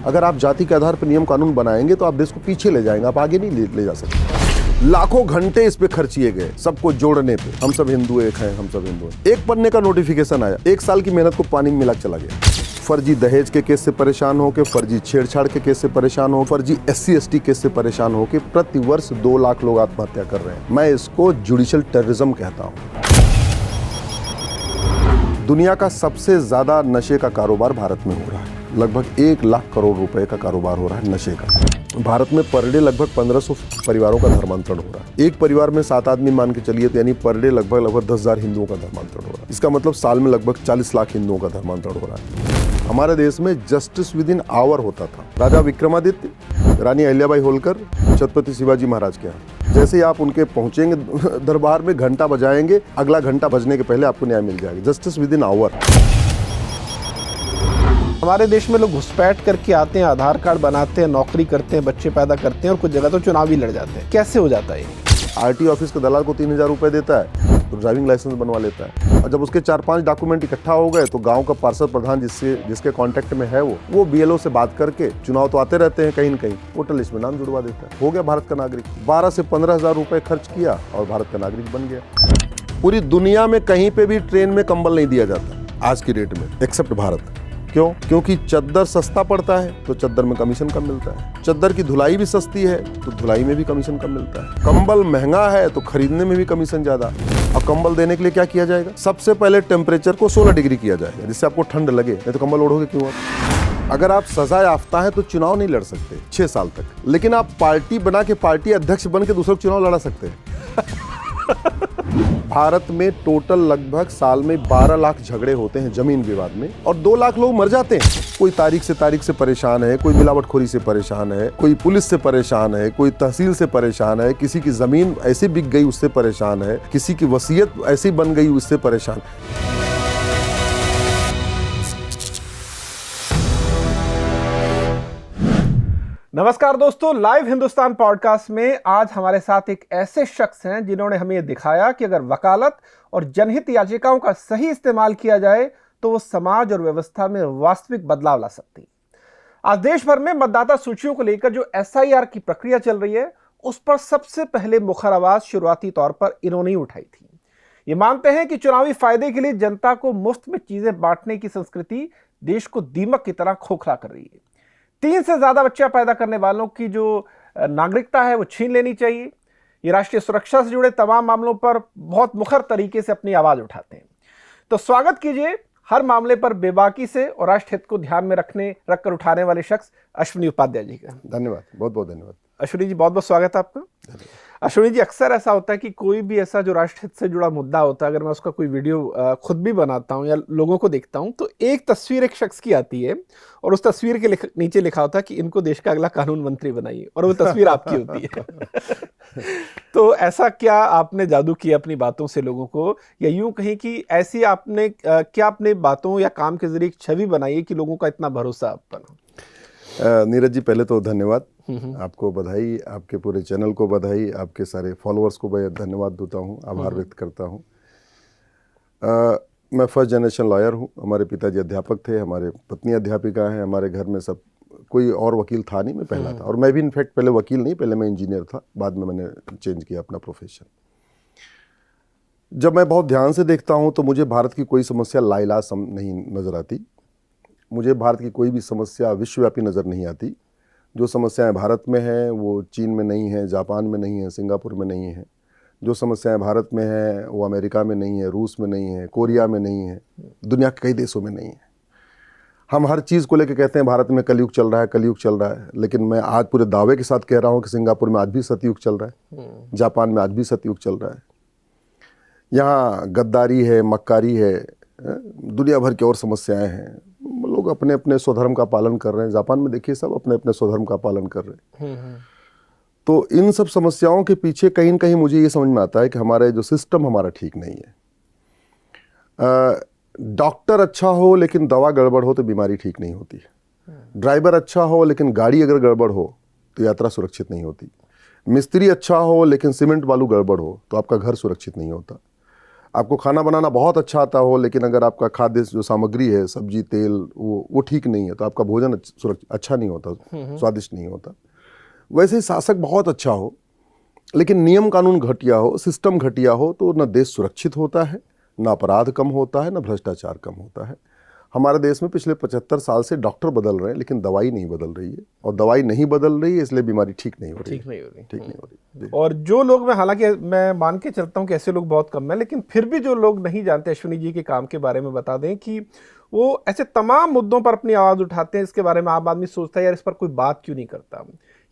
अगर आप जाति के आधार पर नियम कानून बनाएंगे तो आप देश को पीछे ले जाएंगे, आप आगे नहीं ले जा सकते। लाखों घंटे इस पे खर्चिए गए सबको जोड़ने पे। हम सब हिंदू एक हैं, हम सब हिंदू हैं। एक पन्ने का नोटिफिकेशन आया, 1 साल की मेहनत को पानी में मिला चला गया। फर्जी दहेज के केस से परेशान होकर, फर्जी छेड़छाड़ के केस से परेशान हो, फर्जी SC ST केस से परेशान होकर प्रति वर्ष 2 लाख लोग आत्महत्या कर रहे हैं। मैं इसको जुडिशियल टेररिज्म कहता हूँ। दुनिया का सबसे ज्यादा नशे का कारोबार भारत में हो रहा है। लगभग 1 लाख करोड़ रुपए का कारोबार हो रहा है नशे का। भारत में पर डे लगभग 1500 परिवारों का धर्मांतरण हो रहा है। एक परिवार में 7 आदमी मान के चलिए तो यानी पर डे लगभग 10,000 हिंदुओं का धर्मांतरण हो रहा है। इसका मतलब साल में लगभग 40 लाख हिंदुओं का धर्मांतरण हो रहा है। हमारे देश में जस्टिस विद इन आवर होता था। राजा विक्रमादित्य, रानी अहिल्याबाई होलकर, छत्रपति शिवाजी महाराज के यहाँ। जैसे ही आप उनके पहुंचेंगे दरबार में, घंटा बजाएंगे, अगला घंटा बजने के पहले आपको न्याय मिल जाएगा। Justice within hour. हमारे देश में लोग घुसपैठ करके आते हैं, आधार कार्ड बनाते हैं, नौकरी करते हैं, बच्चे पैदा करते हैं और कुछ जगह तो चुनाव भी लड़ जाते हैं। कैसे हो जाता है? RT ऑफिस के दलाल को 3,000 रुपए देता है तो ड्राइविंग लाइसेंस बनवा लेता है। और जब उसके 4-5 डॉक्यूमेंट इकट्ठा हो गए तो गांव का पार्षद प्रधान जिसके कांटेक्ट में है वो BLO से बात करके, चुनाव तो आते रहते हैं कहीं न कहीं, वोटर लिस्ट में नाम जुड़वा देता है। हो गया भारत का नागरिक। 12 से 15,000 रुपए खर्च किया और भारत का नागरिक बन गया। पूरी दुनिया में कहीं पे भी ट्रेन में कंबल नहीं दिया जाता आज की डेट में, एक्सेप्ट भारत। क्यों? क्योंकि चद्दर सस्ता पड़ता है तो चद्दर में कमीशन कम मिलता है। चद्दर की धुलाई भी सस्ती है तो धुलाई में भी कमीशन कम मिलता है। कंबल महंगा है तो खरीदने में भी कमीशन ज्यादा। अब कंबल देने के लिए क्या किया जाएगा? सबसे पहले टेम्परेचर को 16 डिग्री किया जाएगा जिससे आपको ठंड लगे, नहीं तो कंबल ओढ़ोगे क्यों आप? अगर आप सजा याफ्ता है तो चुनाव नहीं लड़ सकते 6 साल तक, लेकिन आप पार्टी बना के पार्टी अध्यक्ष बन के दूसरों चुनाव लड़ा सकते हैं। भारत में टोटल लगभग साल में 12 लाख झगड़े होते हैं जमीन विवाद में और 2 लाख लोग मर जाते हैं। कोई तारीख से परेशान है, कोई मिलावटखोरी से परेशान है, कोई पुलिस से परेशान है, कोई तहसील से परेशान है, किसी की जमीन ऐसी बिक गई उससे परेशान है, किसी की वसीयत ऐसी बन गई उससे परेशान। नमस्कार दोस्तों, लाइव हिंदुस्तान पॉडकास्ट में आज हमारे साथ एक ऐसे शख्स हैं जिन्होंने हमें ये दिखाया कि अगर वकालत और जनहित याचिकाओं का सही इस्तेमाल किया जाए तो वो समाज और व्यवस्था में वास्तविक बदलाव ला सकती है। आज देश भर में मतदाता सूचियों को लेकर जो SIR की प्रक्रिया चल रही है उस पर सबसे पहले मुखर आवाज शुरुआती तौर पर इन्होंने ही उठाई थी। ये मानते हैं कि चुनावी फायदे के लिए जनता को मुफ्त में चीजें बांटने की संस्कृति देश को दीमक की तरह खोखला कर रही है। 3 से ज्यादा बच्चा पैदा करने वालों की जो नागरिकता है वो छीन लेनी चाहिए। ये राष्ट्रीय सुरक्षा से जुड़े तमाम मामलों पर बहुत मुखर तरीके से अपनी आवाज उठाते हैं। तो स्वागत कीजिए हर मामले पर बेबाकी से और राष्ट्र हित को ध्यान में रखकर उठाने वाले शख्स अश्विनी उपाध्याय जी का। धन्यवाद, बहुत बहुत धन्यवाद। अश्विनी जी, बहुत बहुत स्वागत है आपका। अश्विनी जी, अक्सर ऐसा होता है कि कोई भी ऐसा जो राष्ट्र हित से जुड़ा मुद्दा होता है, अगर मैं उसका कोई वीडियो खुद भी बनाता हूं या लोगों को देखता हूं तो एक तस्वीर एक शख्स की आती है और उस तस्वीर के नीचे लिखा होता है कि इनको देश का अगला कानून मंत्री बनाइए, और वो तस्वीर आपकी होती है। तो ऐसा क्या आपने जादू किया अपनी बातों से लोगों को, या यूं कहीं कि ऐसी आपने क्या अपने बातों या काम के जरिए एक छवि बनाई है कि लोगों का इतना भरोसा आप बना? नीरज जी, पहले तो धन्यवाद, आपको बधाई, आपके पूरे चैनल को बधाई, आपके सारे फॉलोअर्स को मैं धन्यवाद देता हूँ, आभार व्यक्त करता हूँ। मैं फर्स्ट जनरेशन लॉयर हूँ। हमारे पिताजी अध्यापक थे, हमारे पत्नी अध्यापिका है, हमारे घर में सब कोई और वकील था नहीं, मैं पहला था। और मैं भी इनफैक्ट पहले वकील नहीं, पहले मैं इंजीनियर था, बाद में मैंने चेंज किया अपना प्रोफेशन। जब मैं बहुत ध्यान से देखता हूँ तो मुझे भारत की कोई समस्या लाइलाज नहीं नज़र आती। मुझे भारत की कोई भी समस्या विश्वव्यापी नज़र नहीं आती। जो समस्याएं भारत में हैं वो चीन में नहीं है, जापान में नहीं है, सिंगापुर में नहीं है। जो समस्याएं भारत में हैं वो अमेरिका में नहीं है, रूस में नहीं है, कोरिया में नहीं है, दुनिया के कई देशों में नहीं है। हम हर चीज़ को लेकर कहते हैं भारत में कलयुग चल रहा है, कलयुग चल रहा है, लेकिन मैं आज पूरे दावे के साथ कह रहा हूँ कि सिंगापुर में आज भी सतयुग चल रहा है, जापान में आज भी सतयुग चल रहा है। यहाँ गद्दारी है, मक्कारी है, दुनिया भर की और समस्याएं हैं। लोग अपने अपने स्वधर्म का पालन कर रहे हैं। जापान में देखिए सब अपने अपने स्वधर्म का पालन कर रहे हैं। तो इन सब समस्याओं के पीछे कहीं न कहीं मुझे ये समझ में आता है कि हमारे जो सिस्टम हमारा ठीक नहीं है। डॉक्टर अच्छा हो लेकिन दवा गड़बड़ हो तो बीमारी ठीक नहीं होती। ड्राइवर अच्छा हो लेकिन गाड़ी अगर गड़बड़ हो तो यात्रा सुरक्षित नहीं होती। मिस्त्री अच्छा हो लेकिन सीमेंट बालू गड़बड़ हो तो आपका घर सुरक्षित नहीं होता। आपको खाना बनाना बहुत अच्छा आता हो, लेकिन अगर आपका खाद्य जो सामग्री है, सब्जी, तेल, वो ठीक नहीं है, तो आपका भोजन अच्छा नहीं होता, स्वादिष्ट नहीं होता। वैसे ही शासक बहुत अच्छा हो, लेकिन नियम कानून घटिया हो, सिस्टम घटिया हो, तो न देश सुरक्षित होता है, न अपराध कम होता है, न भ्रष्टाचार कम होता है। हमारे देश में पिछले 75 साल से डॉक्टर बदल रहे हैं, लेकिन दवाई नहीं बदल रही है, और दवाई नहीं बदल रही है इसलिए बीमारी ठीक नहीं हो रही। और जो लोग, मैं हालांकि मैं मान के चलता हूं कि ऐसे लोग बहुत कम हैं, लेकिन फिर भी जो लोग नहीं जानते अश्विनी जी के काम के बारे में बता दें कि वो ऐसे तमाम मुद्दों पर अपनी आवाज़ उठाते हैं, इसके बारे में आम आदमी सोचता है यार इस पर कोई बात क्यों नहीं करता।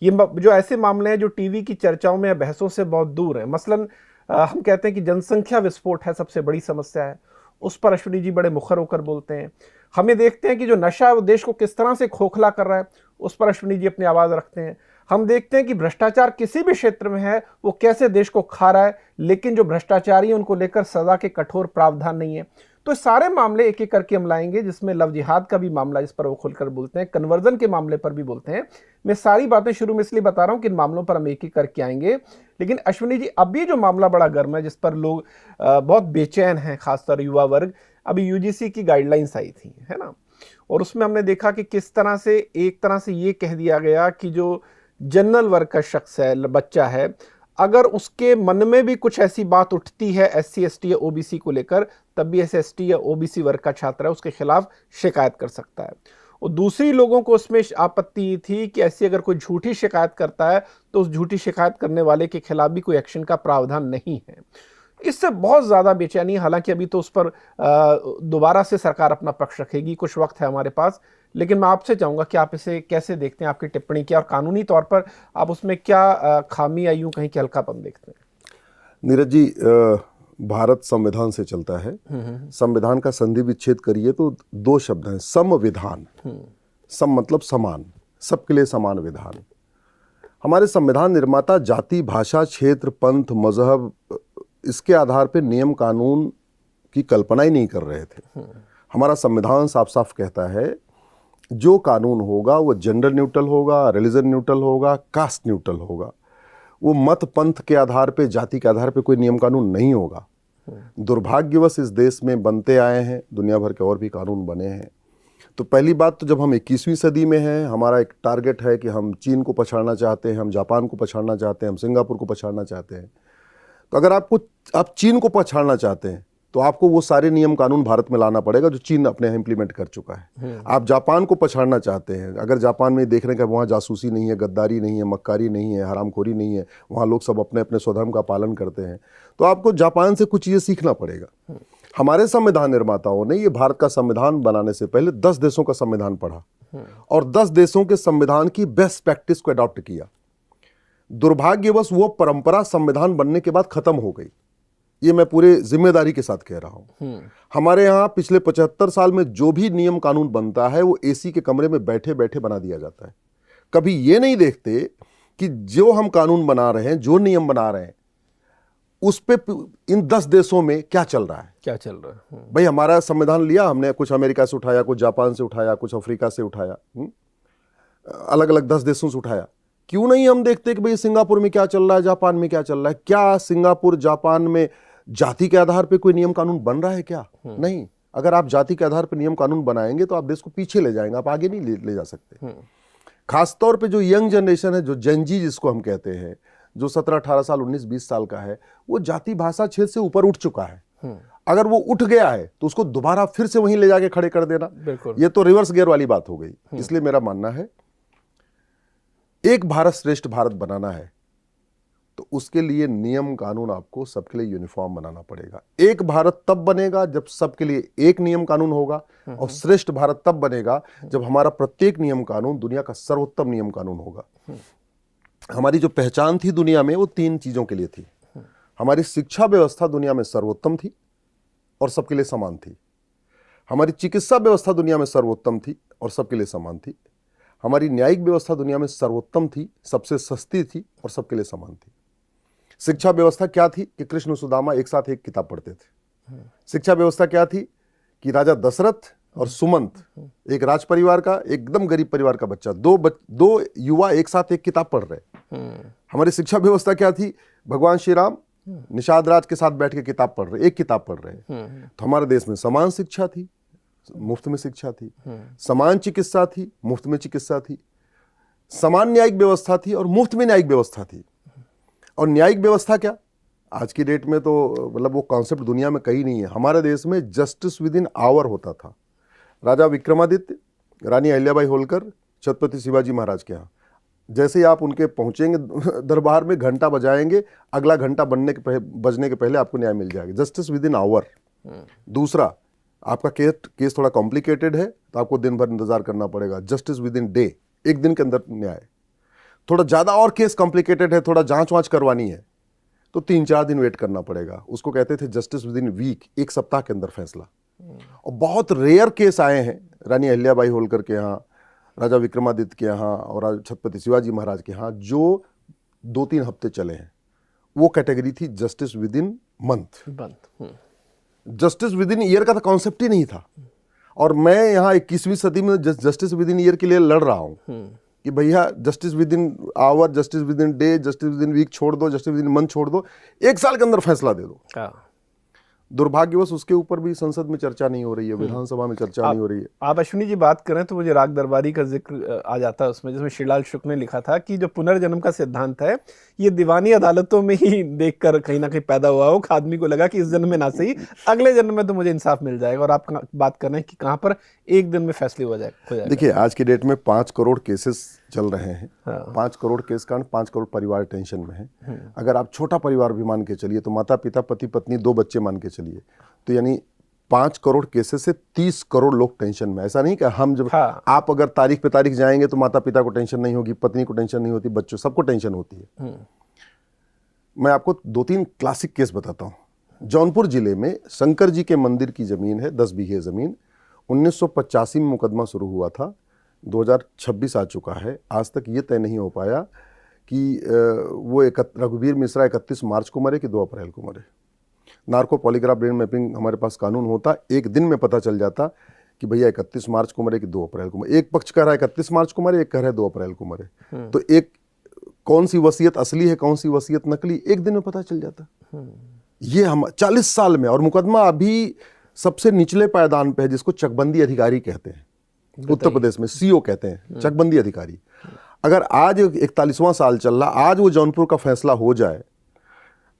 ये जो ऐसे मामले हैं जो टीवी की चर्चाओं में या बहसों से बहुत दूर हैं, मसलन हम कहते हैं कि जनसंख्या विस्फोट है सबसे बड़ी समस्या है, उस पर अश्विनी जी बड़े मुखर होकर बोलते हैं। हमें देखते हैं कि जो नशा है वो देश को किस तरह से खोखला कर रहा है, उस पर अश्विनी जी अपनी आवाज़ रखते हैं। हम देखते हैं कि भ्रष्टाचार किसी भी क्षेत्र में है वो कैसे देश को खा रहा है, लेकिन जो भ्रष्टाचारी हैं उनको लेकर सजा के कठोर प्रावधान नहीं है। तो सारे मामले एक एक करके हम लाएंगे, जिसमें लव जिहाद का भी मामला जिस पर वो खुलकर बोलते हैं, कन्वर्जन के मामले पर भी बोलते हैं। मैं सारी बातें शुरू में इसलिए बता रहा हूं कि इन मामलों पर हम एक एक करके आएंगे। लेकिन अश्विनी जी, अभी जो मामला बड़ा गर्म है, जिस पर लोग बहुत बेचैन हैं, खासतौर युवा वर्ग, अभी यूजीसी की गाइडलाइंस आई थी, है ना, और उसमें हमने देखा कि किस तरह से एक तरह से ये कह दिया गया कि जो जनरल वर्ग का शख्स है, बच्चा है, अगर उसके मन में भी कुछ ऐसी बात उठती है SC ST या OBC को लेकर, तब भी ST या OBC वर्ग का छात्र है उसके खिलाफ शिकायत कर सकता है। और दूसरी लोगों को उसमें आपत्ति थी कि ऐसी अगर कोई झूठी शिकायत करता है तो उस झूठी शिकायत करने वाले के खिलाफ भी कोई एक्शन का प्रावधान नहीं है। इससे बहुत ज़्यादा बेचैनी, हालांकि अभी तो उस पर दोबारा से सरकार अपना पक्ष रखेगी, कुछ वक्त है हमारे पास, लेकिन मैं आपसे चाहूँगा कि आप इसे कैसे देखते हैं, आपकी टिप्पणी क्या, और कानूनी तौर पर आप उसमें क्या खामी या यूँ कहीं कि हल्कापन देखते हैं? नीरज जी, भारत संविधान से चलता है। संविधान का संधि विच्छेद करिए तो 2 शब्द हैं, संविधान। सम मतलब समान, सबके लिए समान विधान। हमारे संविधान निर्माता जाति, भाषा, क्षेत्र, पंथ, मजहब, इसके आधार पर नियम कानून की कल्पना ही नहीं कर रहे थे। हमारा संविधान साफ साफ कहता है जो कानून होगा वो जेंडर न्यूट्रल होगा, रिलीजन न्यूट्रल होगा, कास्ट न्यूट्रल होगा। वो मत पंथ के आधार पे, जाति के आधार पे कोई नियम कानून नहीं होगा। दुर्भाग्यवश इस देश में बनते आए हैं, दुनिया भर के और भी कानून बने हैं। तो पहली बात तो जब हम 21वीं सदी में हैं, हमारा एक टारगेट है कि हम चीन को पछाड़ना चाहते हैं, हम जापान को पछाड़ना चाहते हैं, हम सिंगापुर को पछाड़ना चाहते हैं। तो अगर आप चीन को पछाड़ना चाहते हैं तो आपको वो सारे नियम कानून भारत में लाना पड़ेगा जो चीन अपने यहाँ इम्प्लीमेंट कर चुका है। आप जापान को पछाड़ना चाहते हैं, अगर जापान में देख रहे हैं कि वहाँ जासूसी नहीं है, गद्दारी नहीं है, मक्कारी नहीं है, हरामखोरी नहीं है, वहाँ लोग सब अपने अपने स्वधर्म का पालन करते हैं, तो आपको जापान से कुछ चीज़ें सीखना पड़ेगा। हमारे संविधान निर्माताओं ने ये भारत का संविधान बनाने से पहले 10 देशों का संविधान पढ़ा और 10 देशों के संविधान की बेस्ट प्रैक्टिस को अडॉप्ट किया। दुर्भाग्यवश वो परंपरा संविधान बनने के बाद खत्म हो गई। ये मैं पूरे जिम्मेदारी के साथ कह रहा हूं। हमारे यहाँ पिछले 75 साल में जो भी नियम कानून बनता है वो AC के कमरे में बैठे बैठे बना दिया जाता है। कभी ये नहीं देखते कि जो हम कानून बना रहे हैं, जो नियम बना रहे हैं, उस पे इन 10 देशों में क्या चल रहा है। भाई हमारा संविधान लिया हमने, कुछ अमेरिका से उठाया, कुछ जापान से उठाया, कुछ अफ्रीका से उठाया, अलग अलग 10 देशों से उठाया। क्यों नहीं हम देखते कि भाई सिंगापुर में क्या चल रहा है, जापान में क्या चल रहा है? क्या सिंगापुर, जापान में जाति के आधार पे कोई नियम कानून बन रहा है क्या? नहीं। अगर आप जाति के आधार पे नियम कानून बनाएंगे तो आप देश को पीछे ले जाएंगे, आप आगे नहीं ले जा सकते। खासतौर पे जो यंग जनरेशन है, जो जेनजी जिसको हम कहते हैं, जो 17-18 साल, 19-20 साल का है, वो जाति भाषा क्षेत्र से ऊपर उठ चुका है। अगर वो उठ गया है तो उसको दोबारा फिर से वहीं ले जाके खड़े कर देना, ये तो रिवर्स गियर वाली बात हो गई। इसलिए मेरा मानना है एक भारत श्रेष्ठ भारत बनाना है तो उसके लिए नियम कानून आपको सबके लिए यूनिफॉर्म बनाना पड़ेगा। एक भारत तब बनेगा जब सबके लिए एक नियम कानून होगा, और श्रेष्ठ भारत तब बनेगा जब हमारा प्रत्येक नियम कानून दुनिया का सर्वोत्तम नियम कानून होगा। हमारी जो पहचान थी दुनिया में वो 3 चीजों के लिए थी। हमारी शिक्षा व्यवस्था दुनिया में सर्वोत्तम थी और सबके लिए समान थी। हमारी चिकित्सा व्यवस्था दुनिया में सर्वोत्तम थी और सबके लिए समान थी। हमारी न्यायिक व्यवस्था दुनिया में सर्वोत्तम थी, सबसे सस्ती थी और सबके लिए समान थी। शिक्षा व्यवस्था क्या थी कि कृष्ण सुदामा एक साथ एक किताब पढ़ते थे। शिक्षा व्यवस्था क्या थी कि राजा दशरथ और सुमंत, एक राज परिवार का एकदम गरीब परिवार का बच्चा, दो युवा एक साथ एक किताब पढ़ रहे। हमारी शिक्षा व्यवस्था क्या थी? भगवान श्री राम निषाद राज के साथ बैठ के किताब पढ़ रहे, एक किताब पढ़ रहे हैं। तो हमारे देश में समान शिक्षा थी, मुफ्त में शिक्षा थी, समान चिकित्सा थी, मुफ्त में चिकित्सा थी, समान न्यायिक व्यवस्था थी और मुफ्त में न्यायिक व्यवस्था थी। और न्यायिक व्यवस्था क्या, आज की डेट में तो मतलब वो कॉन्सेप्ट दुनिया में कहीं नहीं है। हमारे देश में जस्टिस विद इन आवर होता था। राजा विक्रमादित्य, रानी अहिल्याबाई होलकर, छत्रपति शिवाजी महाराज के यहाँ जैसे ही आप उनके पहुंचेंगे दरबार में, घंटा बजाएंगे, अगला घंटा बजने के पहले आपको न्याय मिल जाएगा। Justice within hour. दूसरा, आपका केस थोड़ा कॉम्प्लिकेटेड है तो आपको दिन भर इंतजार करना पड़ेगा। जस्टिस विद इन डे, एक दिन के अंदर न्याय। थोड़ा ज़्यादा और केस कॉम्प्लिकेटेड है, थोड़ा जांच वाँच करवानी है तो 3-4 दिन वेट करना पड़ेगा। उसको कहते थे जस्टिस विद इन वीक, एक सप्ताह के अंदर फैसला। और बहुत रेयर केस आए हैं रानी अहिल्याबाई होलकर के यहाँ, राजा विक्रमादित्य के यहाँ और छत्रपति शिवाजी महाराज के यहाँ जो 2-3 हफ्ते चले हैं। वो कैटेगरी थी justice with in month. Justice with in year का तो कॉन्सेप्ट ही नहीं था। और मैं यहाँ 21वीं सदी में जस्टिस विद इन ईयर के लिए लड़ रहा हूँ कि भैया justice within hour, justice within day, justice within week छोड़ दो, जस्टिस विद इन मंथ छोड़ दो, 1 साल के अंदर फैसला दे दो। दुर्भाग्यवश उसके ऊपर भी संसद में चर्चा नहीं हो रही है, विधानसभा में चर्चा नहीं हो रही है। आप अश्विनी जी बात करें तो मुझे राग दरबारी का जिक्र आ जाता है उसमें, जिसमें श्रीलाल शुक्ल ने लिखा था कि जो पुनर्जन्म का सिद्धांत है ये दीवानी अदालतों में ही देखकर कहीं ना कहीं पैदा हुआ हो। आदमी को लगा कि इस जन्म में ना सही, अगले जन्म में तो मुझे इंसाफ मिल जाएगा। और आप बात कर रहे हैं कि कहाँ पर एक दिन में फैसले हो जाएगा। देखिए, आज की डेट में 5 करोड़ केसेस चल रहे हैं। 5 करोड़ केस कारण 5 करोड़ परिवार टेंशन में है। अगर आप छोटा परिवार भी मान के चलिए तो माता पिता, पति पत्नी, 2 बच्चे मान के चलिए, तो यानी 5 करोड़ केसेस से 30 करोड़ लोग टेंशन में। ऐसा नहीं कि हम जब आप अगर तारीख पे तारीख जाएंगे तो माता पिता को टेंशन नहीं होगी, पत्नी को टेंशन नहीं होती, बच्चों सबको टेंशन होती है। मैं आपको 2-3 क्लासिक केस बताता हूँ। जौनपुर जिले में शंकर जी के मंदिर की जमीन है, 10 बीघे जमीन। 1985 में मुकदमा शुरू हुआ था, 2026 आ चुका है, आज तक ये तय नहीं हो पाया कि वो रघुवीर मिश्रा 31 मार्च को मरे कि 2 अप्रैल को मरे। नार्को पॉलीग्राफ ब्रेन मैपिंग हमारे पास कानून होता, एक दिन में पता चल जाता कि भैया 31 मार्च को मरे कि 2 अप्रैल को मरे। एक पक्ष कह रहा है 31 मार्च को मरे, एक कह रहा है 2 अप्रैल को मरे। तो एक कौन सी वसीयत असली है, कौन सी वसीयत नकली, एक दिन में पता चल जाता। ये हम 40 साल में, और मुकदमा अभी सबसे निचले पायदान पे है, जिसको चकबंदी अधिकारी कहते हैं। उत्तर प्रदेश में सीओ कहते हैं, चकबंदी अधिकारी। अगर आज 41वां साल चल रहा, आज वो जौनपुर का फैसला हो जाए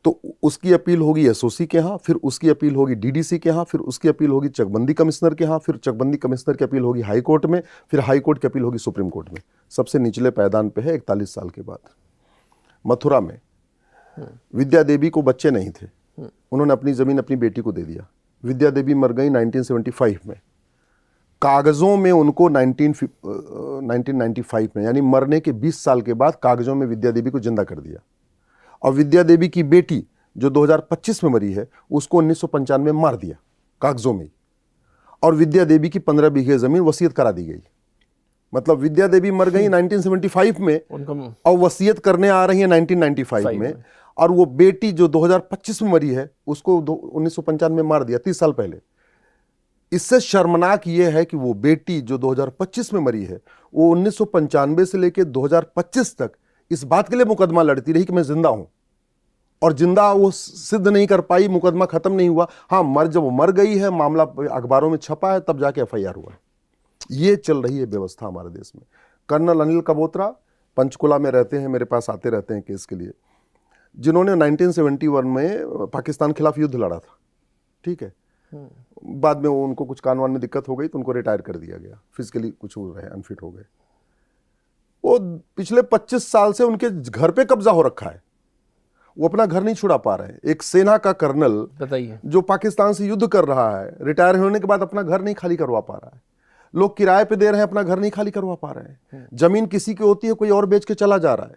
तो उसकी अपील होगी एसओसी के यहाँ, फिर उसकी अपील होगी डीडीसी के यहाँ, फिर उसकी अपील होगी चकबंदी कमिश्नर के यहाँ, फिर चकबंदी कमिश्नर की अपील होगी हाई कोर्ट में, फिर हाई कोर्ट की अपील होगी सुप्रीम कोर्ट में। सबसे निचले पायदान पे है 41 साल के बाद। मथुरा में विद्या देवी को बच्चे नहीं थे, उन्होंने अपनी जमीन अपनी बेटी को दे दिया। विद्या देवी मर गई 1975 में, कागजों में उनको 1995 में, यानी मरने के 20 साल के बाद कागजों में विद्या देवी को जिंदा कर दिया। और विद्या देवी की बेटी जो 2025 में मरी है, उसको 1995 में मार दिया कागजों में। और विद्या देवी की 15 बीघे जमीन वसीयत करा दी गई। मतलब विद्या देवी मर गई 1975 में और वसीयत करने आ रही है 1995 में। और वो बेटी जो 2025 में मरी है, उसको 1995 में मार दिया, 30 साल पहले। इससे शर्मनाक ये है कि वो बेटी जो 2025 में मरी है, वो 1995 से लेकर 2025 तक इस बात के लिए मुकदमा लड़ती रही कि मैं जिंदा हूं, और जिंदा वो सिद्ध नहीं कर पाई, मुकदमा खत्म नहीं हुआ। हाँ, जब वो मर गई है, मामला अखबारों में छपा है, तब जाके एफआईआर हुआ है। ये चल रही है व्यवस्था हमारे देश में। कर्नल अनिल कबोत्रा पंचकुला में रहते हैं, मेरे पास आते रहते हैं केस के लिए, जिन्होंने 1971 में पाकिस्तान खिलाफ युद्ध लड़ा था। ठीक है, बाद में उनको कुछ कान वान में दिक्कत हो गई तो उनको रिटायर कर दिया गया, फिजिकली कुछ हो रहे, अनफिट हो गए। वो पिछले 25 साल से उनके घर पे कब्जा हो रखा है, वो अपना घर नहीं छुड़ा पा रहे हैं। एक सेना का कर्नल बताइए, जो पाकिस्तान से युद्ध कर रहा है, रिटायर होने के बाद अपना घर नहीं खाली करवा पा रहा है। लोग किराए पे दे रहे हैं, अपना घर नहीं खाली करवा पा रहे हैं। जमीन किसी की होती है, कोई और बेच के चला जा रहा है।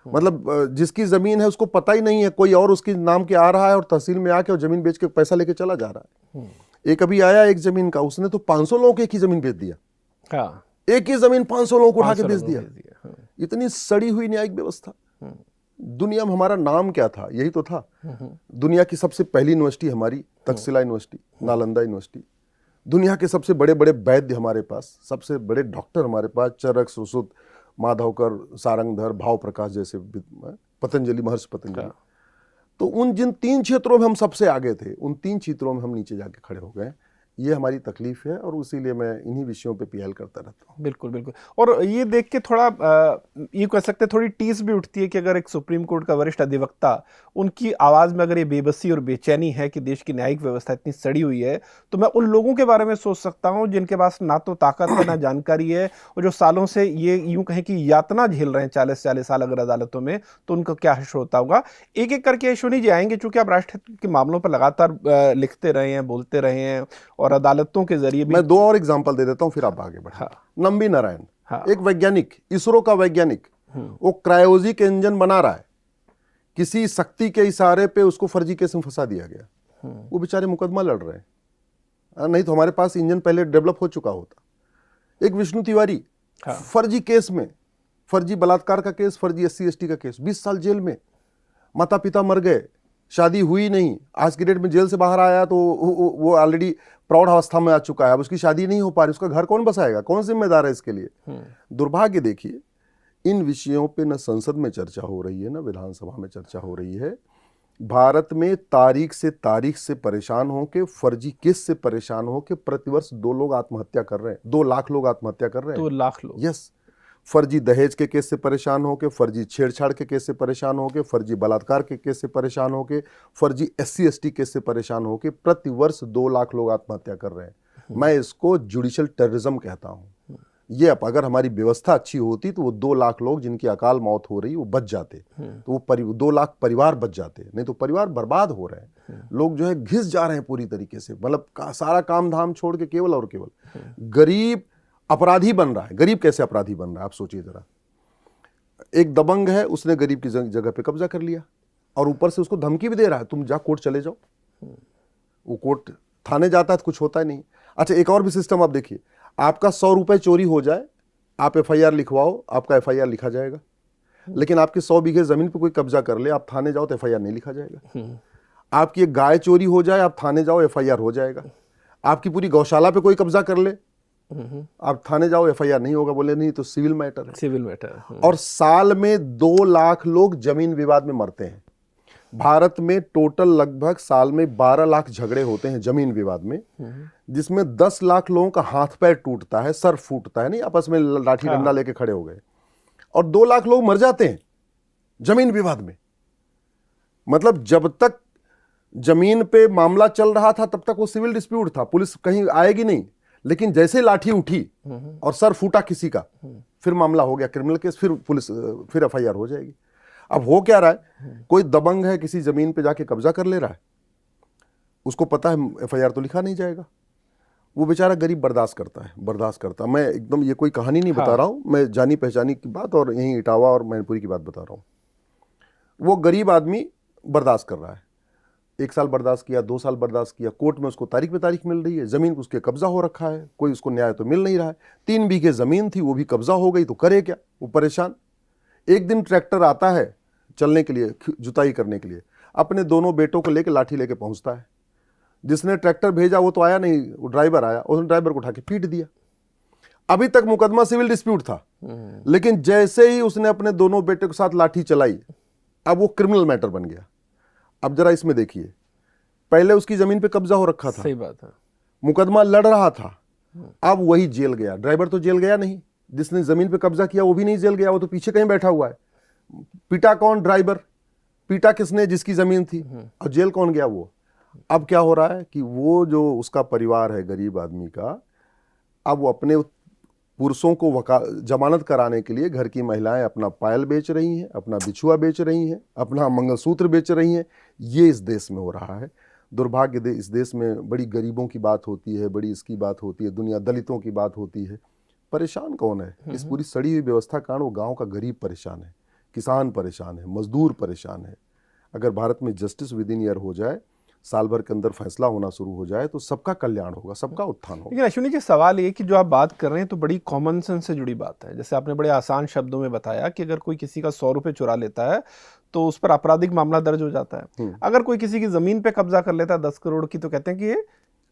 मतलब जिसकी जमीन है उसको पता ही नहीं है, कोई और उसके नाम के आ रहा है और तहसील में आके और जमीन बेच के पैसा लेके चला जा रहा है। एक अभी आया एक जमीन का, उसने तो 500 लोगों को एक ही जमीन बेच दिया। हाँ, एक ही जमीन 500 लोगों को उठा के बेच दिया। इतनी सड़ी हुई न्यायिक व्यवस्था। दुनिया में हमारा नाम क्या था? यही तो था। दुनिया की सबसे पहली यूनिवर्सिटी हमारी तक्षशिला यूनिवर्सिटी, नालंदा यूनिवर्सिटी। दुनिया के सबसे बड़े बड़े वैद्य हमारे पास, सबसे बड़े डॉक्टर हमारे पास, चरक, सुश्रुत, माधवकर, सारंगधर, भाव प्रकाश जैसे, पतंजलि, महर्षि पतंजलि। तो उन जिन 3 क्षेत्रों में हम सबसे आगे थे, उन 3 क्षेत्रों में हम नीचे जाके खड़े हो गए। ये हमारी तकलीफ है और इसीलिए मैं इन्हीं विषयों पे पीएल करता रहता हूँ। बिल्कुल बिल्कुल। और ये देख के थोड़ा ये कह सकते हैं, थोड़ी टीस भी उठती है कि अगर एक सुप्रीम कोर्ट का वरिष्ठ अधिवक्ता, उनकी आवाज़ में अगर ये बेबसी और बेचैनी है कि देश की न्यायिक व्यवस्था इतनी सड़ी हुई है, तो मैं उन लोगों के बारे में सोच सकता हूँ जिनके पास ना तो ताकत है ना जानकारी है, और जो सालों से ये यूं कहें कि यातना झेल रहे हैं 40 साल अगर अदालतों में, तो उनका क्या हश्र होता होगा। एक एक करके अश्विनी जी आएंगे, चूंकि आप राष्ट्रहित के मामलों पर लगातार लिखते रहे हैं, बोलते रहे हैं, और अदालतों के जरिए भी। मैं 2 और एग्जाम्पल दे देता हूँ, फिर आप आगे बढ़े। हाँ। नंबी नारायण, हाँ। एक वैज्ञानिक, इसरो का वैज्ञानिक, वो क्रायोजिक इंजन बना रहा है, किसी शक्ति के इशारे पे उसको फर्जी केस में फंसा दिया गया। वो बेचारे मुकदमा लड़ रहे हैं, नहीं तो हमारे पास इंजन पहले डेवलप हो चुका होता। एक विष्णु तिवारी, फर्जी केस में, फर्जी बलात्कार का केस, फर्जी SC/ST का केस, 20 साल जेल में, माता पिता मर गए, शादी हुई नहीं। आज की डेट में जेल से बाहर आया तो वो ऑलरेडी प्रौढ़ अवस्था में आ चुका है, अब उसकी शादी नहीं हो पा रही, उसका घर कौन बसाएगा, कौन जिम्मेदार है इसके लिए। दुर्भाग्य देखिए, इन विषयों पे न संसद में चर्चा हो रही है, न विधानसभा में चर्चा हो रही है। भारत में तारीख से परेशान हो के, फर्जी केस से परेशान हो के प्रतिवर्ष 2 लोग आत्महत्या कर रहे हैं, 2 लाख लोग आत्महत्या कर रहे हैं। 2 लाख लोग। यस। फर्जी दहेज के केस से परेशान होके, फर्जी छेड़छाड़ के केस से परेशान होके, फर्जी बलात्कार के केस से परेशान होके, फर्जी SC/ST केस से परेशान होके प्रतिवर्ष 2 लाख लोग आत्महत्या कर रहे हैं। मैं इसको जुडिशियल टेररिज्म कहता हूं। ये अब अगर हमारी व्यवस्था अच्छी होती तो वो 2 लाख लोग जिनकी अकाल मौत हो रही वो बच जाते, तो वो 2 लाख परिवार बच जाते, नहीं तो परिवार बर्बाद हो रहे हैं। लोग जो है घिस जा रहे हैं पूरी तरीके से, मतलब सारा काम धाम छोड़ के केवल और केवल गरीब अपराधी बन रहा है। गरीब कैसे अपराधी बन रहा है आप सोचिए जरा। एक दबंग है, उसने गरीब की जगह पे कब्जा कर लिया और ऊपर से उसको धमकी भी दे रहा है, तुम जा कोर्ट चले जाओ। वो कोर्ट थाने जाता है तो कुछ होता ही नहीं। अच्छा, एक और भी सिस्टम आप देखिए, आपका 100 रुपए चोरी हो जाए, आप FIR लिखवाओ, आपका FIR लिखा जाएगा। लेकिन आपके 100 बीघे जमीन पे कोई कब्जा कर ले, आप थाने जाओ तो FIR नहीं लिखा जाएगा। आपकी एक गाय चोरी हो जाए, आप थाने जाओ, FIR हो जाएगा। आपकी पूरी गौशाला पे कोई कब्जा कर ले, आप थाने जाओ, FIR नहीं होगा, बोले नहीं तो सिविल मैटर है। Civil matter. और साल में 2 लाख लोग जमीन विवाद में मरते हैं। भारत में टोटल लगभग साल में 12 लाख झगड़े होते हैं जमीन विवाद में, जिसमें 10 लाख लोगों का हाथ पैर टूटता है, सर फूटता है, नहीं आपस में लाठी डंडा लेके खड़े हो गए, और 2 लाख लोग मर जाते हैं जमीन विवाद में। मतलब जब तक जमीन पे मामला चल रहा था तब तक वो सिविल डिस्प्यूट था, पुलिस कहीं आएगी नहीं। लेकिन जैसे लाठी उठी और सर फूटा किसी का, फिर मामला हो गया क्रिमिनल केस, फिर पुलिस, फिर FIR हो जाएगी। अब हो क्या रहा है, कोई दबंग है किसी जमीन पे जाके कब्जा कर ले रहा है, उसको पता है FIR तो लिखा नहीं जाएगा, वो बेचारा गरीब बर्दाश्त करता। मैं एकदम ये कोई कहानी नहीं बता रहा हूं, मैं जानी पहचानी की बात और यहीं इटावा और मैनपुरी की बात बता रहा हूं। वो गरीब आदमी बर्दाश्त कर रहा है, 1 साल बर्दाश्त किया, 2 साल बर्दाश्त किया, कोर्ट में उसको तारीख पे तारीख मिल रही है, जमीन उसके कब्जा हो रखा है, कोई उसको न्याय तो मिल नहीं रहा है। 3 बीघे जमीन थी वो भी कब्जा हो गई, तो करे क्या, वो परेशान। एक दिन ट्रैक्टर आता है चलने के लिए, जुताई करने के लिए, अपने दोनों बेटों को लेकर लाठी लेके पहुंचता है। जिसने ट्रैक्टर भेजा वो तो आया नहीं, वो ड्राइवर आया, उसने ड्राइवर को उठा के पीट दिया। अभी तक मुकदमा सिविल डिस्प्यूट था, लेकिन जैसे ही उसने अपने दोनों बेटे के साथ लाठी चलाई, अब वो क्रिमिनल मैटर बन गया। अब जरा इसमें देखिए, पहले उसकी जमीन पे कब्जा हो रखा था, सही बात है, मुकदमा लड़ रहा था, अब वही जेल गया। ड्राइवर तो जेल गया नहीं, जिसने जमीन पे कब्जा किया वो भी नहीं जेल गया, वो तो पीछे कहीं बैठा हुआ है। पीटा कौन? ड्राइवर। पीटा किसने? जिसकी जमीन थी। और जेल कौन गया? वो। अब क्या हो रहा है कि वो जो उसका परिवार है गरीब आदमी का, अब वो अपने पुरुषों को जमानत कराने के लिए घर की महिलाएं अपना पायल बेच रही हैं, अपना बिछुआ बेच रही हैं, अपना मंगलसूत्र बेच रही हैं। ये इस देश में हो रहा है। दुर्भाग्य इस देश में बड़ी गरीबों की बात होती है, बड़ी इसकी बात होती है, दुनिया दलितों की बात होती है। परेशान कौन है? इस पूरी सड़ी हुई व्यवस्था कारण वो गांव का गरीब परेशान है, किसान परेशान है, मजदूर परेशान है। अगर भारत में जस्टिस विद इन ईयर हो जाए, साल भर के अंदर फैसला होना शुरू हो जाए, तो सबका कल्याण होगा, सबका उत्थान होगा। लेकिन अश्विनी जी, सवाल ये कि जो आप बात कर रहे हैं तो बड़ी कॉमन सेंस से जुड़ी बात है। जैसे आपने बड़े आसान शब्दों में बताया कि अगर कोई किसी का 100 रुपये चुरा लेता है तो उस पर आपराधिक मामला दर्ज हो जाता है। अगर कोई किसी की जमीन पे कब्जा कर लेता है 10 करोड़ की, तो कहते हैं कि ये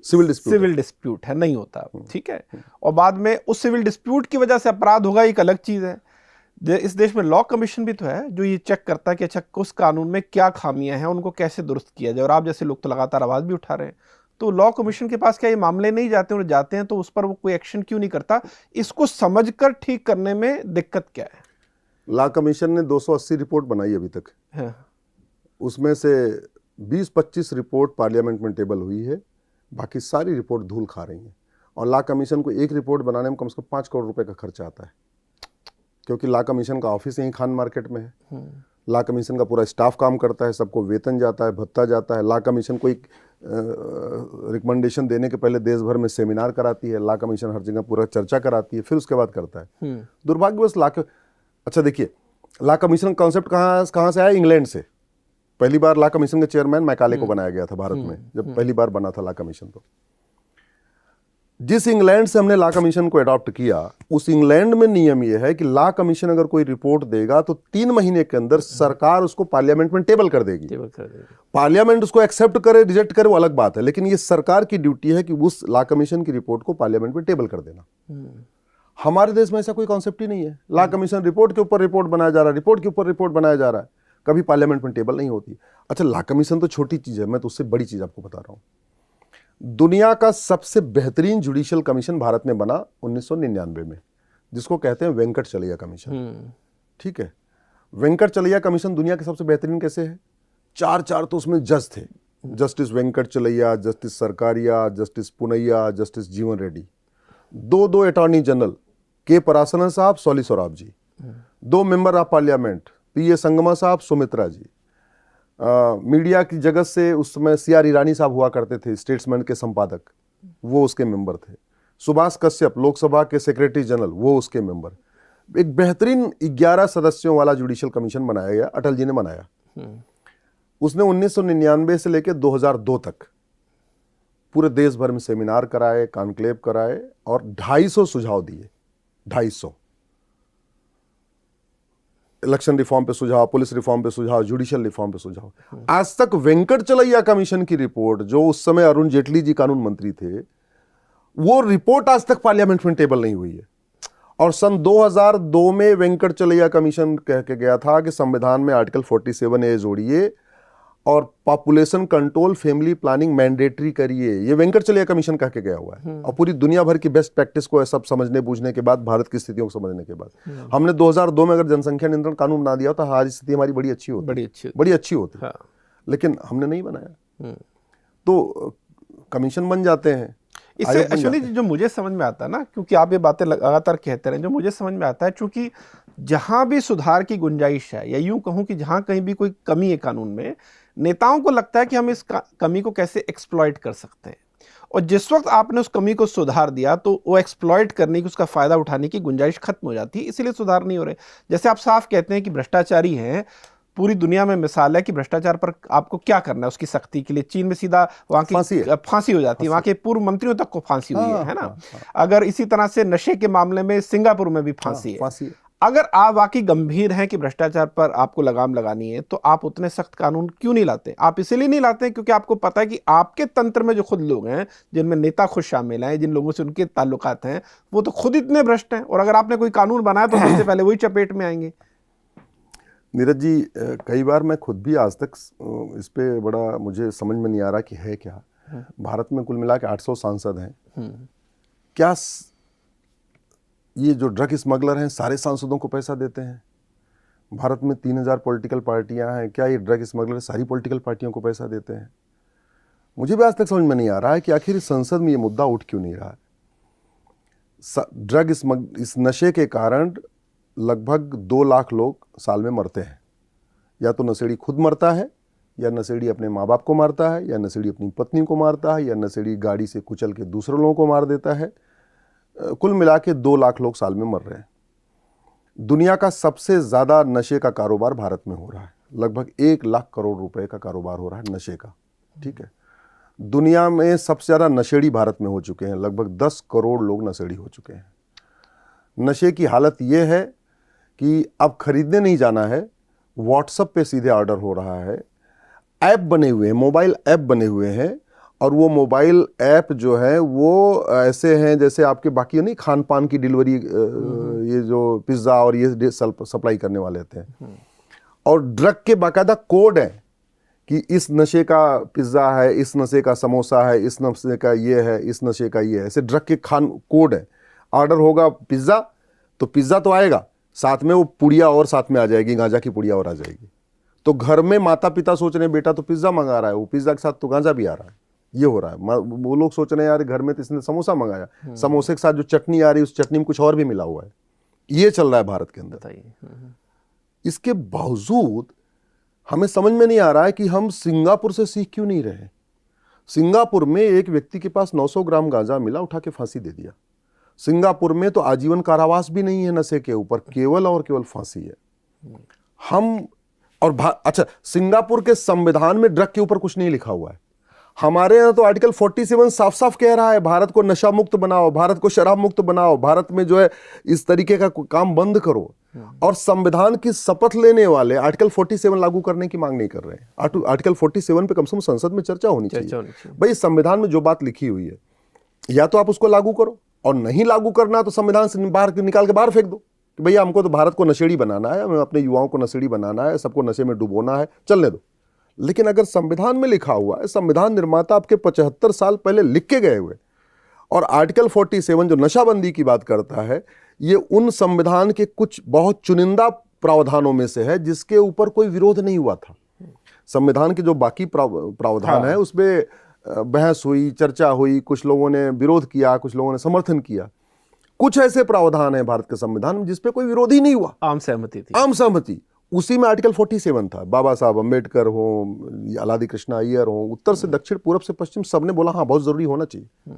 सिविल डिस्प्यूट है, नहीं होता। ठीक है, और बाद में उस सिविल डिस्प्यूट की वजह से अपराध होगा, एक अलग चीज है। इस देश में लॉ कमीशन भी तो है जो ये चेक करता है कि अच्छा उस कानून में क्या खामियां हैं, उनको कैसे दुरुस्त किया जाए। और आप जैसे लोग तो लगातार आवाज भी उठा रहे हैं, तो लॉ कमीशन के पास क्या ये मामले नहीं जाते, और जाते हैं तो उस पर वो कोई एक्शन क्यों नहीं करता? इसको समझकर ठीक करने में दिक्कत क्या है? लॉ कमीशन ने 280 रिपोर्ट बनाई अभी तक हाँ। उसमें से 20-25 रिपोर्ट पार्लियामेंट में टेबल हुई है, बाकी सारी रिपोर्ट धूल खा रही हैं। और लॉ कमीशन को एक रिपोर्ट बनाने में कम से कम 5 करोड़ रुपए का खर्चा आता है, क्योंकि लॉ कमीशन का ऑफिस यहीं खान मार्केट में है। लॉ कमीशन का पूरा स्टाफ काम करता है, सबको वेतन जाता है, भत्ता जाता है। लॉ कमीशन को एक रिकमेंडेशन देने के पहले देश भर में सेमिनार कराती है। लॉ कमीशन हर जगह पूरा चर्चा कराती है, फिर उसके बाद करता है। दुर्भाग्यवश अच्छा देखिए, लॉ कमीशन का कॉन्सेप्ट कहाँ से आया? इंग्लैंड से। पहली बार लॉ कमीशन के चेयरमैन मैकाले को बनाया गया था भारत में, जब पहली बार बना था लॉ कमीशन। तो जिस इंग्लैंड से हमने लॉ कमीशन को अडॉप्ट किया, उस इंग्लैंड में नियम यह है कि लॉ कमीशन अगर कोई रिपोर्ट देगा तो 3 महीने के अंदर सरकार उसको पार्लियामेंट में टेबल कर देगी। पार्लियामेंट उसको एक्सेप्ट करे रिजेक्ट करे वो अलग बात है, लेकिन ये सरकार की ड्यूटी है कि उस लॉ कमीशन की रिपोर्ट को पार्लियामेंट में टेबल कर देना। हमारे देश में ऐसा कोई कॉन्सेप्ट ही नहीं है। लॉ कमीशन रिपोर्ट के ऊपर रिपोर्ट बनाया जा रहा है, रिपोर्ट के ऊपर रिपोर्ट बनाया जा रहा है, कभी पार्लियामेंट में टेबल नहीं होती। अच्छा, लॉ कमीशन तो छोटी चीज है, मैं तो उससे बड़ी चीज आपको बता रहा हूं। दुनिया का सबसे बेहतरीन जुडिशियल कमीशन भारत में बना 1999 में, जिसको कहते हैं वेंकटचलैया कमीशन। ठीक है, वेंकटचलैया कमीशन दुनिया के सबसे बेहतरीन कैसे है? 4 तो उसमें जज थे, justice Venkatachaliah, justice Sarkaria, justice पुनैया, justice जीवन रेड्डी। 2 अटॉर्नी जनरल, के परासरन साहब, सॉलिसोराब जी। 2 member of parliament, P A Sangma साहब, सुमित्रा जी। मीडिया की जगत से उस समय CR ईरानी साहब हुआ करते थे, स्टेट्समैन के संपादक, वो उसके मेंबर थे। सुभाष कश्यप, लोकसभा के सेक्रेटरी जनरल, वो उसके मेंबर। एक बेहतरीन 11 सदस्यों वाला जुडिशियल कमीशन बनाया गया, अटल जी ने बनाया। उसने 1999 से लेकर 2002 तक पूरे देश भर में सेमिनार कराए, कॉन्क्लेव कराए और 250 सुझाव दिए। 250 इलेक्शन रिफॉर्म पे सुझाव, पुलिस रिफॉर्म पे सुझाव, जुडिशियल रिफॉर्म पे सुझाव। आज तक वेंकटचलैया कमीशन की रिपोर्ट, जो उस समय अरुण जेटली जी कानून मंत्री थे, वो रिपोर्ट आज तक पार्लियामेंट में टेबल नहीं हुई है। और सन 2002 में वेंकटचलैया कमीशन कह के गया था कि संविधान में आर्टिकल 47A जोड़िए और population control, family planning mandatory करिए। ये वेंकटचलैया कमीशन कह के गया हुआ है। और पूरी दुनिया भर की बेस्ट प्रैक्टिस को सब समझने बूझने के बाद, भारत की स्थितियों को समझने के बाद, हमने 2002 में अगर जनसंख्या नियंत्रण कानून बना दिया तो आज स्थिति हमारी बड़ी अच्छी होती। हाँ। लेकिन हमने नहीं बनाया, तो कमीशन बन जाते हैं। इससे अश्विनी जी जो मुझे समझ में आता है ना, क्योंकि आप ये बातें लगातार कहते रहे, जो मुझे समझ में आता है, क्योंकि जहां भी सुधार की गुंजाइश है, या यूं कहूं कि जहां कहीं भी कोई कमी है कानून में, नेताओं को लगता है कि हम इस कमी को कैसे एक्सप्लॉइट कर सकते हैं। और जिस वक्त आपने उस कमी को सुधार दिया तो वो एक्सप्लॉइट करने की, उसका फायदा उठाने की गुंजाइश खत्म हो जाती है, इसीलिए सुधार नहीं हो रहे। जैसे आप साफ कहते हैं कि भ्रष्टाचारी हैं, पूरी दुनिया में मिसाल है कि भ्रष्टाचार पर आपको क्या करना है उसकी सख्ती के लिए। चीन में सीधा वहां की फांसी हो जाती है, वहां के पूर्व मंत्रियों तक को फांसी हुई है ना। अगर इसी तरह से नशे के मामले में सिंगापुर में भी फांसी है। अगर आप वाकई गंभीर हैं कि भ्रष्टाचार पर आपको लगाम लगानी है, तो आप उतने सख्त कानून क्यों नहीं लाते? आप इसलिए नहीं लाते क्योंकि आपको पता है कि आपके तंत्र में जो खुद लोग हैं, जिनमें नेता खुद शामिल हैं, जिन लोगों से उनके ताल्लुकात हैं, वो तो खुद इतने भ्रष्ट हैं, और अगर आपने कोई कानून बनाया तो सबसे पहले वही चपेट में आएंगे। नीरज जी, कई बार मैं खुद भी आज तक इस पे बड़ा मुझे समझ में नहीं आ रहा कि है क्या। भारत में कुल मिला के 800 सांसद हैं। क्या ये जो ड्रग स्मगलर हैं सारे सांसदों को पैसा देते हैं? भारत में 3000 पॉलिटिकल पार्टियां हैं, क्या ये ड्रग स्मगलर सारी पॉलिटिकल पार्टियों को पैसा देते हैं? मुझे भी आज तक समझ में नहीं आ रहा है कि आखिर संसद में ये मुद्दा उठ क्यों नहीं रहा है। ड्रग इस नशे के कारण लगभग 2 लाख लोग साल में मरते हैं। या तो नशेड़ी खुद मरता है, या नशेड़ी अपने माँ बाप को मारता है, या नशेड़ी अपनी पत्नी को मारता है, या नशेड़ी गाड़ी से कुचल के दूसरे लोगों को मार देता है। कुल मिला के 2 लाख लोग साल में मर रहे हैं। दुनिया का सबसे ज़्यादा नशे का कारोबार भारत में हो रहा है। लगभग 1 लाख करोड़ रुपए का कारोबार हो रहा है नशे का। ठीक है, दुनिया में सबसे ज़्यादा नशेड़ी भारत में हो चुके हैं। लगभग 10 करोड़ लोग नशेड़ी हो चुके हैं। नशे की हालत ये है कि अब खरीदने नहीं जाना है, व्हाट्सएप पे सीधे ऑर्डर हो रहा है। ऐप बने हुए हैं, मोबाइल ऐप बने हुए हैं, और वो मोबाइल ऐप जो है वो ऐसे हैं जैसे आपके बाकी नहीं खान पान की डिलीवरी, ये जो पिज्ज़ा और ये सप्लाई करने वाले थे, और ड्रग के बाकायदा कोड है कि इस नशे का पिज्ज़ा है, इस नशे का समोसा है, इस नशे का ये है, इस नशे का ये है, ऐसे ड्रग के खान कोड है। ऑर्डर होगा पिज्ज़ा तो पिज्ज़ा तो आएगा, साथ में वो पुड़िया और साथ में आ जाएगी, गांजा की पुड़िया और आ जाएगी। तो घर में माता पिता सोच रहे हैं बेटा तो पिज्ज़ा मंगा रहा है, वो पिज्ज़ा के साथ तो गांजा भी आ रहा है, ये हो रहा है। वो लोग सोच रहे हैं यार घर में तो इसने समोसा मंगाया, समोसे के साथ जो चटनी आ रही है उस चटनी में कुछ और भी मिला हुआ है। ये चल रहा है भारत के अंदर। इसके बावजूद हमें समझ में नहीं आ रहा है कि हम सिंगापुर से सीख क्यों नहीं रहे। सिंगापुर में एक व्यक्ति के पास 900 ग्राम गांजा मिला, उठा के फांसी दे दिया। सिंगापुर में तो आजीवन कारावास भी नहीं है नशे के ऊपर, केवल और केवल फांसी है। हम और अच्छा, सिंगापुर के संविधान में ड्रग के ऊपर कुछ नहीं लिखा हुआ है। हमारे यहाँ तो आर्टिकल 47 साफ साफ कह रहा है भारत को नशा मुक्त बनाओ, भारत को शराब मुक्त बनाओ, भारत में जो है इस तरीके का काम बंद करो। और संविधान की शपथ लेने वाले आर्टिकल 47 लागू करने की मांग नहीं कर रहे हैं। आर्टिकल 47 पे कम से कम संसद में चर्चा होनी चाहिए। भाई संविधान में जो बात लिखी हुई है या तो आप उसको लागू करो, और नहीं लागू करना तो संविधान से बाहर निकाल के बाहर फेंक दो कि भैया हमको तो भारत को नशेड़ी बनाना है, हमें अपने युवाओं को नशेड़ी बनाना है, सबको नशे में डुबोना है, चलने दो। लेकिन अगर संविधान में लिखा हुआ है, संविधान निर्माता आपके 75 साल पहले लिख के गए हुए, और आर्टिकल 47 जो नशाबंदी की बात करता है, ये उन संविधान के कुछ बहुत चुनिंदा प्रावधानों में से है जिसके ऊपर कोई विरोध नहीं हुआ था। संविधान के जो बाकी प्रावधान है उसमें बहस हुई, चर्चा हुई, कुछ लोगों ने विरोध किया, कुछ लोगों ने समर्थन किया। कुछ ऐसे प्रावधान है भारत के संविधान में जिसपे कोई विरोध ही नहीं हुआ, आम सहमति थी। आम सहमति। उसी में आर्टिकल 47 था। बाबा साहब अम्बेडकर हो, अलादी कृष्णा अय्यर हो, उत्तर से दक्षिण, पूरब से पश्चिम, सबने बोला हाँ बहुत जरूरी होना चाहिए।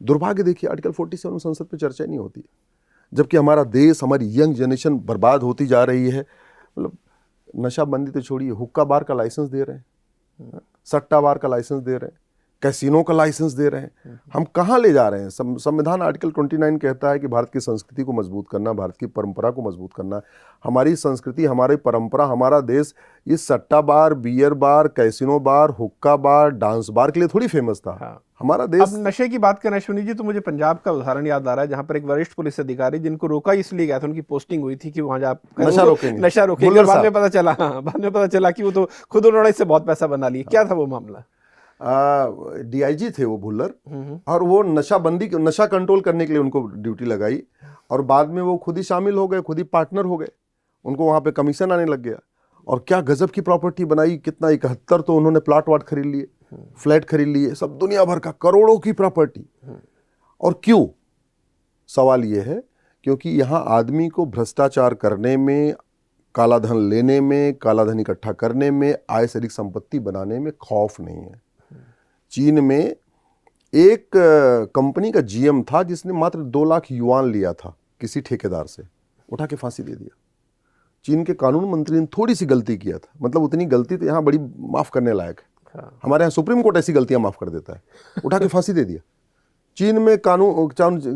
दुर्भाग्य देखिए आर्टिकल 47 संसद पे चर्चा नहीं होती, जबकि हमारा देश, हमारी यंग जनरेशन बर्बाद होती जा रही है। मतलब नशाबंदी तो छोड़िए, हुक्का बार का लाइसेंस दे रहे हैं, सट्टा बार का लाइसेंस दे रहे हैं, कैसीनो का लाइसेंस दे रहे हैं। हम कहाँ ले जा रहे हैं? संविधान आर्टिकल 29 कहता है कि भारत की संस्कृति को मजबूत करना, भारत की परंपरा को मजबूत करना। हमारी संस्कृति, हमारी परंपरा, हमारा देश ये सट्टा बार, बियर बार, कैसीनो बार, हुक्का बार, डांस बार के लिए थोड़ी फेमस था। हाँ। हमारा देश। अब नशे की बात करें अश्विनी जी, तो मुझे पंजाब का उदाहरण याद आ रहा है, जहां पर एक वरिष्ठ पुलिस अधिकारी जिनको रोका इसलिए गया था, उनकी पोस्टिंग हुई थी कि वहां जा नशा रोकेंगे। बाद में पता चला कि वो तो खुद उन्होंने इससे बहुत पैसा बना लिया। क्या था वो मामला? DIG थे वो भुल्लर, और वो नशा कंट्रोल करने के लिए उनको ड्यूटी लगाई, और बाद में वो खुद ही शामिल हो गए, खुद ही पार्टनर हो गए, उनको वहां पे कमीशन आने लग गया। और क्या गजब की प्रॉपर्टी बनाई, कितना 71 तो उन्होंने प्लाट वाट खरीद लिए, फ्लैट खरीद लिए, सब दुनिया भर का करोड़ों की प्रॉपर्टी। और क्यों? सवाल ये है क्योंकि यहाँ आदमी को भ्रष्टाचार करने में, काला धन लेने में, काला धन इकट्ठा करने में, आय से अधिक संपत्ति बनाने में खौफ नहीं है। चीन में एक कंपनी का GM था जिसने मात्र 2 लाख युआन लिया था किसी ठेकेदार से, उठा के फांसी दे दिया। चीन के कानून मंत्री ने थोड़ी सी गलती किया था, मतलब उतनी गलती तो यहाँ बड़ी माफ करने लायक है। हमारे यहाँ सुप्रीम कोर्ट ऐसी गलतियां माफ कर देता है, उठा के फांसी दे दिया। चीन में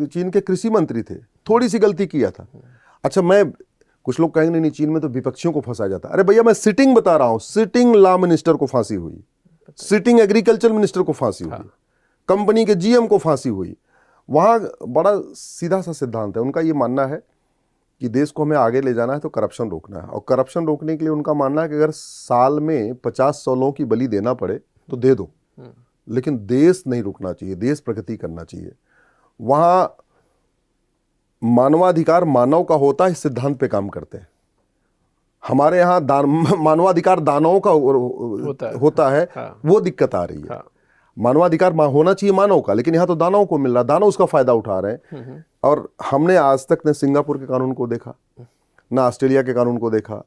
चीन के कृषि मंत्री थे, थोड़ी सी गलती किया था। अच्छा, कुछ लोग कहेंगे नहीं चीन में तो विपक्षियों को फंसाया जाता है। अरे भैया मैं सिटिंग बता रहा हूं, सिटिंग लॉ मिनिस्टर को फांसी हुई, सिटिंग एग्रीकल्चर मिनिस्टर को फांसी हुई, कंपनी के GM को फांसी हुई। वहां बड़ा सीधा सा सिद्धांत है उनका, ये मानना है कि देश को हमें आगे ले जाना है तो करप्शन रोकना है, और करप्शन रोकने के लिए उनका मानना है कि अगर साल में 50-100 लोगों की बलि देना पड़े तो दे दो, लेकिन देश नहीं रुकना चाहिए, देश प्रगति करना चाहिए। वहां मानवाधिकार मानव का होता है, इस सिद्धांत पे काम करते हैं। हमारे यहाँ मानवाधिकार दानवों का होता है। हाँ। वो दिक्कत आ रही है। हाँ। मानवाधिकार होना चाहिए मानव का, लेकिन यहाँ तो दानव को मिल रहा, दानव उसका फायदा उठा रहे हैं। और हमने आज तक न सिंगापुर के कानून को देखा, ना ऑस्ट्रेलिया के कानून को देखा।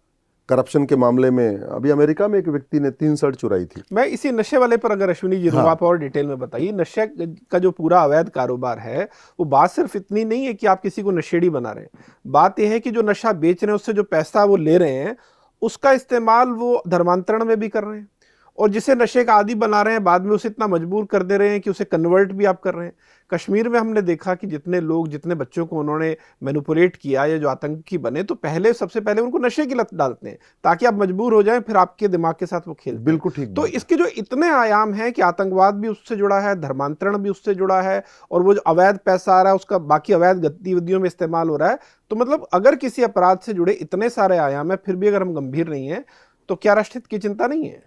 करप्शन के मामले में अभी अमेरिका में एक व्यक्ति ने 3 शर्ट चुराई थी। मैं इसी नशे वाले पर अगर अश्विनी जी आप और डिटेल में बताइए, नशे का जो पूरा अवैध कारोबार है, वो बात सिर्फ इतनी नहीं है कि आप किसी को नशेड़ी बना रहे हैं। बात यह है कि जो नशा बेच रहे हैं, उससे जो पैसा वो ले रहे हैं, उसका इस्तेमाल वो धर्मांतरण में भी कर रहे हैं, और जिसे नशे का आदी बना रहे हैं, बाद में उसे इतना मजबूर कर दे रहे हैं कि उसे कन्वर्ट भी आप कर रहे हैं। कश्मीर में हमने देखा कि जितने लोग, जितने बच्चों को उन्होंने मैनिपुलेट किया या जो आतंकी बने, तो पहले, सबसे पहले उनको नशे की लत डालते हैं ताकि आप मजबूर हो जाएं, फिर आपके दिमाग के साथ वो खेलते हैं। बिल्कुल ठीक तो बात है। इसके जो इतने आयाम हैं कि आतंकवाद भी उससे जुड़ा है, धर्मांतरण भी उससे जुड़ा है, और वो जो अवैध पैसा आ रहा है उसका बाकी अवैध गतिविधियों में इस्तेमाल हो रहा है। तो मतलब अगर किसी अपराध से जुड़े इतने सारे आयाम है, फिर भी अगर हम गंभीर नहीं है, तो क्या राष्ट्रहित की चिंता नहीं है?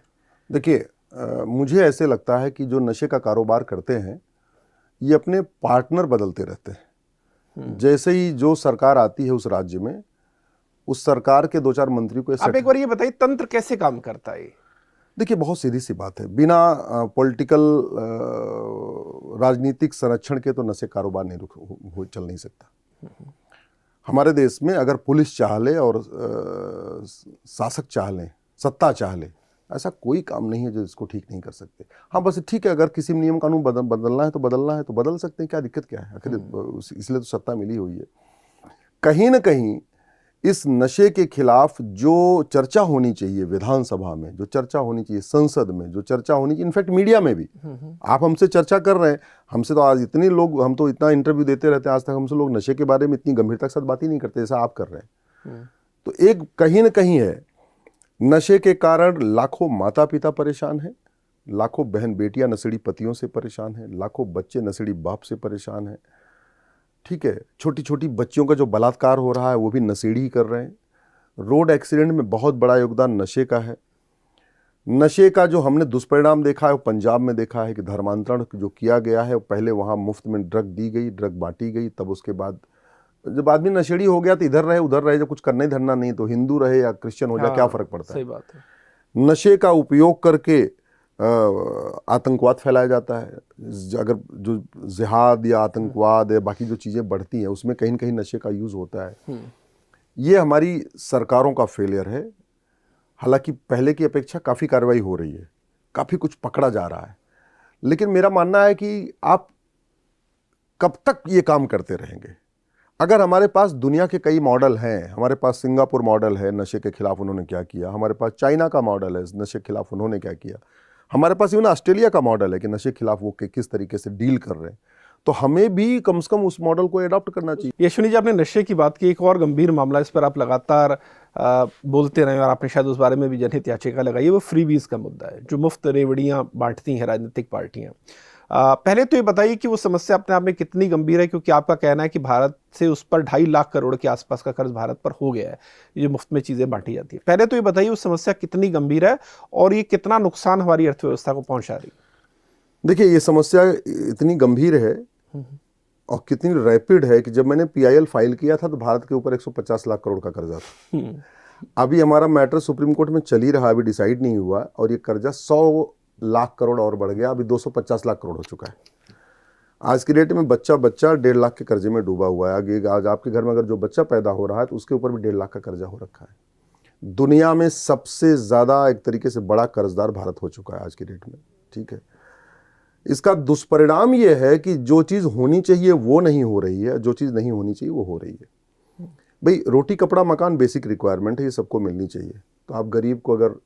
देखिए, मुझे ऐसे लगता है कि जो नशे का कारोबार करते हैं ये अपने पार्टनर बदलते रहते हैं। जैसे ही जो सरकार आती है उस राज्य में, उस सरकार के 2-4 मंत्री को आप एक बार ये बताइए, तंत्र कैसे काम करता है? देखिए, बहुत सीधी सी बात है, बिना पॉलिटिकल राजनीतिक संरक्षण के तो नशे कारोबार नहीं चल नहीं सकता। हमारे देश में अगर पुलिस चाह ले और शासक चाह लें, सत्ता चाह ले, ऐसा कोई काम नहीं है जो इसको ठीक नहीं कर सकते। हाँ, बस ठीक है, अगर किसी नियम कानून बदलना है तो बदल सकते हैं, क्या दिक्कत क्या है? आखिर इसलिए तो सत्ता मिली हुई है। कहीं ना कहीं इस नशे के खिलाफ जो चर्चा होनी चाहिए विधानसभा में, जो चर्चा होनी चाहिए संसद में, जो चर्चा होनी चाहिए इनफैक्ट मीडिया में भी, आप हमसे चर्चा कर रहे हैं, हमसे तो आज इतने लोग, हम तो इतना इंटरव्यू देते रहते हैं, आज तक हमसे लोग नशे के बारे में इतनी गंभीरता के साथ बात ही नहीं करते जैसा आप कर रहे हैं। तो एक कहीं ना कहीं है, नशे के कारण लाखों माता पिता परेशान हैं, लाखों बहन बेटियां नशेड़ी पतियों से परेशान हैं, लाखों बच्चे नशेड़ी बाप से परेशान हैं। ठीक है, छोटी छोटी बच्चियों का जो बलात्कार हो रहा है वो भी नशेड़ी ही कर रहे हैं। रोड एक्सीडेंट में बहुत बड़ा योगदान नशे का है। नशे का जो हमने दुष्परिणाम देखा है वो पंजाब में देखा है कि धर्मांतरण जो किया गया है, पहले वहाँ मुफ्त में ड्रग दी गई, ड्रग बांटी गई, तब उसके बाद जब आदमी नशेड़ी हो गया तो इधर रहे उधर रहे, जब कुछ करना ही धरना नहीं तो हिंदू रहे या क्रिश्चियन हो जाए, क्या फर्क पड़ता है? सही बात है। नशे का उपयोग करके आतंकवाद फैलाया जाता है। अगर जो जिहाद या आतंकवाद या बाकी जो चीज़ें बढ़ती हैं उसमें कहीं न कहीं नशे का यूज़ होता है। ये हमारी सरकारों का फेलियर है। हालांकि पहले की अपेक्षा काफ़ी कार्रवाई हो रही है, काफ़ी कुछ पकड़ा जा रहा है, लेकिन मेरा मानना है कि आप कब तक ये काम करते रहेंगे? अगर हमारे पास दुनिया के कई मॉडल हैं, हमारे पास सिंगापुर मॉडल है, नशे के खिलाफ उन्होंने क्या किया, हमारे पास चाइना का मॉडल है, नशे के खिलाफ उन्होंने क्या किया, हमारे पास इवन ऑस्ट्रेलिया का मॉडल है कि नशे के खिलाफ वो किस तरीके से डील कर रहे हैं, तो हमें भी कम से कम उस मॉडल को एडॉप्ट करना चाहिए। यशवनी जी, आपने नशे की बात की, एक और गंभीर मामला, इस पर आप लगातार बोलते रहे और आपने शायद उस बारे में भी जनहित याचिका लगाई है, वो फ्रीबीज का मुद्दा है, जो मुफ्त रेवड़ियाँ बांटती हैं राजनीतिक पार्टियाँ। पहले तो ये बताइए कि वो समस्या अपने आप में कितनी गंभीर है, क्योंकि आपका कहना है कि भारत से उस पर 2.5 लाख करोड़ के आसपास का कर्ज भारत पर हो गया है, ये मुफ्त में चीज़ें बांटी जाती है। पहले तो ये बताइए वो समस्या कितनी गंभीर है और ये कितना नुकसान हमारी अर्थव्यवस्था को पहुंचा रही है? देखिए, ये समस्या इतनी गंभीर है और कितनी रैपिड है कि जब मैंने PIL फाइल किया था तो भारत के ऊपर 150 लाख करोड़ का कर्जा था। अभी हमारा मैटर सुप्रीम कोर्ट में चल ही रहा, अभी डिसाइड नहीं हुआ, और ये कर्जा 100 लाख करोड़ और बढ़ गया, अभी 250 लाख करोड़ हो चुका है। आज की डेट में बच्चा 1.5 लाख के कर्जे में डूबा हुआ है। आगे आज आपके घर में अगर जो बच्चा पैदा हो रहा है तो उसके ऊपर भी 1.5 लाख का कर्जा हो रखा है। दुनिया में सबसे ज़्यादा एक तरीके से बड़ा कर्जदार भारत हो चुका है आज की डेट में। ठीक है, इसका दुष्परिणाम ये है कि जो चीज़ होनी चाहिए वो नहीं हो रही है, जो चीज़ नहीं होनी चाहिए वो हो रही है। भाई, रोटी कपड़ा मकान बेसिक रिक्वायरमेंट है, ये सबको मिलनी चाहिए। तो आप गरीब को अगर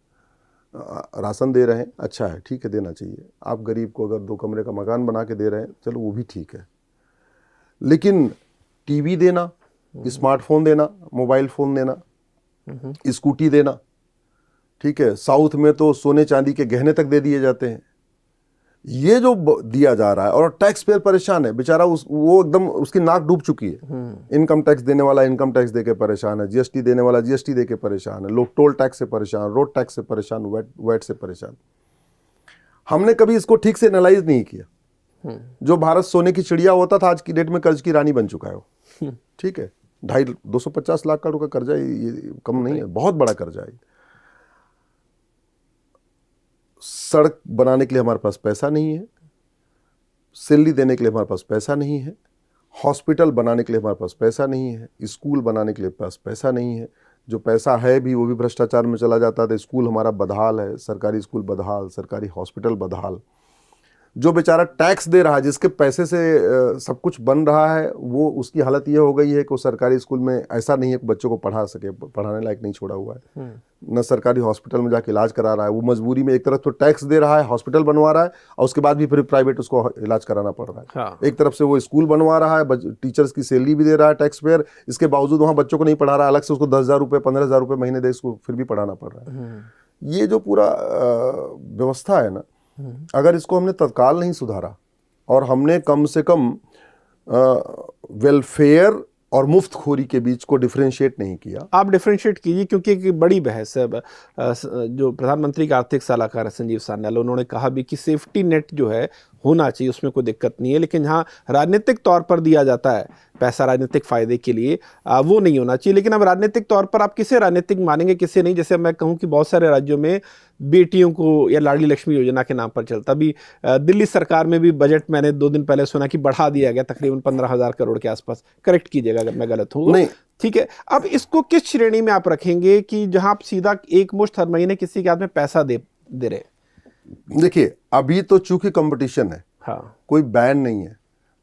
राशन दे रहे हैं, अच्छा है, ठीक है, देना चाहिए। आप गरीब को अगर 2 कमरे का मकान बना के दे रहे हैं, चलो वो भी ठीक है। लेकिन टीवी देना, स्मार्टफोन देना, मोबाइल फ़ोन देना, स्कूटी देना, ठीक है, साउथ में तो सोने चांदी के गहने तक दे दिए जाते हैं, ये जो दिया जा रहा है, और टैक्स पेयर परेशान है बेचारा, वो एकदम उसकी नाक डूब चुकी है। इनकम टैक्स देने वाला इनकम टैक्स दे के परेशान है, GST देने वाला GST दे के परेशान है, लोग टोल टैक्स से परेशान, रोड टैक्स से परेशान, वैट से परेशान। हमने कभी इसको ठीक से एनालाइज नहीं किया। जो भारत सोने की चिड़िया होता था, आज की डेट में कर्ज की रानी बन चुका है वो। ठीक है, 250 लाख करोड़ का कर्जा, ये कम नहीं है, बहुत बड़ा कर्जा है। सड़क बनाने के लिए हमारे पास पैसा नहीं है, सैलरी देने के लिए हमारे पास पैसा नहीं है, हॉस्पिटल बनाने के लिए हमारे पास पैसा नहीं है, स्कूल बनाने के लिए पास पैसा नहीं है। जो पैसा है भी वो भी भ्रष्टाचार में चला जाता है। स्कूल हमारा बदहाल है, सरकारी स्कूल बदहाल, सरकारी हॉस्पिटल बदहाल। जो बेचारा टैक्स दे रहा है, जिसके पैसे से सब कुछ बन रहा है, वो उसकी हालत ये हो गई है कि वो सरकारी स्कूल में ऐसा नहीं है कि बच्चों को पढ़ा सके, पढ़ाने लायक नहीं छोड़ा हुआ है। न सरकारी हॉस्पिटल में जाके इलाज करा रहा है, वो मजबूरी में एक तरफ तो टैक्स दे रहा है, हॉस्पिटल बनवा रहा है, और उसके बाद भी फिर प्राइवेट उसको इलाज कराना पड़ रहा है। हाँ। एक तरफ से वो स्कूल बनवा रहा है, टीचर्स की सैलरी भी दे रहा है टैक्स पेयर, इसके बावजूद वहाँ बच्चों को नहीं पढ़ा रहा है, अलग से उसको 10,000 रुपये 15,000 रुपये महीने दे, इसको फिर भी पढ़ाना पड़ रहा है। ये जो पूरा व्यवस्था है ना, अगर इसको हमने तत्काल नहीं सुधारा और हमने कम से कम वेलफेयर और मुफ्तखोरी के बीच को डिफरेंशिएट नहीं किया। आप डिफरेंशिएट कीजिए, क्योंकि एक बड़ी बहस है। जो प्रधानमंत्री का आर्थिक सलाहकार है संजीव सान्याल, उन्होंने कहा भी कि सेफ्टी नेट जो है होना चाहिए, उसमें कोई दिक्कत नहीं है, लेकिन जहाँ राजनीतिक तौर पर दिया जाता है पैसा राजनीतिक फायदे के लिए, वो नहीं होना चाहिए। लेकिन अब राजनीतिक तौर पर आप किसे राजनीतिक मानेंगे, किसे नहीं? जैसे मैं कहूँ कि बहुत सारे राज्यों में बेटियों को या लाडली लक्ष्मी योजना के नाम पर चलता। अभी दिल्ली सरकार में भी बजट मैंने 2 दिन पहले सुना कि बढ़ा दिया गया तकरीबन 15,000 करोड़ के आसपास। करेक्ट कीजिएगा अगर मैं गलत हूँ। नहीं, ठीक है। अब इसको किस श्रेणी में आप रखेंगे कि जहां आप सीधा एक मुश्त हर महीने किसी के हाथ में पैसा दे रहे? देखिए, अभी तो चूंकि कंपटीशन है, हाँ, कोई बैन नहीं है,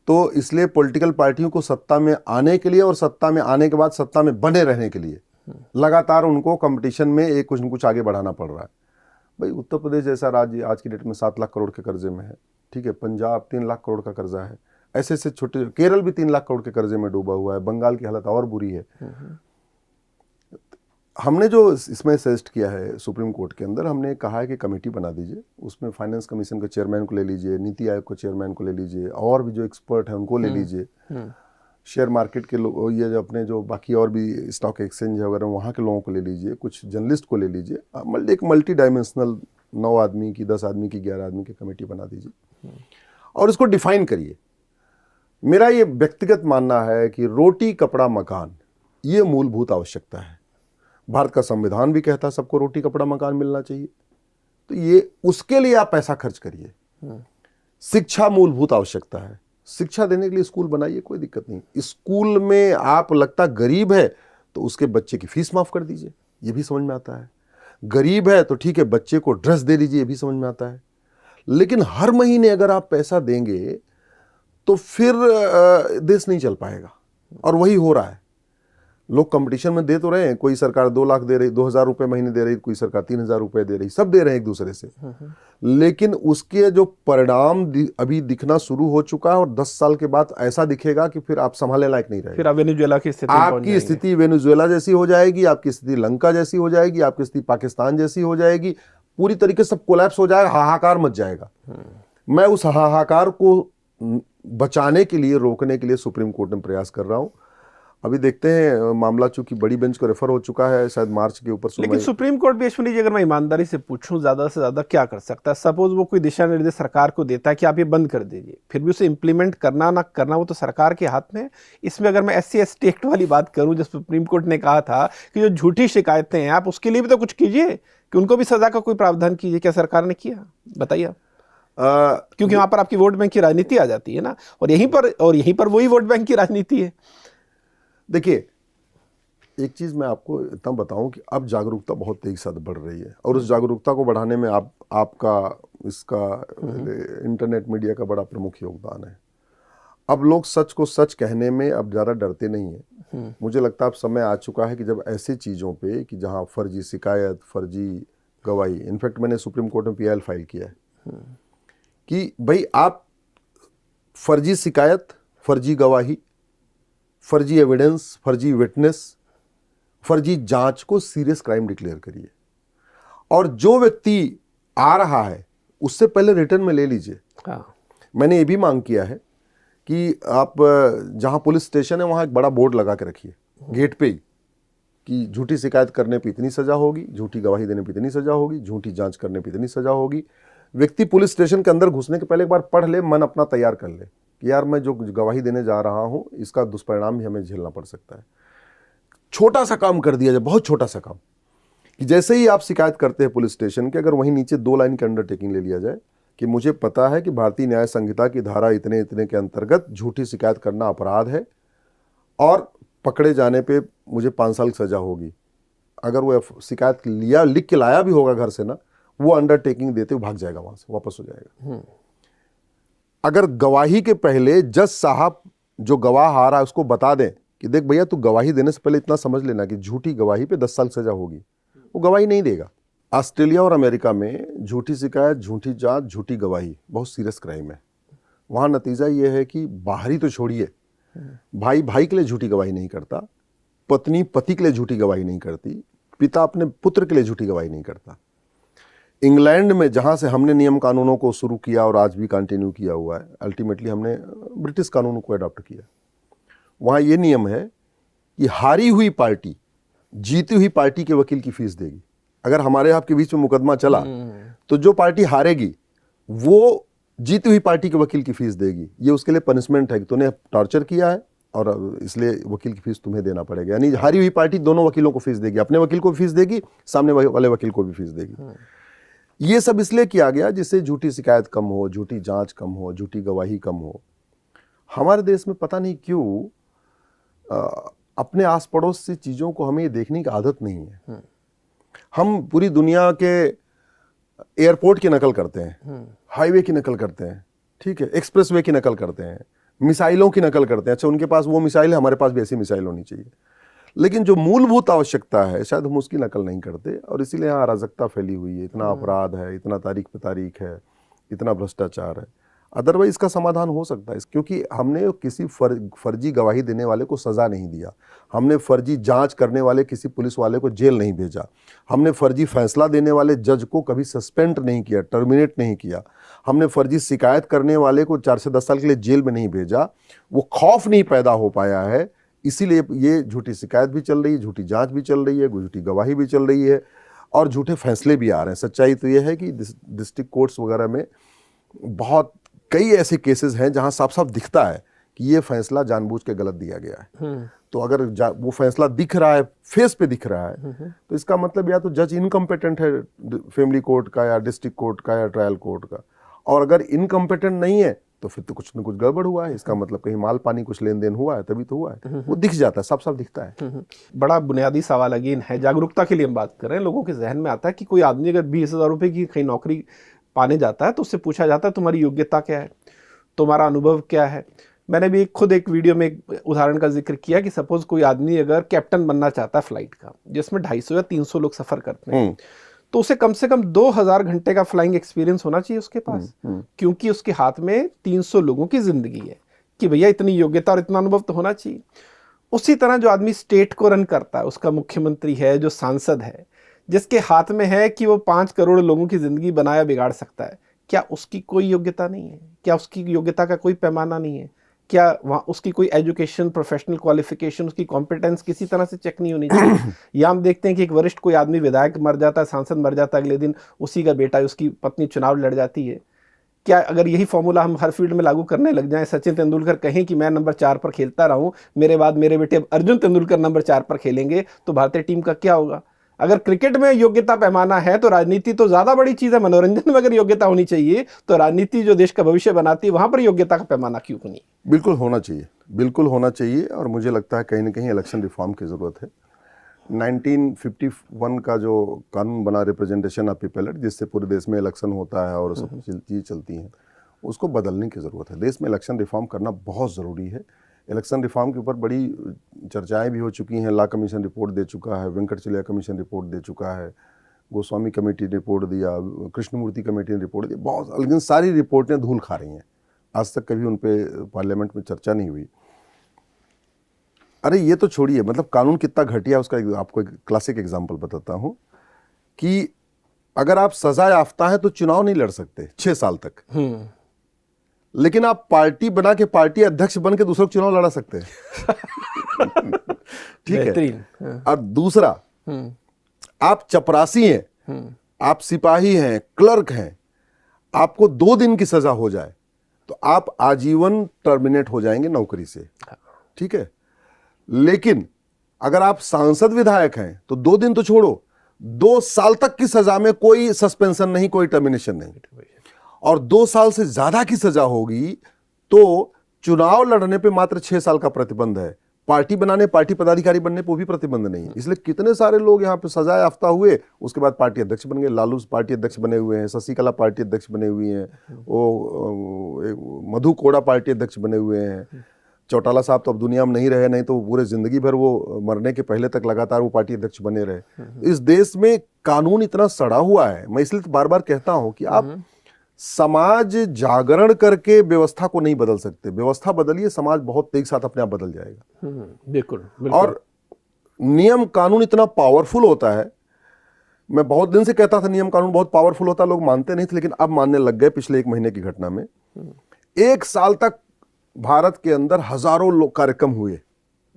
तो इसलिए पॉलिटिकल पार्टियों को सत्ता में आने के लिए और सत्ता में आने के बाद सत्ता में बने रहने के लिए लगातार उनको कंपटीशन में एक कुछ न कुछ आगे बढ़ाना पड़ रहा है। भाई, उत्तर प्रदेश जैसा राज्य आज की डेट में 7 लाख करोड़ के कर्जे में है, ठीक है, पंजाब 3 लाख करोड़ का कर्जा है, ऐसे ऐसे छोटे, केरल भी 3 लाख करोड़ के कर्जे में डूबा हुआ है, बंगाल की हालत और बुरी है। हमने जो इसमें सजेस्ट किया है सुप्रीम कोर्ट के अंदर, हमने कहा है कि कमेटी बना दीजिए, उसमें फाइनेंस कमीशन के चेयरमैन को ले लीजिए, नीति आयोग के चेयरमैन को ले लीजिए, और भी जो एक्सपर्ट हैं उनको ले लीजिए, शेयर मार्केट के लोग, ये जो अपने जो बाकी और भी स्टॉक एक्सचेंज है वगैरह वहाँ के लोगों को ले लीजिए, कुछ जर्नलिस्ट को ले लीजिए, एक मल्टी डायमेंशनल 9 आदमी की, 10 आदमी की, 11 आदमी की कमेटी बना दीजिए और इसको डिफाइन करिए। मेरा ये व्यक्तिगत मानना है कि रोटी कपड़ा मकान ये मूलभूत आवश्यकता है। भारत का संविधान भी कहता है सबको रोटी कपड़ा मकान मिलना चाहिए, तो ये उसके लिए आप पैसा खर्च करिए। शिक्षा मूलभूत आवश्यकता है, शिक्षा देने के लिए स्कूल बनाइए, कोई दिक्कत नहीं। स्कूल में आप लगता गरीब है तो उसके बच्चे की फीस माफ कर दीजिए, ये भी समझ में आता है। गरीब है तो ठीक है, बच्चे को ड्रेस दे दीजिए, ये भी समझ में आता है। लेकिन हर महीने अगर आप पैसा देंगे तो फिर देश नहीं चल पाएगा, और वही हो रहा है। लोग कंपटीशन में दे तो रहे हैं, कोई सरकार 2 लाख दे रही, 2,000 रुपये महीने दे रही, कोई सरकार 3,000 रुपये दे रही, सब दे रहे हैं एक दूसरे से, लेकिन उसके जो परिणाम अभी दिखना शुरू हो चुका है, और 10 साल के बाद ऐसा दिखेगा कि फिर आप संभालने लायक नहीं रहे। फिर आप वेनेजुएला की स्थिति, आपकी स्थिति वेनेजुएला जैसी हो जाएगी, आपकी स्थिति लंका जैसी हो जाएगी, आपकी स्थिति पाकिस्तान जैसी हो जाएगी, पूरी तरीके से कोलैप्स हो जाएगा, हाहाकार मच जाएगा। मैं उस हाहाकार को बचाने के लिए, रोकने के लिए सुप्रीम कोर्ट में प्रयास कर रहा हूं। अभी देखते हैं, मामला चूंकि बड़ी बेंच को रेफर हो चुका है, शायद मार्च के ऊपर। लेकिन सुप्रीम कोर्ट भी, अश्विनी जी, अगर मैं ईमानदारी से पूछूं, ज्यादा से ज्यादा क्या कर सकता है? सपोज वो कोई दिशा निर्देश सरकार को देता है कि आप ये बंद कर दीजिए, फिर भी उसे इंप्लीमेंट करना ना करना वो तो सरकार के हाथ में है। इसमें अगर मैं SC/ST एक्ट वाली बात करूं, जो सुप्रीम कोर्ट ने कहा था कि जो झूठी शिकायतें हैं, आप उसके लिए भी तो कुछ कीजिए, कि उनको भी सजा का कोई प्रावधान कीजिए। क्या सरकार ने किया? बताइए आप। क्योंकि वहां पर आपकी वोट बैंक की राजनीति आ जाती है ना, और यहीं पर वही वोट बैंक की राजनीति है। देखिए, एक चीज मैं आपको इतना बताऊं कि अब जागरूकता बहुत तेजी से बढ़ रही है, और उस जागरूकता को बढ़ाने में आपका, इसका, इंटरनेट मीडिया का बड़ा प्रमुख योगदान है। अब लोग सच को सच कहने में अब ज़्यादा डरते नहीं हैं। मुझे लगता है अब समय आ चुका है कि जब ऐसी चीज़ों पे, कि जहां फर्जी शिकायत, फर्जी गवाही, इनफैक्ट मैंने सुप्रीम कोर्ट में PIL फाइल किया है कि भाई आप फर्जी शिकायत, फर्जी गवाही, फर्जी एविडेंस, फर्जी विटनेस, फर्जी जांच को सीरियस क्राइम डिक्लेयर करिए, और जो व्यक्ति आ रहा है उससे पहले रिटर्न में ले लीजिए। मैंने ये भी मांग किया है कि आप जहां पुलिस स्टेशन है वहां एक बड़ा बोर्ड लगा के रखिए गेट पे ही, कि झूठी शिकायत करने पे इतनी सजा होगी, झूठी गवाही देने पे इतनी सजा होगी, झूठी जांच करने पे इतनी सजा होगी। व्यक्ति पुलिस स्टेशन के अंदर घुसने के पहले एक बार पढ़ ले, मन अपना तैयार कर ले कि यार मैं जो गवाही देने जा रहा हूं इसका दुष्परिणाम भी हमें झेलना पड़ सकता है। छोटा सा काम कर दिया जाए, बहुत छोटा सा काम, कि जैसे ही आप शिकायत करते हैं पुलिस स्टेशन के, अगर वहीं नीचे 2 लाइन की अंडरटेकिंग ले लिया जाए कि मुझे पता है कि भारतीय न्याय संहिता की धारा इतने इतने के अंतर्गत झूठी शिकायत करना अपराध है, और पकड़े जाने पे मुझे 5 साल की सजा होगी। अगर वो शिकायत लिख के लाया भी होगा घर से ना, वो अंडरटेकिंग देते हुए भाग जाएगा, वहां से वापस हो जाएगा। अगर गवाही के पहले जज साहब जो गवाह आ रहा है उसको बता दें कि देख भैया तू गवाही देने से पहले इतना समझ लेना कि झूठी गवाही पे 10 साल सजा होगी, वो गवाही नहीं देगा। ऑस्ट्रेलिया और अमेरिका में झूठी शिकायत, झूठी जांच, झूठी गवाही बहुत सीरियस क्राइम है। वहाँ नतीजा ये है कि बाहरी तो छोड़िए, भाई भाई के लिए झूठी गवाही नहीं करता, पत्नी पति के लिए झूठी गवाही नहीं करती, पिता अपने पुत्र के लिए झूठी गवाही नहीं करता। इंग्लैंड में जहाँ से हमने नियम कानूनों को शुरू किया और आज भी कंटिन्यू किया हुआ है, अल्टीमेटली हमने ब्रिटिश कानूनों को अडॉप्ट किया। वहाँ ये नियम है कि हारी हुई पार्टी जीती हुई पार्टी के वकील की फीस देगी। अगर हमारे आपके बीच में मुकदमा चला तो जो पार्टी हारेगी वो जीती हुई पार्टी के वकील की फीस देगी। ये उसके लिए पनिशमेंट है कि तूने टॉर्चर किया है और इसलिए वकील की फीस तुम्हें देना पड़ेगा। यानी हारी हुई पार्टी दोनों वकीलों को फीस देगी, अपने वकील को भी फीस देगी, सामने वाले वकील को भी फीस देगी। ये सब इसलिए किया गया जिससे झूठी शिकायत कम हो, झूठी जांच कम हो, झूठी गवाही कम हो। हमारे देश में पता नहीं क्यों अपने आस पड़ोस से चीज़ों को हमें देखने की आदत नहीं है। हम पूरी दुनिया के एयरपोर्ट की नकल करते हैं, हाईवे की नकल करते हैं, ठीक है, एक्सप्रेसवे की नकल करते हैं, मिसाइलों की नकल करते हैं। अच्छा उनके पास वो मिसाइल है, हमारे पास भी ऐसी मिसाइल होनी चाहिए। लेकिन जो मूलभूत आवश्यकता है शायद हम उसकी नकल नहीं करते और इसीलिए यहाँ अराजकता फैली हुई है, इतना अपराध है, इतना तारीख पे तारीख है, इतना भ्रष्टाचार है। अदरवाइज इसका समाधान हो सकता है, क्योंकि हमने किसी फर्जी गवाही देने वाले को सज़ा नहीं दिया, हमने फर्जी जांच करने वाले किसी पुलिस वाले को जेल नहीं भेजा, हमने फर्जी फैसला देने वाले जज को कभी सस्पेंड नहीं किया, टर्मिनेट नहीं किया, हमने फर्जी शिकायत करने वाले को 4 से 10 साल के लिए जेल में नहीं भेजा। वो खौफ नहीं पैदा हो पाया है, इसीलिए ये झूठी शिकायत भी चल रही है, झूठी जांच भी चल रही है, झूठी गवाही भी चल रही है और झूठे फैसले भी आ रहे हैं। सच्चाई तो ये है कि डिस्ट्रिक्ट कोर्ट्स वगैरह में बहुत कई ऐसे केसेस हैं जहां साफ साफ दिखता है कि ये फैसला जानबूझ के गलत दिया गया है। तो अगर वो फैसला दिख रहा है, फेस पे दिख रहा है, तो इसका मतलब या तो जज इनकम्पिटेंट है फैमिली कोर्ट का या डिस्ट्रिक्ट कोर्ट का या ट्रायल कोर्ट का, और अगर इनकम्पिटेंट नहीं है तो फिर तो कुछ न कुछ गड़बड़ हुआ है। इसका मतलब कहीं माल पानी कुछ लेन देन हुआ है, तभी तो हुआ है। वो दिख जाता है, साफ साफ दिखता है। बड़ा बुनियादी सवाल अगेन है, जागरूकता के लिए हम बात कर रहे हैं। लोगों के जहन में आता है कि कोई आदमी अगर 20,000 रुपए की कहीं नौकरी पाने जाता है तो उससे पूछा जाता है तुम्हारी योग्यता क्या है, तुम्हारा अनुभव क्या है। मैंने भी खुद एक वीडियो में एक उदाहरण का जिक्र किया कि सपोज कोई आदमी अगर कैप्टन बनना चाहता है फ्लाइट का, जिसमें 250 या 300 लोग सफर करते हैं, तो उसे कम से कम 2000 घंटे का फ्लाइंग एक्सपीरियंस होना चाहिए उसके पास, क्योंकि उसके हाथ में 300 लोगों की जिंदगी है कि भैया इतनी योग्यता और इतना अनुभव तो होना चाहिए। उसी तरह जो आदमी स्टेट को रन करता है, उसका मुख्यमंत्री है, जो सांसद है, जिसके हाथ में है कि वो 5 करोड़ लोगों की जिंदगी बनाया बिगाड़ सकता है, क्या उसकी कोई योग्यता नहीं है? क्या उसकी योग्यता का कोई पैमाना नहीं है? क्या वहाँ उसकी कोई एजुकेशन, प्रोफेशनल क्वालिफिकेशन, उसकी कॉम्पिटेंस किसी तरह से चेक नहीं होनी चाहिए? या हम देखते हैं कि एक वरिष्ठ कोई आदमी विधायक मर जाता है, सांसद मर जाता है, अगले दिन उसी का बेटा, उसकी पत्नी चुनाव लड़ जाती है। क्या अगर यही फॉर्मूला हम हर फील्ड में लागू करने लग जाएं, सचिन तेंदुलकर कहें कि मैं नंबर 4 पर खेलता रहा हूं, मेरे बाद मेरे बेटे अर्जुन तेंदुलकर नंबर 4 पर खेलेंगे, तो भारतीय टीम का क्या होगा? अगर क्रिकेट में योग्यता पैमाना है तो राजनीति तो ज्यादा बड़ी चीज है। मनोरंजन में अगर योग्यता होनी चाहिए तो राजनीति जो देश का भविष्य बनाती है, वहां पर योग्यता का पैमाना क्यों नहीं? बिल्कुल होना चाहिए, बिल्कुल होना चाहिए। और मुझे लगता है कहीं ना कहीं इलेक्शन रिफॉर्म की जरूरत है। 1951 का जो कानून बना रिप्रेजेंटेशन ऑफ पीपल एक्ट, जिससे पूरे देश में इलेक्शन होता है और सब चीज़ चलती हैं, उसको बदलने की ज़रूरत है। देश में इलेक्शन रिफॉर्म करना बहुत ज़रूरी है। इलेक्शन रिफॉर्म के ऊपर बड़ी चर्चाएं भी हो चुकी हैं। लॉ कमीशन रिपोर्ट दे चुका है, वेंकटचलैया कमीशन रिपोर्ट दे चुका है, गोस्वामी कमेटी ने रिपोर्ट दिया, कृष्णमूर्ति कमेटी ने रिपोर्ट दिया, बहुत, लेकिन सारी रिपोर्टें धूल खा रही हैं। आज तक कभी उन पर पार्लियामेंट में चर्चा नहीं हुई। अरे ये तो छोड़िए, मतलब कानून कितना घटिया, उसका आपको एक क्लासिक एग्जाम्पल बताता हूँ कि अगर आप सजा याफ्ता है तो चुनाव नहीं लड़ सकते 6 साल तक, लेकिन आप पार्टी बना के पार्टी अध्यक्ष बन के दूसरों चुनाव लड़ा सकते हैं। ठीक है। और दूसरा, आप चपरासी हैं, आप सिपाही हैं, क्लर्क हैं, आपको 2 दिन की सजा हो जाए तो आप आजीवन टर्मिनेट हो जाएंगे नौकरी से। ठीक है। लेकिन अगर आप सांसद विधायक हैं तो 2 दिन तो छोड़ो, 2 साल तक की सजा में कोई सस्पेंशन नहीं, कोई टर्मिनेशन नहीं, और 2 साल से ज्यादा की सजा होगी तो चुनाव लड़ने पे मात्र 6 साल का प्रतिबंध है, पार्टी बनाने, पार्टी पदाधिकारी बनने पर भी प्रतिबंध नहीं है। इसलिए कितने सारे लोग यहाँ पे सजा याफ्ता हुए, उसके बाद पार्टी अध्यक्ष बन गए। लालू पार्टी अध्यक्ष बने हुए हैं, शशिकला पार्टी अध्यक्ष बने हुई हैं, वो मधु कोड़ा पार्टी अध्यक्ष बने हुए हैं। चौटाला साहब तो अब दुनिया में नहीं रहे, नहीं तो पूरे जिंदगी भर वो मरने के पहले तक लगातार वो पार्टी अध्यक्ष बने रहे। इस देश में कानून इतना सड़ा हुआ है। मैं इसलिए बार बार कहता हूं कि आप समाज जागरण करके व्यवस्था को नहीं बदल सकते। व्यवस्था बदलिए, समाज बहुत तेज साथ अपने आप बदल जाएगा। बिल्कुल। और नियम कानून इतना पावरफुल होता है। मैं बहुत दिन से कहता था नियम कानून बहुत पावरफुल होता है, लोग मानते नहीं थे, लेकिन अब मानने लग गए। पिछले 1 महीने की घटना में 1 साल तक भारत के अंदर हजारों लोग कार्यक्रम हुए,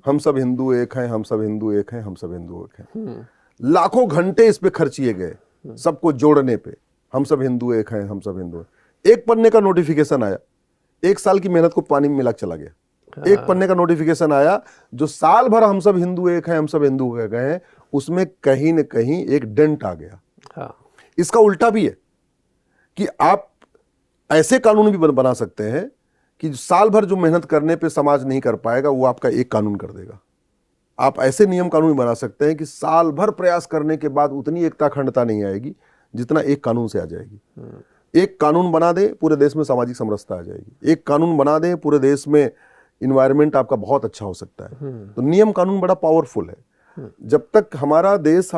हम सब हिंदू एक हैं, हम सब हिंदू एक हैं, हम सब हिंदू एक हैं। लाखों घंटे इस पे खर्च किए गए, सबको जोड़ने पे, हम सब हिंदू एक हैं, हम सब हिंदू। एक पन्ने का नोटिफिकेशन आया, 1 साल की मेहनत को पानी में मिला चला गया। 1 पन्ने का नोटिफिकेशन आया, जो साल भर हम सब हिंदू एक हैं, हम सब हिंदू हो गए, उसमें कहीं न कहीं एक डेंट आ गया। इसका उल्टा भी है कि आप ऐसे कानून भी बना सकते हैं कि साल भर जो मेहनत करने पे समाज नहीं कर पाएगा, वो आपका एक कानून कर देगा। आप ऐसे नियम कानून बना सकते हैं कि साल भर प्रयास करने के बाद उतनी एकता अखंडता नहीं आएगी जितना एक कानून से आ जाएगी। एक कानून बना दे, पूरे देश में सामाजिक समरसता आ जाएगी। एक कानून बना दे, पूरे देश में इन्वायरमेंट आपका बहुत अच्छा हो सकता है। तो नियम कानून बड़ा पावरफुल है। जब तक हमारा देश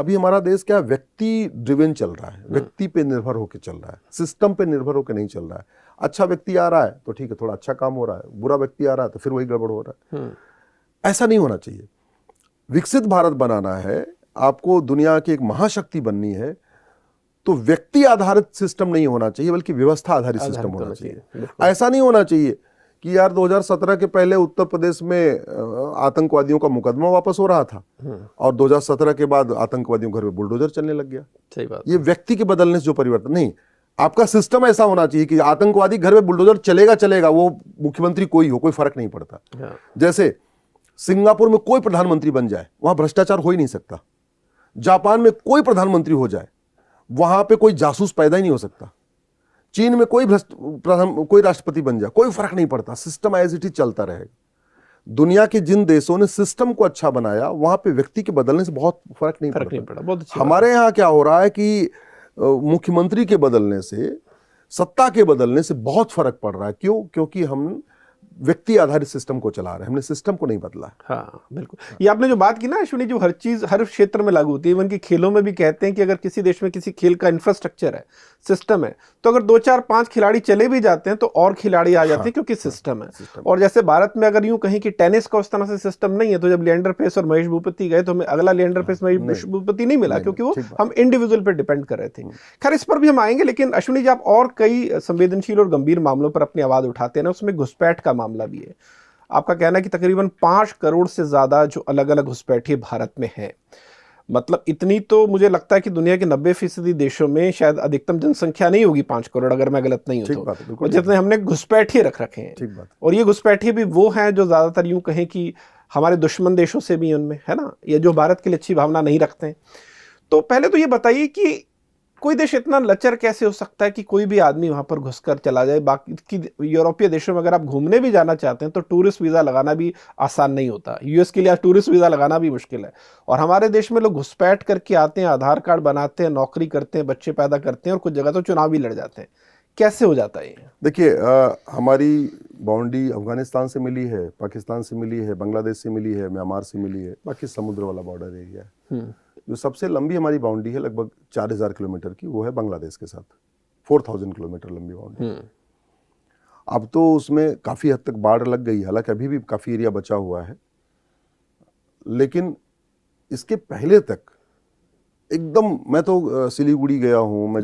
क्या व्यक्ति ड्रिवन चल रहा है, व्यक्ति पे निर्भर होकर चल रहा है, सिस्टम पे निर्भर होकर नहीं चल रहा है। अच्छा व्यक्ति आ रहा है तो ठीक है, थोड़ा अच्छा काम हो रहा है, बुरा व्यक्ति आ रहा है तो फिर वही गड़बड़ हो रहा है। ऐसा नहीं होना चाहिए। विकसित भारत बनाना है, आपको दुनिया की एक महाशक्ति बननी है, तो व्यक्ति आधारित सिस्टम नहीं होना चाहिए, बल्कि व्यवस्था आधारित सिस्टम होना चाहिए। ऐसा नहीं होना चाहिए कि यार 2017 के पहले उत्तर प्रदेश में आतंकवादियों का मुकदमा वापस हो रहा था और 2017 के बाद आतंकवादियों घर में बुलडोजर चलने लग गया। सही बात। ये व्यक्ति के बदलने से जो परिवर्तन नहीं, आपका सिस्टम ऐसा होना चाहिए कि आतंकवादी घर में बुलडोजर चलेगा, वो मुख्यमंत्री कोई हो, कोई फर्क नहीं पड़ता। जैसे सिंगापुर में कोई प्रधानमंत्री बन जाए, वहां भ्रष्टाचार हो ही नहीं सकता। जापान में कोई प्रधानमंत्री हो जाए, वहां पे कोई जासूस पैदा ही नहीं हो सकता। चीन में कोई राष्ट्रपति बन जाए, कोई फर्क नहीं पड़ता। सिस्टम एज इट इज चलता रहेगा। दुनिया के जिन देशों ने सिस्टम को अच्छा बनाया, वहां पे व्यक्ति के बदलने से बहुत फर्क नहीं पड़ता। बहुत हमारे यहाँ क्या हो रहा है कि मुख्यमंत्री के बदलने से, सत्ता के बदलने से बहुत फर्क पड़ रहा है। क्यों? क्योंकि हम व्यक्ति आधारित सिस्टम को चला रहे हैं, हमने सिस्टम को नहीं बदला। हाँ बिल्कुल। ये आपने जो बात की ना अश्विनी, जो हर चीज हर क्षेत्र में लागू होती है। इवन कि खेलों में भी कहते हैं कि अगर किसी देश में किसी खेल का इंफ्रास्ट्रक्चर है, सिस्टम है, तो अगर 2 4 5 खिलाड़ी चले भी जाते हैं तो और खिलाड़ी आ जाते हैं, क्योंकि सिस्टम है। और जैसे भारत में अगर यूं कहीं कि टेनिस का उस तरह से सिस्टम नहीं है, तो जब लिएंडर पेस और महेश भूपति गए तो हमें अगला लिएंडर पेस महेश भूपति नहीं मिला, क्योंकि वो हम इंडिविजुअल पर डिपेंड कर रहे थे। खैर, इस पर भी हम आएंगे, लेकिन अश्विनी जी, आप और कई संवेदनशील और गंभीर मामलों पर अपनी आवाज उठाते हैं ना, उसमें घुसपैठ का मामला भी है। आपका कहना है कि तकरीबन 5 करोड़ से ज्यादा जो अलग अलग घुसपैठिए भारत में हैं। मतलब इतनी तो मुझे लगता है कि दुनिया के 90% देशों में शायद अधिकतम जनसंख्या नहीं होगी 5 करोड़, अगर मैं गलत नहीं हूं तो। और जितने हमने घुसपैठिए रख रखे हैं, और ये घुसपैठिए भी वो हैं जो ज्यादातर यूं कहें कि हमारे दुश्मन देशों से भी उनमें है ना, ये जो भारत के लिए अच्छी भावना नहीं रखते हैं। तो पहले तो ये बताइए कि कोई देश इतना लचर कैसे हो सकता है कि कोई भी आदमी वहां पर घुसकर चला जाए। बाकी की यूरोपीय देशों में अगर आप घूमने भी जाना चाहते हैं तो टूरिस्ट वीजा लगाना भी आसान नहीं होता। यूएस के लिए टूरिस्ट वीजा लगाना भी मुश्किल है, और हमारे देश में लोग घुसपैठ करके आते हैं, आधार कार्ड बनाते हैं, नौकरी करते हैं, बच्चे पैदा करते हैं, और कुछ जगह तो चुनाव भी लड़ जाते हैं। कैसे हो जाता है ये? देखिए, हमारी बाउंड्री अफगानिस्तान से मिली है, पाकिस्तान से मिली है, बांग्लादेश से मिली है, म्यांमार से मिली है, बाकी समुद्र वाला बॉर्डर एरिया है। जो सबसे लंबी हमारी बाउंड्री है लगभग 4000 किलोमीटर की, वो है बांग्लादेश के साथ। 4000 किलोमीटर लंबी बाउंड्री। अब तो उसमें काफ़ी हद तक बाढ़ लग गई, हालांकि अभी भी काफ़ी एरिया बचा हुआ है, लेकिन इसके पहले तक एकदम, मैं तो सिलीगुड़ी गया हूँ, मैं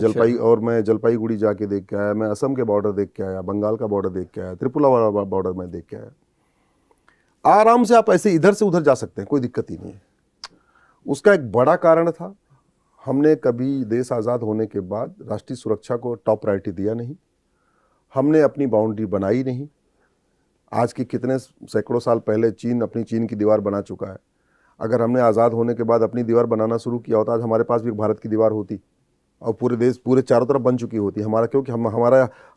जलपाईगुड़ी जाके देख के आया, मैं असम के बॉर्डर देख के आया, बंगाल का बॉर्डर देख के आया, त्रिपुरा वाला बॉर्डर में देख के आया। आराम से आप ऐसे इधर से उधर जा सकते हैं, कोई दिक्कत ही नहीं है। उसका एक बड़ा कारण था, हमने कभी देश आज़ाद होने के बाद राष्ट्रीय सुरक्षा को टॉप प्रायोरिटी दिया नहीं, हमने अपनी बाउंड्री बनाई नहीं। आज के कितने सैकड़ों साल पहले चीन की दीवार बना चुका है। अगर हमने आज़ाद होने के बाद अपनी दीवार बनाना शुरू किया होता, आज हमारे पास भी भारत की दीवार होती और पूरे चारों तरफ बन चुकी होती। हमारा क्योंकि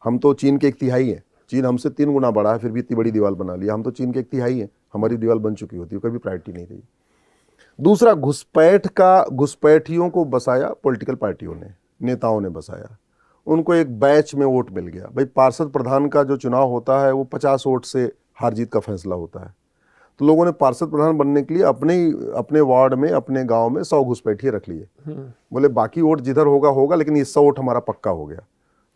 हम तो चीन के 1/3 हैं। चीन हमसे 3 गुना बड़ा है, फिर भी इतनी बड़ी दीवार बना लिया। हम तो चीन के 1/3 हैं, हमारी दीवार बन चुकी होती है, कभी प्रायोरिटी नहीं रही। दूसरा, घुसपैठियों को बसाया पॉलिटिकल पार्टियों ने, नेताओं ने बसाया, उनको एक बैच में वोट मिल गया। भाई पार्षद प्रधान का जो चुनाव होता है वो 50 वोट से हार जीत का फैसला होता है, तो लोगों ने पार्षद प्रधान बनने के लिए अपने वार्ड में, अपने गांव में 100 घुसपैठिए रख लिए। बोले बाकी वोट जिधर होगा लेकिन ये 100 वोट हमारा पक्का हो गया।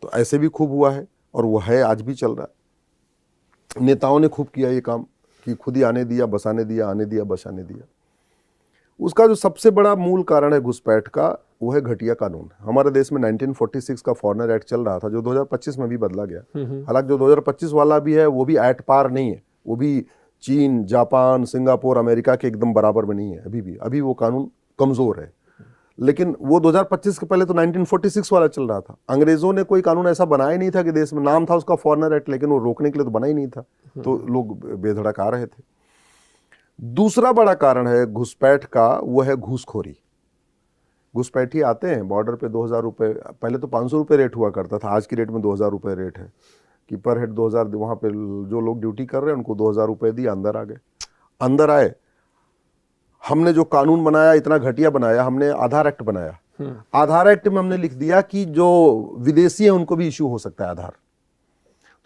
तो ऐसे भी खूब हुआ है और वो है, आज भी चल रहा है। नेताओं ने खूब किया ये काम कि खुद ही आने दिया, बसाने दिया, आने दिया, बसाने दिया। उसका जो सबसे बड़ा मूल कारण है घुसपैठ का, वो है घटिया कानून। हमारे देश में 1946 का फॉरेनर एक्ट चल रहा था, जो 2025 में भी बदला गया। हालांकि जो 2025 वाला भी है वो भी एट पार नहीं है, वो भी चीन, जापान, सिंगापुर, अमेरिका के एकदम बराबर में नहीं है। अभी वो कानून कमजोर है। लेकिन वो 2025 के पहले तो 1946 वाला चल रहा था। अंग्रेजों ने कोई कानून ऐसा बनाया नहीं था कि देश में, नाम था उसका फॉरेनर एक्ट, लेकिन वो रोकने के लिए तो बना ही नहीं था, तो लोग बेधड़क आ रहे थे। दूसरा बड़ा कारण है घुसपैठ का, वो है घूसखोरी। घुसपैठी आते हैं बॉर्डर पे, 2000 रुपये, पहले तो 500 रुपये रेट हुआ करता था, आज की रेट में 2000 रुपये रेट है कि पर हेड 2000। वहाँ पे जो लोग ड्यूटी कर रहे हैं उनको 2000 रुपये दिए, अंदर आ गए। अंदर आए, हमने जो कानून बनाया इतना घटिया बनाया, हमने आधार एक्ट बनाया। आधार एक्ट में हमने लिख दिया कि जो विदेशी हैं उनको भी इश्यू हो सकता है आधार।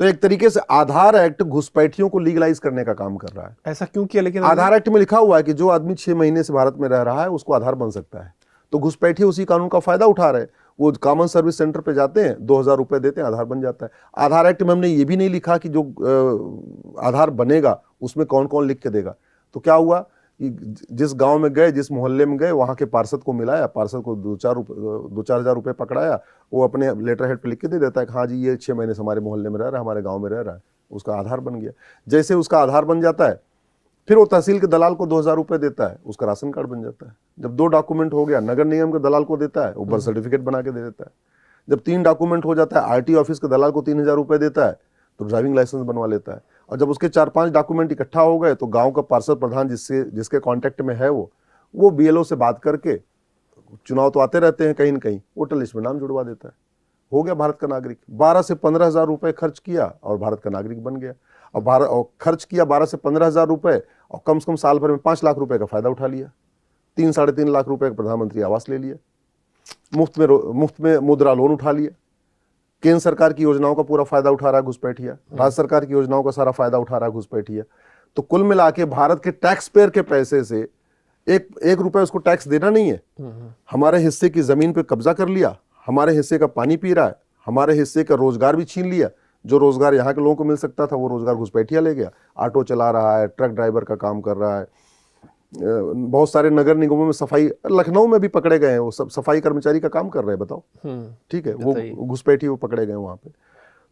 तो एक तरीके से आधार एक्ट घुसपैठियों को लीगलाइज करने का काम कर रहा है। ऐसा क्यों किया? लेकिन आधार एक्ट में लिखा हुआ है कि जो आदमी 6 महीने से भारत में रह रहा है उसको आधार बन सकता है। तो घुसपैठी उसी कानून का फायदा उठा रहे हैं। वो कॉमन सर्विस सेंटर पे जाते हैं, 2000 रुपये देते हैं, आधार बन जाता है। आधार एक्ट में हमने ये भी नहीं लिखा कि जो आधार बनेगा उसमें कौन कौन लिख के देगा। तो क्या हुआ कि जिस गांव में गए, जिस मोहल्ले में गए, वहां के पार्षद को मिलाया, पार्षद को 2-4 हज़ार रुपये पकड़ाया, वो अपने लेटर हेड पे लिख के दे देता है कि हाँ जी ये 6 महीने से हमारे मोहल्ले में रह रहा है, हमारे गाँव में रह रहा है, उसका आधार बन गया। जैसे उसका आधार बन जाता है, फिर वो तहसील के दलाल को 2000 रुपये देता है, उसका राशन कार्ड बन जाता है। जब 2 डॉक्यूमेंट हो गया, नगर निगम के दलाल को देता है, वो बर्थ सर्टिफिकेट बना के दे देता है। जब 3 डॉक्यूमेंट हो जाता है, आरटी ऑफिस के दलाल को 3000 रुपये देता है, तो ड्राइविंग लाइसेंस बनवा लेता है। और जब उसके 4-5 डॉक्यूमेंट इकट्ठा हो गए तो गांव का पार्षद प्रधान जिसके कांटेक्ट में है वो बीएलओ से बात करके, चुनाव तो आते रहते हैं कहीं न कहीं, वोटर लिस्ट में नाम जुड़वा देता है, हो गया भारत का नागरिक। 12 से 15 हज़ार रुपये खर्च किया और भारत का नागरिक बन गया। और खर्च किया 12 से 15 हज़ार रुपये और कम से कम साल भर में 5 लाख रुपए का फायदा उठा लिया। 3-3.5 लाख रुपए का प्रधानमंत्री आवास ले लिया, मुफ्त में मुद्रा लोन उठा लिया। केंद्र सरकार की योजनाओं का पूरा फायदा उठा रहा है घुसपैठिया, राज्य सरकार की योजनाओं का सारा फायदा उठा रहा है घुसपैठिया। तो कुल मिला के भारत के टैक्स पेयर के पैसे से एक रुपए उसको टैक्स देना नहीं है। हमारे हिस्से की जमीन पे कब्जा कर लिया, हमारे हिस्से का पानी पी रहा है, हमारे हिस्से का रोजगार भी छीन लिया। जो रोजगार यहाँ के लोगों को मिल सकता था वो रोजगार घुसपैठिया ले गया। ऑटो चला रहा है, ट्रक ड्राइवर का काम कर रहा है, बहुत सारे नगर निगमों में सफाई, लखनऊ में भी पकड़े गए हैं, वो सब सफाई कर्मचारी का काम कर रहे हैं, बताओ। ठीक है, वो घुसपैठी वो पकड़े गए वहां पे।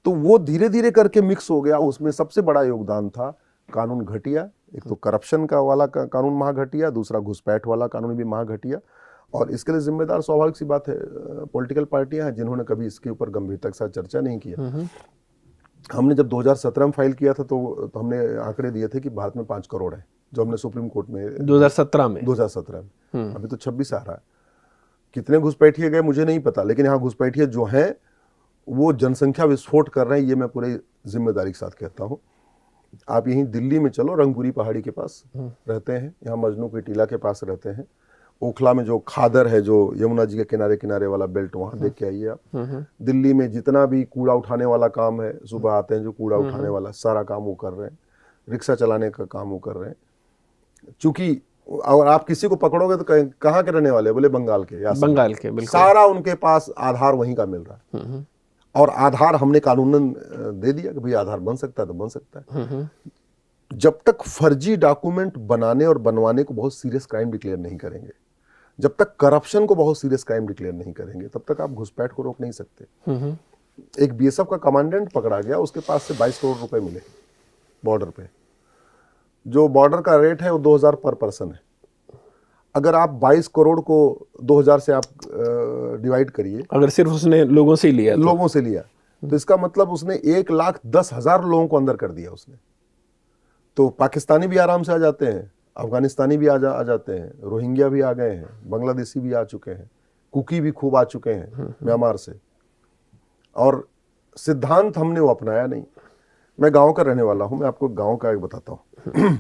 तो वो धीरे धीरे करके मिक्स हो गया। उसमें सबसे बड़ा योगदान था कानून घटिया। एक तो करप्शन का वाला कानून महा घटिया, दूसरा घुसपैठ वाला कानून भी महा घटिया। और इसके लिए जिम्मेदार स्वाभाविक सी बात है पॉलिटिकल पार्टियां हैं, जिन्होंने कभी इसके ऊपर गंभीरता के साथ चर्चा नहीं किया। हमने जब 2017 में फाइल किया था तो हमने आंकड़े दिए थे कि भारत में 5 करोड़ है, जो हमने सुप्रीम कोर्ट में 2017 में अभी तो 26 आ रहा है। कितने घुसपैठिए गए मुझे नहीं पता, लेकिन यहाँ घुसपैठिए जो हैं वो जनसंख्या विस्फोट कर रहे हैं, ये मैं पूरे जिम्मेदारी के साथ कहता हूँ। आप यहीं दिल्ली में चलो, रंगपुरी पहाड़ी के पास रहते हैं, यहाँ मजनू की टीला के पास रहते हैं, ओखला में जो खादर है, जो यमुना जी के किनारे किनारे वाला बेल्ट, वहां देख के आइए आप। दिल्ली में जितना भी कूड़ा उठाने वाला काम है, सुबह आते हैं जो कूड़ा उठाने वाला सारा काम वो कर रहे हैं, रिक्शा चलाने का काम वो कर रहे हैं। चूंकि और आप किसी को पकड़ोगे तो कहाँ के रहने वाले, बोले बंगाल के, या बंगाल के, बिल्कुल। सारा उनके पास आधार वहीं का मिल रहा है। और आधार हमने कानूनन दे दिया कि भाई आधार बन सकता है तो बन सकता है। जब तक फर्जी डॉक्यूमेंट बनाने और बनवाने को बहुत सीरियस क्राइम डिक्लेयर नहीं करेंगे, जब तक करप्शन को बहुत सीरियस क्राइम डिक्लेयर नहीं करेंगे, तब तक आप घुसपैठ को रोक नहीं सकते। एक बीएसएफ का कमांडेंट पकड़ा गया, उसके पास से 22 करोड़ रुपए मिले बॉर्डर पे। जो बॉर्डर का रेट है वो 2000 पर पर्सन है। अगर आप 22 करोड़ को 2000 से आप डिवाइड करिए, अगर सिर्फ उसने लोगों से ही लिया तो इसका मतलब उसने 1,10,000 लोगों को अंदर कर दिया उसने। तो पाकिस्तानी भी आराम से आ जाते हैं, अफगानिस्तानी भी आ जाते हैं, रोहिंग्या भी आ गए हैं, बांग्लादेशी भी आ चुके हैं, कुकी भी खूब आ चुके हैं म्यांमार से। और सिद्धांत हमने वो अपनाया नहीं। मैं गांव का रहने वाला हूं, मैं आपको गांव का एक बताता हूं।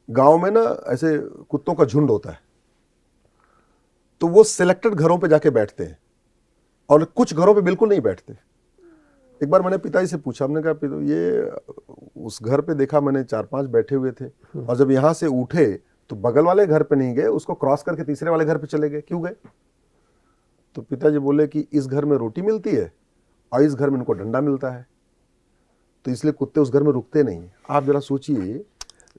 गांव में ना ऐसे कुत्तों का झुंड होता है, तो वो सिलेक्टेड घरों पे जाके बैठते हैं और कुछ घरों पे बिल्कुल नहीं बैठते। एक बार मैंने पिताजी से पूछा, हमने कहा पिता ये उस घर पे देखा मैंने 4-5 बैठे हुए थे, और जब यहाँ से उठे तो बगल वाले घर पे नहीं गए, उसको क्रॉस करके तीसरे वाले घर पे चले गए, क्यों गए? तो पिताजी बोले कि इस घर में रोटी मिलती है और इस घर में इनको डंडा मिलता है, तो इसलिए कुत्ते उस घर में रुकते नहीं। आप जरा सोचिए,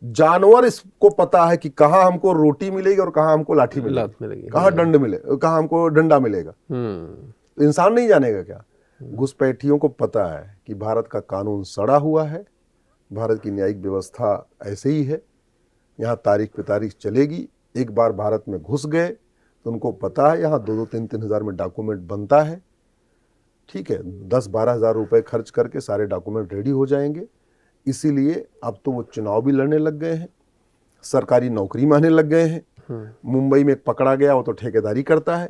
जानवर इसको पता है कि कहाँ हमको रोटी मिलेगी और कहाँ हमको लाठी मिलेगी, कहाँ दंड मिले, कहाँ हमको डंडा मिलेगा। तो इंसान नहीं जानेगा क्या? घुसपैठियों को पता है कि भारत का कानून सड़ा हुआ है, भारत की न्यायिक व्यवस्था ऐसे ही है, यहाँ तारीख पे तारीख चलेगी। एक बार भारत में घुस गए तो उनको पता है यहाँ 2-3 हज़ार में डॉक्यूमेंट बनता है, ठीक है, 10-12 हज़ार रुपये खर्च करके सारे डॉक्यूमेंट रेडी हो जाएंगे। इसीलिए अब तो वो चुनाव भी लड़ने लग गए हैं, सरकारी नौकरी में आने लग गए हैं। मुंबई में पकड़ा गया, वो तो ठेकेदारी करता है।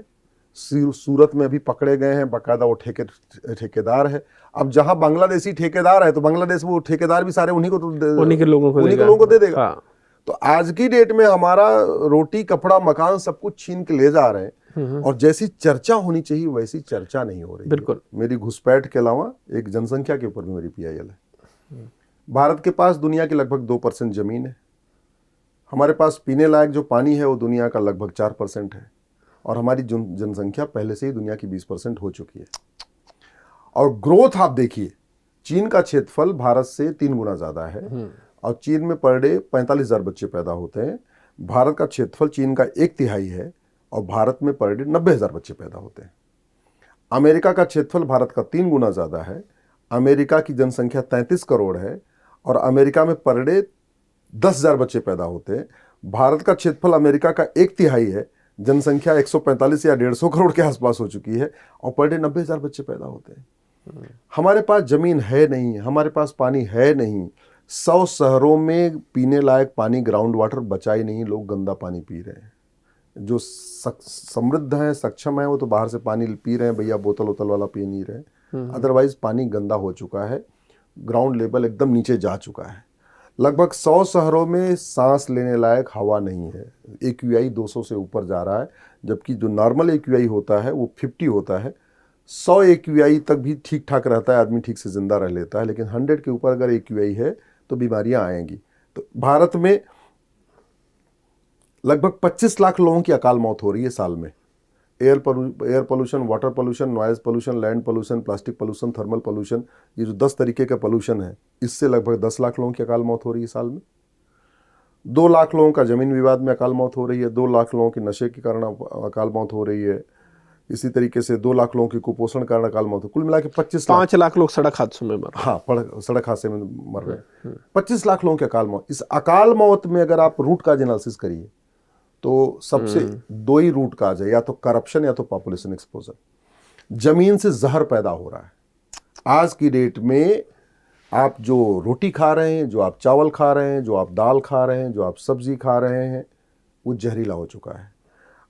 सूरत में भी पकड़े गए हैं, बाकायदा वो ठेकेदार है। अब जहां बांग्लादेशी ठेकेदार है तो बांग्लादेश वो ठेकेदार भी सारे उन्हीं के लोगों को दे देगा। हाँ। तो आज की डेट में हमारा रोटी कपड़ा मकान सब कुछ छीन के ले जा रहे हैं, और जैसी चर्चा होनी चाहिए वैसी चर्चा नहीं हो रही। बिल्कुल। मेरी घुसपैठ के अलावा एक जनसंख्या के ऊपर भी मेरी PIL है। भारत के पास दुनिया की लगभग 2% जमीन है, हमारे पास पीने लायक जो पानी है वो दुनिया का लगभग 4% है, और हमारी जनसंख्या पहले से ही दुनिया की 20% हो चुकी है। और ग्रोथ आप देखिए, चीन का क्षेत्रफल भारत से 3 गुना ज्यादा है, और चीन में पर डे 45,000 बच्चे पैदा होते हैं। भारत का क्षेत्रफल चीन का 1/3 है, और भारत में पर डे 90,000 बच्चे पैदा होते हैं। अमेरिका का क्षेत्रफल भारत का 3 गुना ज्यादा है, अमेरिका की जनसंख्या 33 करोड़ है, और अमेरिका में पर डे 10,000 बच्चे पैदा होते हैं। भारत का क्षेत्रफल अमेरिका का 1/3 है, जनसंख्या 145 या 150 करोड़ के आसपास हो चुकी है, और पर डे 90,000 बच्चे पैदा होते हैं। हमारे पास जमीन है नहीं, हमारे पास पानी है नहीं। 100 शहरों में पीने लायक पानी, ग्राउंड वाटर बचा ही नहीं, लोग गंदा पानी पी रहे हैं। जो समृद्ध हैं, सक्षम हैं, वो तो बाहर से पानी पी रहे हैं, भैया बोतल वाला पी नहीं रहे। अदरवाइज पानी गंदा हो चुका है, ग्राउंड लेवल एकदम नीचे जा चुका है। लगभग 100 शहरों में सांस लेने लायक हवा नहीं है। AQI 200 से ऊपर जा रहा है, जबकि जो नॉर्मल AQI होता है वो 50 होता है। 100 AQI तक भी ठीक ठाक रहता है, आदमी ठीक से जिंदा रह लेता है, लेकिन 100 के ऊपर अगर AQI है तो बीमारियां आएंगी। तो भारत में लगभग 25 लाख लोगों की अकाल मौत हो रही है साल में। Air pollution, water pollution, noise pollution, land pollution, plastic pollution, thermal pollution, ये जो 10 तरीके का पोल्यूशन है, इससे लगभग 10 लाख लोगों की अकाल मौत हो रही है साल में। 2 लाख लोगों का जमीन विवाद में अकाल मौत हो रही है, 2 लाख लोगों की नशे के कारण अकाल मौत हो रही है, इसी तरीके से 2 लाख लोगों की कुपोषण कारण अकाल मौत हो। कुल मिला के 5 लाख लोग सड़क हादसों में मर, हाँ, सड़क हादसे में मर रहे हैं। 25 लाख लोगों की अकाल मौत। इस अकाल मौत में अगर आप रूट काज एनालिसिस करिए तो सबसे 2 ही रूट काज है, या तो करप्शन या तो पॉपुलेशन एक्सपोजर। जमीन से जहर पैदा हो रहा है। आज की डेट में आप जो रोटी खा रहे हैं, जो आप चावल खा रहे हैं, जो आप दाल खा रहे हैं, जो आप सब्जी खा रहे हैं, वो जहरीला हो चुका है।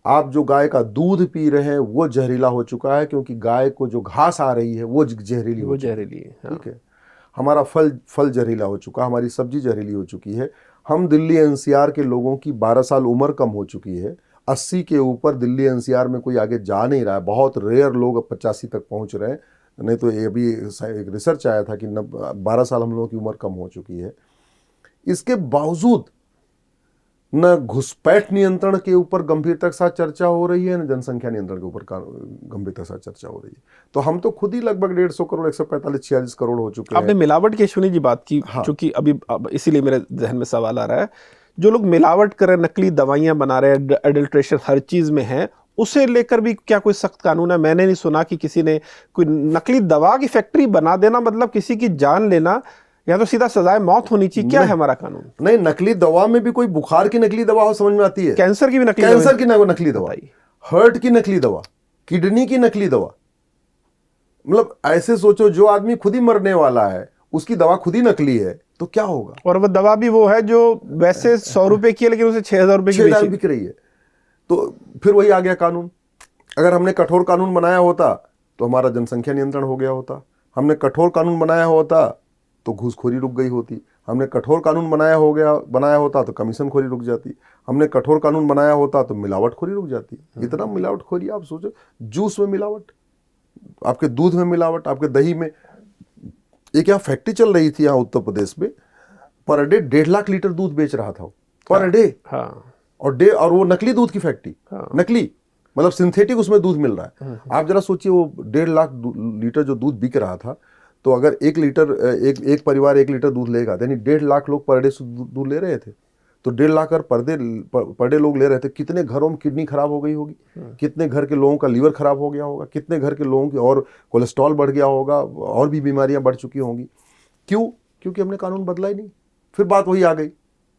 आप जो गाय का दूध पी रहे हैं वो जहरीला हो चुका है, क्योंकि गाय को जो घास आ रही है वो जहरीली है। ठीक है, हमारा फल जहरीला हो चुका, हमारी सब्जी जहरीली हो चुकी है। हम दिल्ली NCR के लोगों की 12 साल उम्र कम हो चुकी है। 80 के ऊपर दिल्ली NCR में कोई आगे जा नहीं रहा है, बहुत रेयर लोग 85 तक पहुंच रहे हैं। नहीं तो ये भी एक रिसर्च आया था कि 12 साल हम लोगों की उम्र कम हो चुकी है। इसके बावजूद न घुसपैठ नियंत्रण के ऊपर गंभीरता के साथ चर्चा हो रही है, न जनसंख्या नियंत्रण के ऊपर गंभीरता के साथ चर्चा हो रही है। तो हम तो खुद ही लगभग 150 करोड़, 145-46 करोड़ हो चुके हैं। आपने मिलावट की सुनी जी बात की, हाँ। चूंकि अभी इसीलिए मेरे जहन में सवाल आ रहा है, जो लोग मिलावट कर रहे हैं, नकली दवाइयां बना रहे हैं, एडल्ट्रेशन हर चीज में है, उसे लेकर भी क्या कोई सख्त कानून है? मैंने नहीं सुना कि किसी ने कोई नकली दवा की फैक्ट्री बना देना मतलब किसी की जान लेना, या तो सीधा सजाए मौत होनी चाहिए। क्या है हमारा कानून? नहीं, नकली दवा में भी कोई बुखार की नकली दवा हो, समझ में आती है। कैंसर की भी नकली, कैंसर की नकली दवा, हार्ट की नकली दवा, किडनी की नकली दवा। मतलब ऐसे सोचो, जो आदमी खुद ही मरने वाला है उसकी दवा खुद ही नकली है, तो क्या होगा? और वो दवा भी वो है जो वैसे 100 रुपए की है, लेकिन उसे 6,000 रुपए की बिक रही है। तो फिर वही आ गया कानून। अगर हमने कठोर कानून बनाया होता तो हमारा जनसंख्या नियंत्रण हो गया होता। हमने कठोर कानून बनाया होता तो घूसखोरी रुक गई होती। हमने कठोर कानून बनाया होता तो कमीशन खोरी रुक जाती, हमने कठोर कानून बनाया होता तो मिलावट खोरी रुक जाती। इतना मिलावट खोरी, आप सोचो, जूस में मिलावट, आपके दूध में मिलावट, आपके दही में। एक यहाँ फैक्ट्री चल रही थी यहाँ उत्तर प्रदेश में, पर डे 1.5 लाख लीटर दूध बेच रहा था पर डे। और वो नकली दूध की फैक्ट्री, नकली मतलब सिंथेटिक उसमें दूध मिल रहा है। आप जरा सोचिए, वो 1.5 लाख लीटर जो दूध बिक रहा था, तो अगर 1 लीटर एक परिवार 1 लीटर दूध लेगा, यानी 1.5 लाख लोग पर डे दूध ले रहे थे। तो 1.5 लाख अगर पर डे लोग ले रहे थे, कितने घरों में किडनी खराब हो गई होगी, कितने घर के लोगों का लीवर खराब हो गया होगा, कितने घर के लोगों की और कोलेस्ट्रॉल बढ़ गया होगा, और भी बीमारियां बढ़ चुकी होंगी। क्यों? क्योंकि हमने कानून बदला ही नहीं। फिर बात वही आ गई,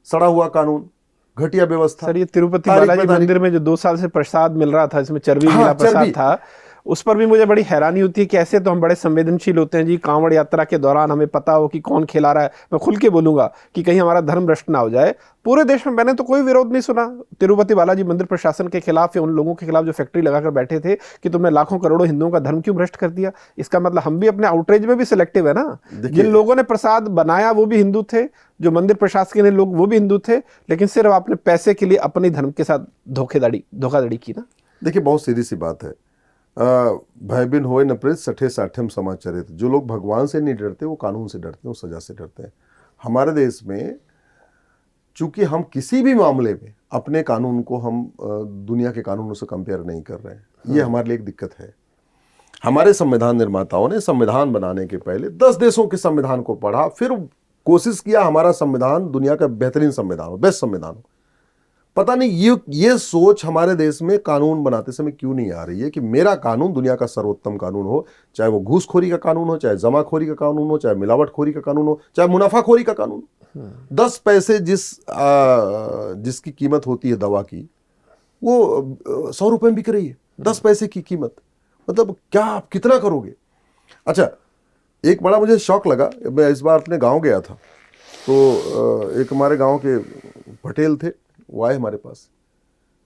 सड़ा हुआ कानून, घटिया व्यवस्था। सर, ये तिरुपति बालाजी मंदिर में जो 2 साल से प्रसाद मिल रहा था, इसमें चर्बी मिला प्रसाद था, उस पर भी मुझे बड़ी हैरानी होती है कि ऐसे तो हम बड़े संवेदनशील होते हैं जी, कांवड़ यात्रा के दौरान हमें पता हो कि कौन खिला रहा है। मैं खुल के बोलूंगा कि कहीं हमारा धर्म भ्रष्ट ना हो जाए। पूरे देश में मैंने तो कोई विरोध नहीं सुना तिरुपति बालाजी मंदिर प्रशासन के खिलाफ या उन लोगों के खिलाफ जो फैक्ट्री लगाकर बैठे थे कि तुमने लाखों करोड़ों हिंदुओं का धर्म क्यों भ्रष्ट कर दिया। इसका मतलब हम भी अपने आउटरीच में भी सिलेक्टिव है ना। जिन लोगों ने प्रसाद बनाया वो भी हिंदू थे, जो मंदिर प्रशासन के लोग वो भी हिंदू थे, लेकिन सिर्फ आपने पैसे के लिए अपने धर्म के साथ धोखाधड़ी की ना। देखिए, बहुत सीधी सी बात है, भय बिन होए न प्रेत सठे साठम समाचरित। जो लोग भगवान से नहीं डरते वो कानून से डरते हैं, वो सजा से डरते हैं। हमारे देश में चूंकि हम किसी भी मामले में अपने कानून को हम दुनिया के कानूनों से कंपेयर नहीं कर रहे हैं, ये हमारे लिए एक दिक्कत है। हमारे संविधान निर्माताओं ने संविधान बनाने के पहले 10 देशों के संविधान को पढ़ा, फिर कोशिश किया हमारा संविधान दुनिया का बेहतरीन संविधान हो, बेस्ट संविधान हो। पता नहीं ये सोच हमारे देश में कानून बनाते समय क्यों नहीं आ रही है कि मेरा कानून दुनिया का सर्वोत्तम कानून हो, चाहे वो घूसखोरी का कानून हो, चाहे जमाखोरी का कानून हो, चाहे मिलावटखोरी का कानून हो, चाहे मुनाफाखोरी का कानून। 10 पैसे जिसकी कीमत होती है दवा की, वो 100 रुपए में बिक रही है। 10 पैसे की कीमत, मतलब क्या आप कितना करोगे। अच्छा, एक बड़ा मुझे शौक लगा, मैं इस बार अपने गांव गया था, तो एक हमारे गांव के पटेल थे, वो आए हमारे पास,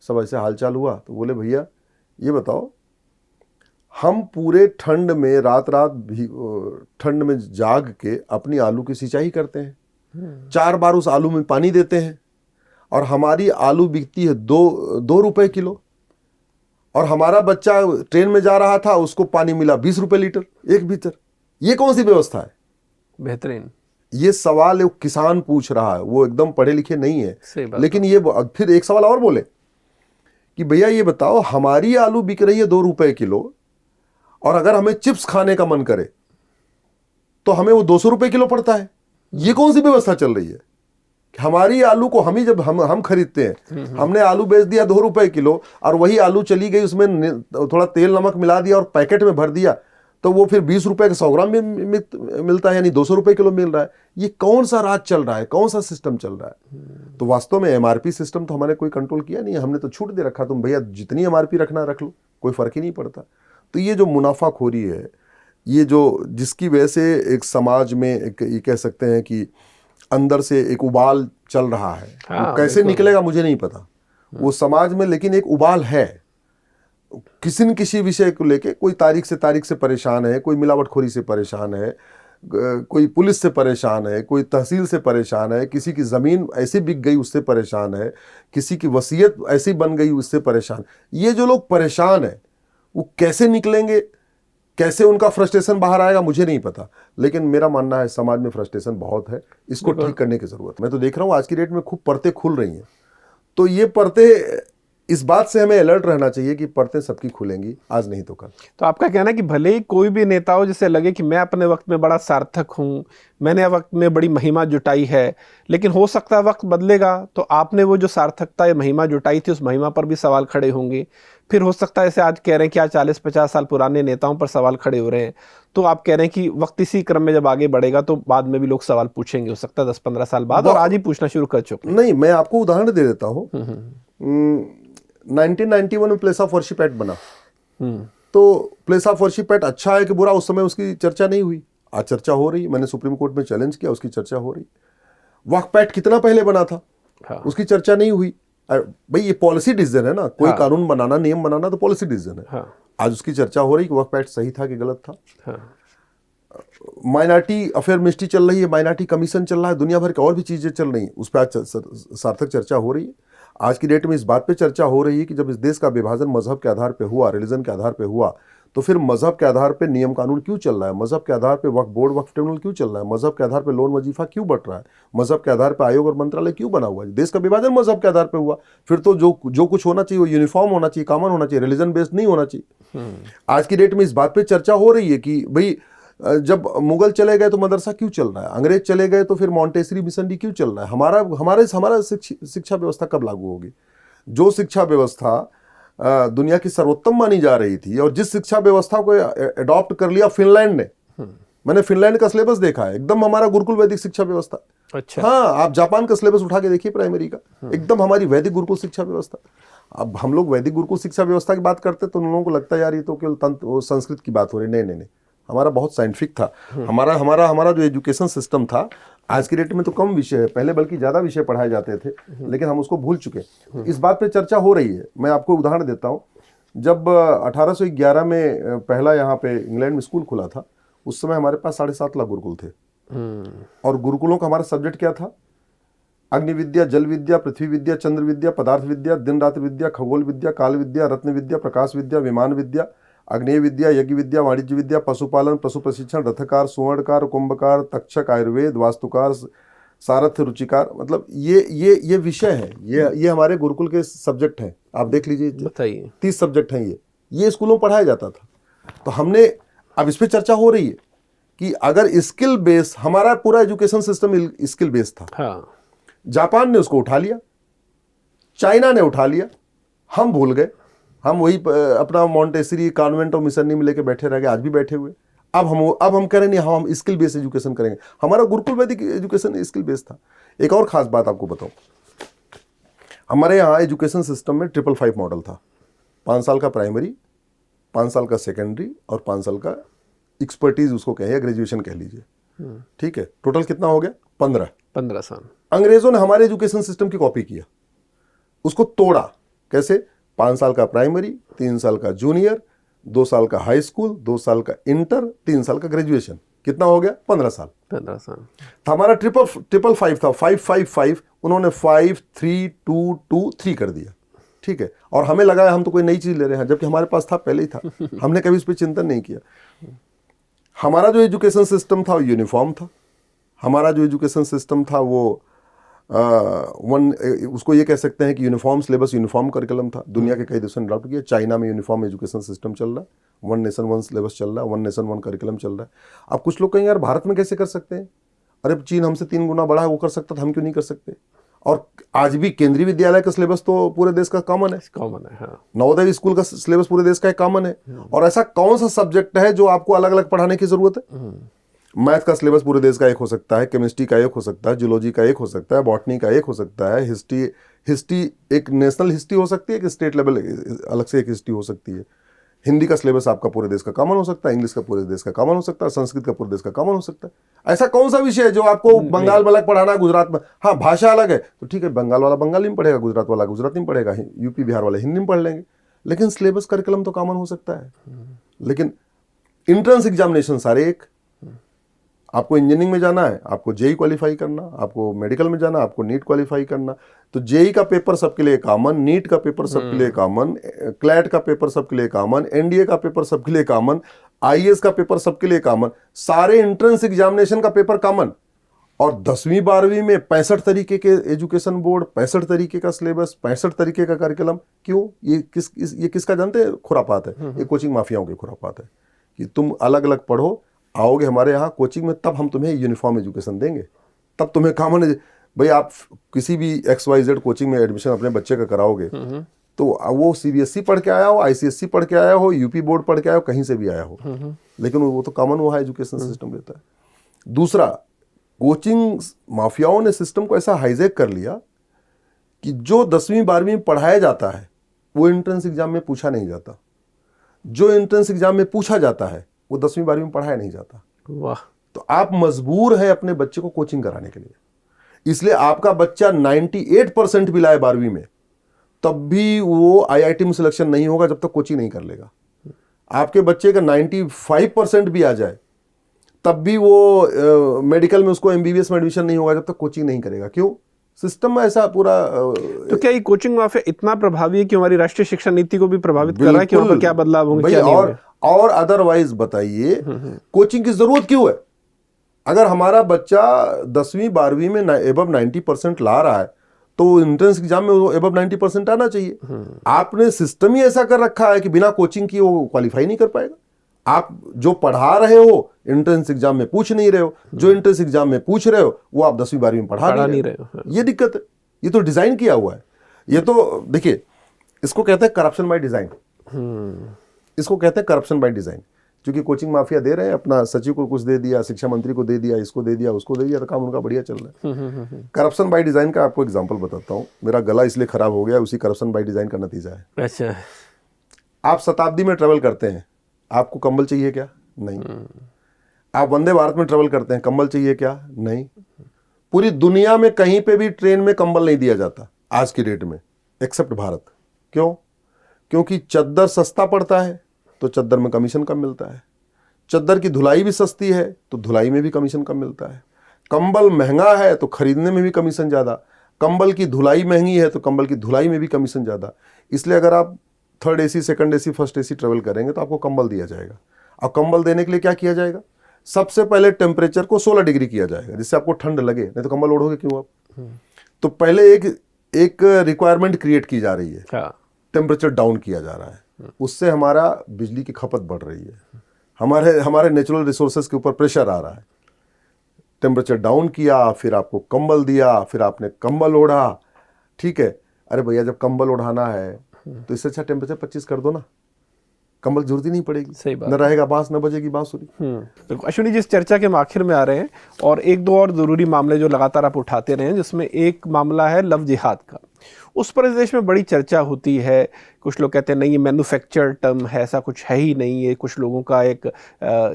सब ऐसे हालचाल हुआ, तो बोले भैया ये बताओ, हम पूरे ठंड में रात भी ठंड में जाग के अपनी आलू की सिंचाई करते हैं, 4 बार उस आलू में पानी देते हैं, और हमारी आलू बिकती है 2 रुपए किलो, और हमारा बच्चा ट्रेन में जा रहा था, उसको पानी मिला 20 रुपए लीटर 1 लीटर। ये कौन सी व्यवस्था है? बेहतरीन। ये सवाल एक किसान पूछ रहा है, वो एकदम पढ़े लिखे नहीं है, लेकिन ये फिर एक सवाल और बोले कि भैया ये बताओ, हमारी आलू बिक रही है 2 रुपए किलो, और अगर हमें चिप्स खाने का मन करे तो हमें वो 200 रुपए किलो पड़ता है। ये कौन सी व्यवस्था चल रही है? हमारी आलू को जब हम खरीदते हैं, हमने आलू बेच दिया 2 रुपए किलो, और वही आलू चली गई, उसमें थोड़ा तेल नमक मिला दिया और पैकेट में भर दिया, तो वो फिर 20 रुपए का 100 ग्राम में मिलता है, यानी 200 रुपए किलो मिल रहा है। ये कौन सा राज चल रहा है, कौन सा सिस्टम चल रहा है? तो वास्तव में एमआरपी सिस्टम तो हमारे कोई कंट्रोल किया नहीं है, हमने तो छूट दे रखा, तुम भैया जितनी एमआरपी रखना रख लो, कोई फर्क ही नहीं पड़ता। तो ये जो मुनाफाखोरी है, ये जो जिसकी वजह से एक समाज में ये कह सकते हैं कि अंदर से एक उबाल चल रहा है, वो कैसे निकलेगा मुझे नहीं पता वो समाज में, लेकिन एक उबाल है। किसी न किसी विषय को लेके कोई तारीख से परेशान है, कोई मिलावटखोरी से परेशान है, कोई पुलिस से परेशान है, कोई तहसील से परेशान है, किसी की ज़मीन ऐसी बिक गई उससे परेशान है, किसी की वसीयत ऐसी बन गई उससे परेशान। ये जो लोग परेशान है वो कैसे निकलेंगे, कैसे उनका फ्रस्ट्रेशन बाहर आएगा मुझे नहीं पता, लेकिन मेरा मानना है समाज में फ्रस्ट्रेशन बहुत है, इसको ठीक करने की ज़रूरत है। मैं तो देख रहा हूँ आज की डेट में खूब परतें खुल रही हैं, तो ये परतें, इस बात से हमें अलर्ट रहना चाहिए कि परतें सबकी खुलेंगी, आज नहीं तो कल। तो आपका कहना है कि भले ही कोई भी नेता हो जिसे लगे कि मैं अपने वक्त में बड़ा सार्थक हूँ, मैंने वक्त में बड़ी महिमा जुटाई है, लेकिन हो सकता है वक्त बदलेगा तो आपने वो जो सार्थकता या महिमा जुटाई थी उस महिमा पर भी सवाल खड़े होंगे। फिर हो सकता है, जैसे आज कह रहे हैं कि आज 40-50 साल पुराने नेताओं पर सवाल खड़े हो रहे हैं, तो आप कह रहे हैं कि वक्त इसी क्रम में जब आगे बढ़ेगा तो बाद में भी लोग सवाल पूछेंगे, हो सकता है 10-15 साल बाद, और आज ही पूछना शुरू कर चुके। नहीं, मैं आपको उदाहरण दे देता हूँ। 1991 में प्लेस ऑफ वर्शिप एक्ट बना, तो प्लेस ऑफ वर्शिप एक्ट अच्छा है कि बुरा, उस समय उसकी चर्चा नहीं हुई, आज चर्चा हो रही। मैंने सुप्रीम कोर्ट में चैलेंज किया, उसकी चर्चा हो रही। वक्फ एक्ट कितना पहले बना था, उसकी चर्चा नहीं हुई। भाई ये पॉलिसी डिसीजन है ना, कोई कानून बनाना, नियम बनाना तो पॉलिसी डिसीजन है। आज उसकी चर्चा हो रही कि वक्फ एक्ट सही था कि गलत था। माइनॉरिटी अफेयर मिनिस्ट्री चल रही है, माइनॉरिटी कमीशन चल रहा है, दुनिया भर की और भी चीज़ें चल रही हैं, उस पर आज सार्थक चर्चा हो रही है। आज की डेट में इस बात पे चर्चा हो रही है कि जब इस देश का विभाजन मजहब के आधार पे हुआ, रिलीजन के आधार पे हुआ, तो फिर मजहब के आधार पे नियम कानून क्यों चल रहा है, मजहब के आधार पे वक्फ बोर्ड वक्फ ट्रिब्यूनल क्यों चल रहा है, मजहब के आधार पे लोन वजीफा क्यों बढ़ रहा है, मजहब के आधार पे आयोग और मंत्रालय क्यों बना हुआ है। देश का विभाजन मजहब के आधार पे हुआ, फिर तो जो कुछ होना चाहिए वो यूनिफॉर्म होना चाहिए, कॉमन होना चाहिए, रिलीजन बेस्ड नहीं होना चाहिए। आज की डेट में इस बात पे चर्चा हो रही है कि भाई जब मुगल चले गए तो मदरसा क्यों चल रहा है, अंग्रेज चले गए तो फिर मॉन्टेसरी मिशनरी क्यों चल रहा है, हमारा शिक्षा व्यवस्था कब लागू होगी। जो शिक्षा व्यवस्था दुनिया की सर्वोत्तम मानी जा रही थी और जिस शिक्षा व्यवस्था को अडॉप्ट कर लिया फिनलैंड ने, मैंने फिनलैंड का सिलेबस देखा है, एकदम हमारा गुरुकुल वैदिक शिक्षा व्यवस्था। अच्छा। हाँ, आप जापान का सिलेबस उठा के देखिए प्राइमरी का, एकदम हमारी वैदिक गुरुकुल शिक्षा व्यवस्था। अब हम लोग वैदिक गुरुकुल शिक्षा व्यवस्था की बात करते तो उन लोगों को लगता है यार ये तो केवल तंत्र संस्कृत की बात हो रही। नहीं, हमारा बहुत साइंटिफिक था। हमारा जो एजुकेशन सिस्टम था, आज की डेट में तो कम विषय है, पहले बल्कि ज्यादा विषय पढ़ाए जाते थे, लेकिन हम उसको भूल चुके। इस बात पे चर्चा हो रही है। मैं आपको उदाहरण देता हूँ, जब 1811 में पहला यहाँ पे इंग्लैंड में स्कूल खुला था, उस समय हमारे पास 7.5 लाख गुरुकुल थे। और गुरुकुलों का हमारा सब्जेक्ट क्या था? अग्नि विद्या, जल विद्या, पृथ्वी विद्या, चंद्र विद्या, पदार्थ विद्या, दिन रात्रि विद्या, खगोल विद्या, काल विद्या, रत्न विद्या, प्रकाश विद्या, विमान विद्या, अग्नेय विद्या, यज्ञ विद्या, वाणिज्य विद्या, पशुपालन, पशु प्रशिक्षण, रथकार, सुवर्णकार, कुंभकार, तक्षक, आयुर्वेद, वास्तुकार, सारथ्य, रुचिकार। मतलब ये विषय है, ये हमारे गुरुकुल के सब्जेक्ट हैं। आप देख लीजिए, बताइए 30 सब्जेक्ट हैं। ये स्कूलों में पढ़ाया जाता था। तो हमने अब इस पर चर्चा हो रही है कि अगर स्किल बेस, हमारा पूरा एजुकेशन सिस्टम स्किल बेस था। हाँ। जापान ने उसको उठा लिया, चाइना ने उठा लिया, हम भूल गए। हम वही अपना मॉन्टेसरी कॉन्वेंट और मिशनरी में लेके बैठे रह गए, आज भी बैठे हुए। अब हम कह रहे नहीं, हम स्किल बेस्ड एजुकेशन करेंगे। हमारा गुरुकुल वैदिक एजुकेशन स्किल बेस्ड था। एक और खास बात आपको बताऊं, हमारे यहाँ एजुकेशन सिस्टम में 555 मॉडल था। 5 साल का प्राइमरी, 5 साल का सेकेंडरी और 5 साल का एक्सपर्टीज उसको कहिए, ग्रेजुएशन कह लीजिए। ठीक है, टोटल कितना हो गया? 15 साल। अंग्रेजों ने हमारे एजुकेशन सिस्टम की कॉपी किया, उसको तोड़ा। कैसे? 5 साल का प्राइमरी, 3 साल का जूनियर, 2 साल का हाई स्कूल, 2 साल का इंटर, 3 साल का ग्रेजुएशन। कितना हो गया? 15 साल। हमारा 555 था, 555, उन्होंने 5, 3, 2, 2, 3 कर दिया। ठीक है, और हमें लगा हम तो कोई नई चीज ले रहे हैं, जबकि हमारे पास था, पहले ही था। हमने कभी इस पर चिंतन नहीं किया। हमारा जो एजुकेशन सिस्टम था वो यूनिफॉर्म था। हमारा जो एजुकेशन सिस्टम था वो उसको ये कह सकते हैं कि यूनिफॉर्म सिलेबस, यूनिफॉर्म करिकुलम था। दुनिया के कई देशों ने अडॉप्ट किया। चाइना में यूनिफॉर्म एजुकेशन सिस्टम चल रहा है, 1 नेशन 1 सिलेबस चल रहा है, 1 नेशन 1 करिकुलम चल रहा है। अब कुछ लोग कहेंगे यार भारत में कैसे कर सकते हैं? अरे चीन हमसे 3 गुना बड़ा है, वो कर सकता था, हम क्यों नहीं कर सकते? और आज भी केंद्रीय विद्यालय का सिलेबस तो पूरे देश का कॉमन है। हाँ। नवोदय स्कूल का सिलेबस पूरे देश का कॉमन है। और ऐसा कौन सा सब्जेक्ट है जो आपको अलग अलग पढ़ाने की जरूरत है? मैथ का सिलेबस पूरे देश का एक हो सकता है, केमिस्ट्री का एक हो सकता है, जूलॉजी का एक हो सकता है, बॉटनी का एक हो सकता है, हिस्ट्री एक नेशनल हिस्ट्री हो सकती है, कि स्टेट लेवल अलग से एक हिस्ट्री हो सकती है। हिंदी का सिलेबस आपका पूरे देश का कॉमन हो सकता है, इंग्लिश का पूरे देश का कॉमन हो सकता है, संस्कृत का पूरे देश का कॉमन हो सकता है। ऐसा कौन सा विषय है जो आपको बंगाल में अलग पढ़ाना है, गुजरात में? हाँ, भाषा अलग है तो ठीक है, बंगाल वाला बंगाली में पढ़ेगा, गुजरात वाला गुजराती में पढ़ेगा, यूपी बिहार वाले हिंदी में पढ़ लेंगे, लेकिन सिलेबस करिकुलम तो कॉमन हो सकता है। लेकिन एंट्रेंस एग्जामिनेशन सारे एक। आपको इंजीनियरिंग में जाना है, आपको जेई क्वालिफाई करना, आपको मेडिकल में जाना, आपको नीट क्वालिफाई करना, तो जेई का पेपर सबके लिए कॉमन, नीट का पेपर सबके लिए कॉमन, क्लैट का पेपर सबके लिए कॉमन, एनडीए का पेपर सबके लिए कॉमन, आईएएस का पेपर सबके लिए कॉमन, सारे एंट्रेंस एग्जामिनेशन का पेपर कॉमन। और 10वीं 12वीं में 65 तरीके के एजुकेशन बोर्ड, 65 तरीके का सिलेबस, 65 तरीके का करिकुलम। क्यों? ये किसका जानते हैं खुरापात है? ये कोचिंग माफियाओं की खुरापात है कि तुम अलग अलग पढ़ो, आओगे हमारे यहाँ कोचिंग में, तब हम तुम्हें यूनिफॉर्म एजुकेशन देंगे, तब तुम्हें कॉमन है। भाई आप किसी भी XYZ कोचिंग में एडमिशन अपने बच्चे का कराओगे तो वो CBSE पढ़ के आया हो, ICSE पढ़ के आया हो, यूपी बोर्ड पढ़ के आया हो, कहीं से भी आया हो, लेकिन वो तो कॉमन वहाँ एजुकेशन सिस्टम रहता है। दूसरा, कोचिंग माफियाओं ने सिस्टम को ऐसा हाईजैक कर लिया कि जो 10वीं 12वीं में पढ़ाया जाता है वो एंट्रेंस एग्जाम में पूछा नहीं जाता। जो एंट्रेंस एग्जाम में पूछा जाता है वो 10वीं 12वीं में पढ़ाया नहीं जाता। वाह। तो आप मजबूर है अपने बच्चे को कोचिंग कराने के लिए। इसलिए आपका बच्चा 98% भी लाए 12वीं में, तब भी वो IIT में सिलेक्शन नहीं होगा जब तक कोचिंग नहीं कर लेगा। आपके बच्चे का 95% भी आ जाए तब भी वो मेडिकल में उसको एमबीबीएस में एडमिशन नहीं होगा जब तक कोचिंग नहीं करेगा। क्यों? सिस्टम में ऐसा पूरा तो क्या ये कोचिंग माफिया इतना प्रभावी है कि हमारी राष्ट्रीय शिक्षा नीति को भी प्रभावित कर रहा है कि वहाँ पर क्या बदलाव होंगे, क्या नहीं होंगे? और अदरवाइज बताइए कोचिंग की जरूरत क्यों है? अगर हमारा बच्चा 10वीं 12वीं में एबव 90% ला रहा है तो एंट्रेंस एग्जाम में वो एबव 90% आना चाहिए। आपने सिस्टम ही ऐसा कर रखा है कि बिना कोचिंग की वो क्वालिफाई नहीं कर पाएगा। आप जो पढ़ा रहे हो एंट्रेंस एग्जाम में पूछ नहीं रहे हो, जो एंट्रेंस एग्जाम में पूछ रहे हो वो आप 10वीं 12वीं में पढ़ा नहीं रहे हो। ये दिक्कत है। ये तो डिजाइन किया हुआ है। ये तो देखिए, इसको कहते हैं करप्शन बाय डिजाइन। इसको कहते हैं करप्शन बाय डिजाइन। क्योंकि कोचिंग माफिया दे रहे हैं, अपना सचिव को कुछ दे दिया, शिक्षा मंत्री को दे दिया, इसको दे दिया, उसको दे दिया, तो काम उनका बढ़िया चल रहा है। करप्शन बाय डिजाइन का आपको एग्जांपल बताता हूँ। मेरा गला इसलिए खराब हो गया, उसी करप्शन बाय डिजाइन का नतीजा है। अच्छा, आप शताब्दी में ट्रेवल करते हैं, आपको कंबल चाहिए क्या? नहीं। आप वंदे भारत में ट्रेवल करते हैं, कंबल चाहिए क्या? नहीं। पूरी दुनिया में कहीं पे भी ट्रेन में कंबल नहीं दिया जाता आज की डेट में, एक्सेप्ट भारत। क्यों? क्योंकि चद्दर सस्ता पड़ता है तो चद्दर में कमीशन कम मिलता है। चद्दर की धुलाई भी सस्ती है तो धुलाई में भी कमीशन कम मिलता है। कंबल महंगा है तो खरीदने में भी कमीशन ज़्यादा। कंबल की धुलाई महंगी है तो कंबल की धुलाई में भी कमीशन ज़्यादा। इसलिए अगर आप third AC, second AC, first AC travel करेंगे तो आपको कंबल दिया जाएगा। और कंबल देने के लिए क्या किया जाएगा? सबसे पहले टेम्परेचर को 16 डिग्री किया जाएगा, जिससे आपको ठंड लगे, नहीं तो कंबल ओढ़ोगे क्यों आप? तो पहले एक रिक्वायरमेंट क्रिएट की जा रही है, टेम्परेचर डाउन किया जा रहा है। उससे हमारा बिजली की खपत बढ़ रही है, हमारे नेचुरल रिसोर्सेज के ऊपर प्रेशर आ रहा है। टेम्परेचर डाउन किया, फिर आपको कंबल दिया, फिर आपने कंबल ओढ़ा। ठीक है, अरे भैया जब कंबल ओढ़ाना है तो इससे अच्छा टेम्परेचर 25 कर दो ना, कंबल की जरूरत ही नहीं पड़ेगी। सही बात। न रहेगा बांस, न बजेगी बांसुरी। अश्विनी जी, इस चर्चा के आखिर में आ रहे हैं और एक दो और जरूरी मामले जो लगातार आप उठाते रहे हैं, जिसमें एक मामला है लव जिहाद का। उस पर इस देश में बड़ी चर्चा होती है। कुछ लोग कहते हैं नहीं, ये मैन्युफैक्चर टर्म है, ऐसा कुछ है ही नहीं, ये कुछ लोगों का एक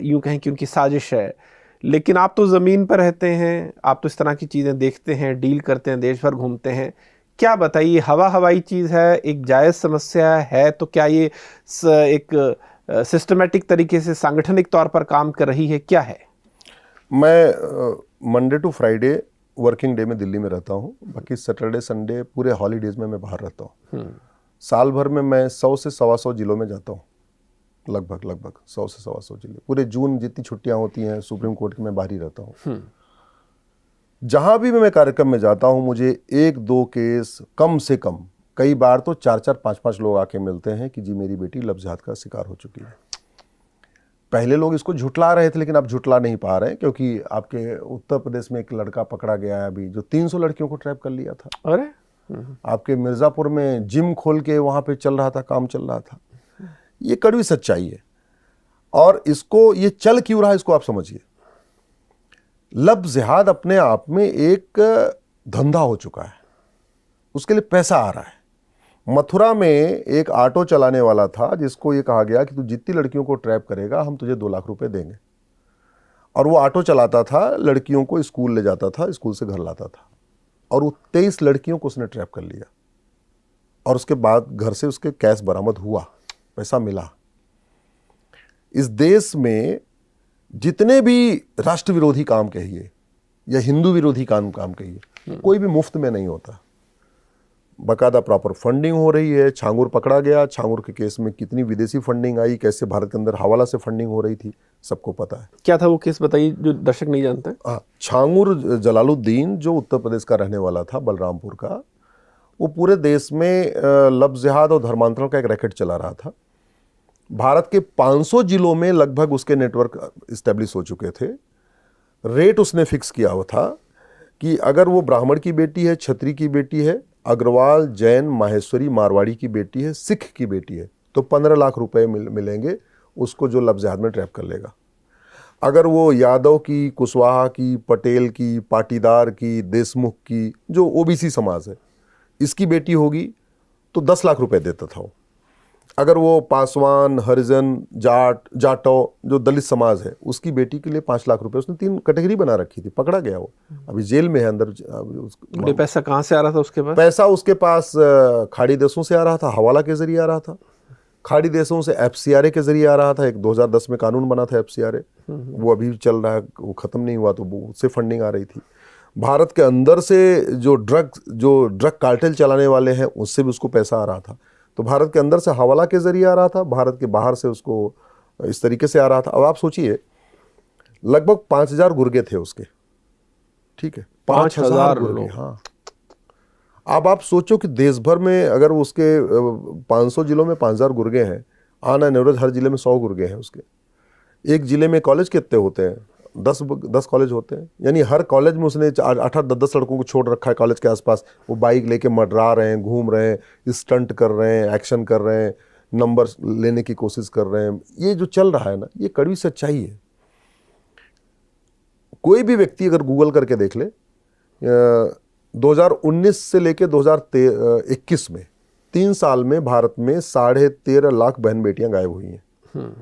यूं कहें कि उनकी साजिश है। लेकिन आप तो ज़मीन पर रहते हैं, आप तो इस तरह की चीज़ें देखते हैं, डील करते हैं, देश भर घूमते हैं। क्या बताइए, हवाई चीज़ है, एक जायज़ समस्या है, तो क्या ये एक सिस्टमेटिक तरीके से सांगठनिक तौर पर काम कर रही है, क्या है? मैं Monday to Friday working day में दिल्ली में रहता हूँ, बाकी सैटरडे संडे पूरे हॉलीडेज में मैं बाहर रहता हूँ। साल भर में मैं 100 से 125 जिलों में जाता हूँ, लगभग 100 से 125 जिले। पूरे जून जितनी छुट्टियाँ होती हैं सुप्रीम कोर्ट की, मैं बाहर ही रहता हूँ। जहाँ भी मैं कार्यक्रम में जाता हूँ, मुझे 1-2 केस कम से कम, कई बार तो 4-4, 5-5 लोग आके मिलते हैं कि जी मेरी बेटी लव जिहाद का शिकार हो चुकी है। पहले लोग इसको झुटला रहे थे, लेकिन अब झुटला नहीं पा रहे, क्योंकि आपके उत्तर प्रदेश में एक लड़का पकड़ा गया है अभी, जो 300 लड़कियों को ट्रैप कर लिया था। अरे आपके मिर्जापुर में जिम खोल के वहाँ पे चल रहा था, काम चल रहा था। ये कड़वी सच्चाई है। और इसको, ये चल क्यों रहा है, इसको आप समझिए। लव जिहाद अपने आप में एक धंधा हो चुका है, उसके लिए पैसा आ रहा है। मथुरा में एक ऑटो चलाने वाला था, जिसको ये कहा गया कि तू जितनी लड़कियों को ट्रैप करेगा हम तुझे 2 लाख रुपए देंगे। और वो ऑटो चलाता था, लड़कियों को स्कूल ले जाता था, स्कूल से घर लाता था। और वो 23 लड़कियों को उसने ट्रैप कर लिया। और उसके बाद घर से उसके कैश बरामद हुआ, पैसा मिला। इस देश में जितने भी राष्ट्र विरोधी काम कहिए या हिंदू विरोधी काम कहिए, कोई भी मुफ्त में नहीं होता। बाकायदा प्रॉपर फंडिंग हो रही है। छांगुर पकड़ा गया, छांगुर के केस में कितनी विदेशी फंडिंग आई, कैसे भारत के अंदर हवाला से फंडिंग हो रही थी, सबको पता है। क्या था वो केस, बताइए, जो दर्शक नहीं जानते। छांगुर जलालुद्दीन, जो उत्तर प्रदेश का रहने वाला था, बलरामपुर का, वो पूरे देश में लव जिहाद और धर्मांतरण का एक रैकेट चला रहा था। भारत के 500 जिलों में लगभग उसके नेटवर्क इस्टेब्लिश हो चुके थे। रेट उसने फिक्स किया हुआ था कि अगर वो ब्राह्मण की बेटी है, क्षत्रिय की बेटी है, अग्रवाल, जैन, माहेश्वरी, मारवाड़ी की बेटी है, सिख की बेटी है, तो 15 लाख रुपए मिलेंगे उसको, जो लव जिहाद में ट्रैप कर लेगा। अगर वो यादव की, कुशवाहा की, पटेल की, पाटीदार की, देशमुख की, जो ओबीसी समाज है, इसकी बेटी होगी तो 10 लाख रुपए देता था वो। अगर वो पासवान, हरिजन, जाटो, जो दलित समाज है, उसकी बेटी के लिए 5 लाख रुपए, उसने 3 कैटेगरी बना रखी थी। पकड़ा गया वो, अभी जेल में है अंदर। पैसा कहाँ से आ रहा था उसके पास? पैसा उसके पास खाड़ी देशों से आ रहा था, हवाला के जरिए आ रहा था। खाड़ी देशों से FCRA के जरिए आ रहा था। एक 2010 में कानून बना था FCRA, वो अभी चल रहा है, वो खत्म नहीं हुआ, तो वो उससे फंडिंग आ रही थी। भारत के अंदर से जो ड्रग कार्टेल चलाने वाले हैं उससे भी उसको पैसा आ रहा था। तो भारत के अंदर से हवाला के जरिए आ रहा था, भारत के बाहर से उसको इस तरीके से आ रहा था। अब आप सोचिए, लगभग 5000 गुर्गे थे उसके, ठीक है, 5000 गुर्गे। हाँ, अब आप सोचो कि देश भर में अगर उसके 500 जिलों में 5000 गुर्गे हैं, ऑन एन एवरेज हर जिले में 100 गुर्गे हैं उसके। एक जिले में कॉलेज कितने होते हैं? 10 कॉलेज होते हैं, यानी हर कॉलेज में उसने 8-10 लड़कों को छोड़ रखा है कॉलेज के आसपास। वो बाइक लेके मंडरा रहे हैं, घूम रहे हैं, स्टंट कर रहे हैं, एक्शन कर रहे हैं, नंबर लेने की कोशिश कर रहे हैं। ये जो चल रहा है ना, ये कड़वी सच्चाई है। कोई भी व्यक्ति अगर गूगल करके देख ले, 2019 से लेके 2021 में 3 साल में भारत में 13.5 लाख बहन बेटियां गायब हुई हैं।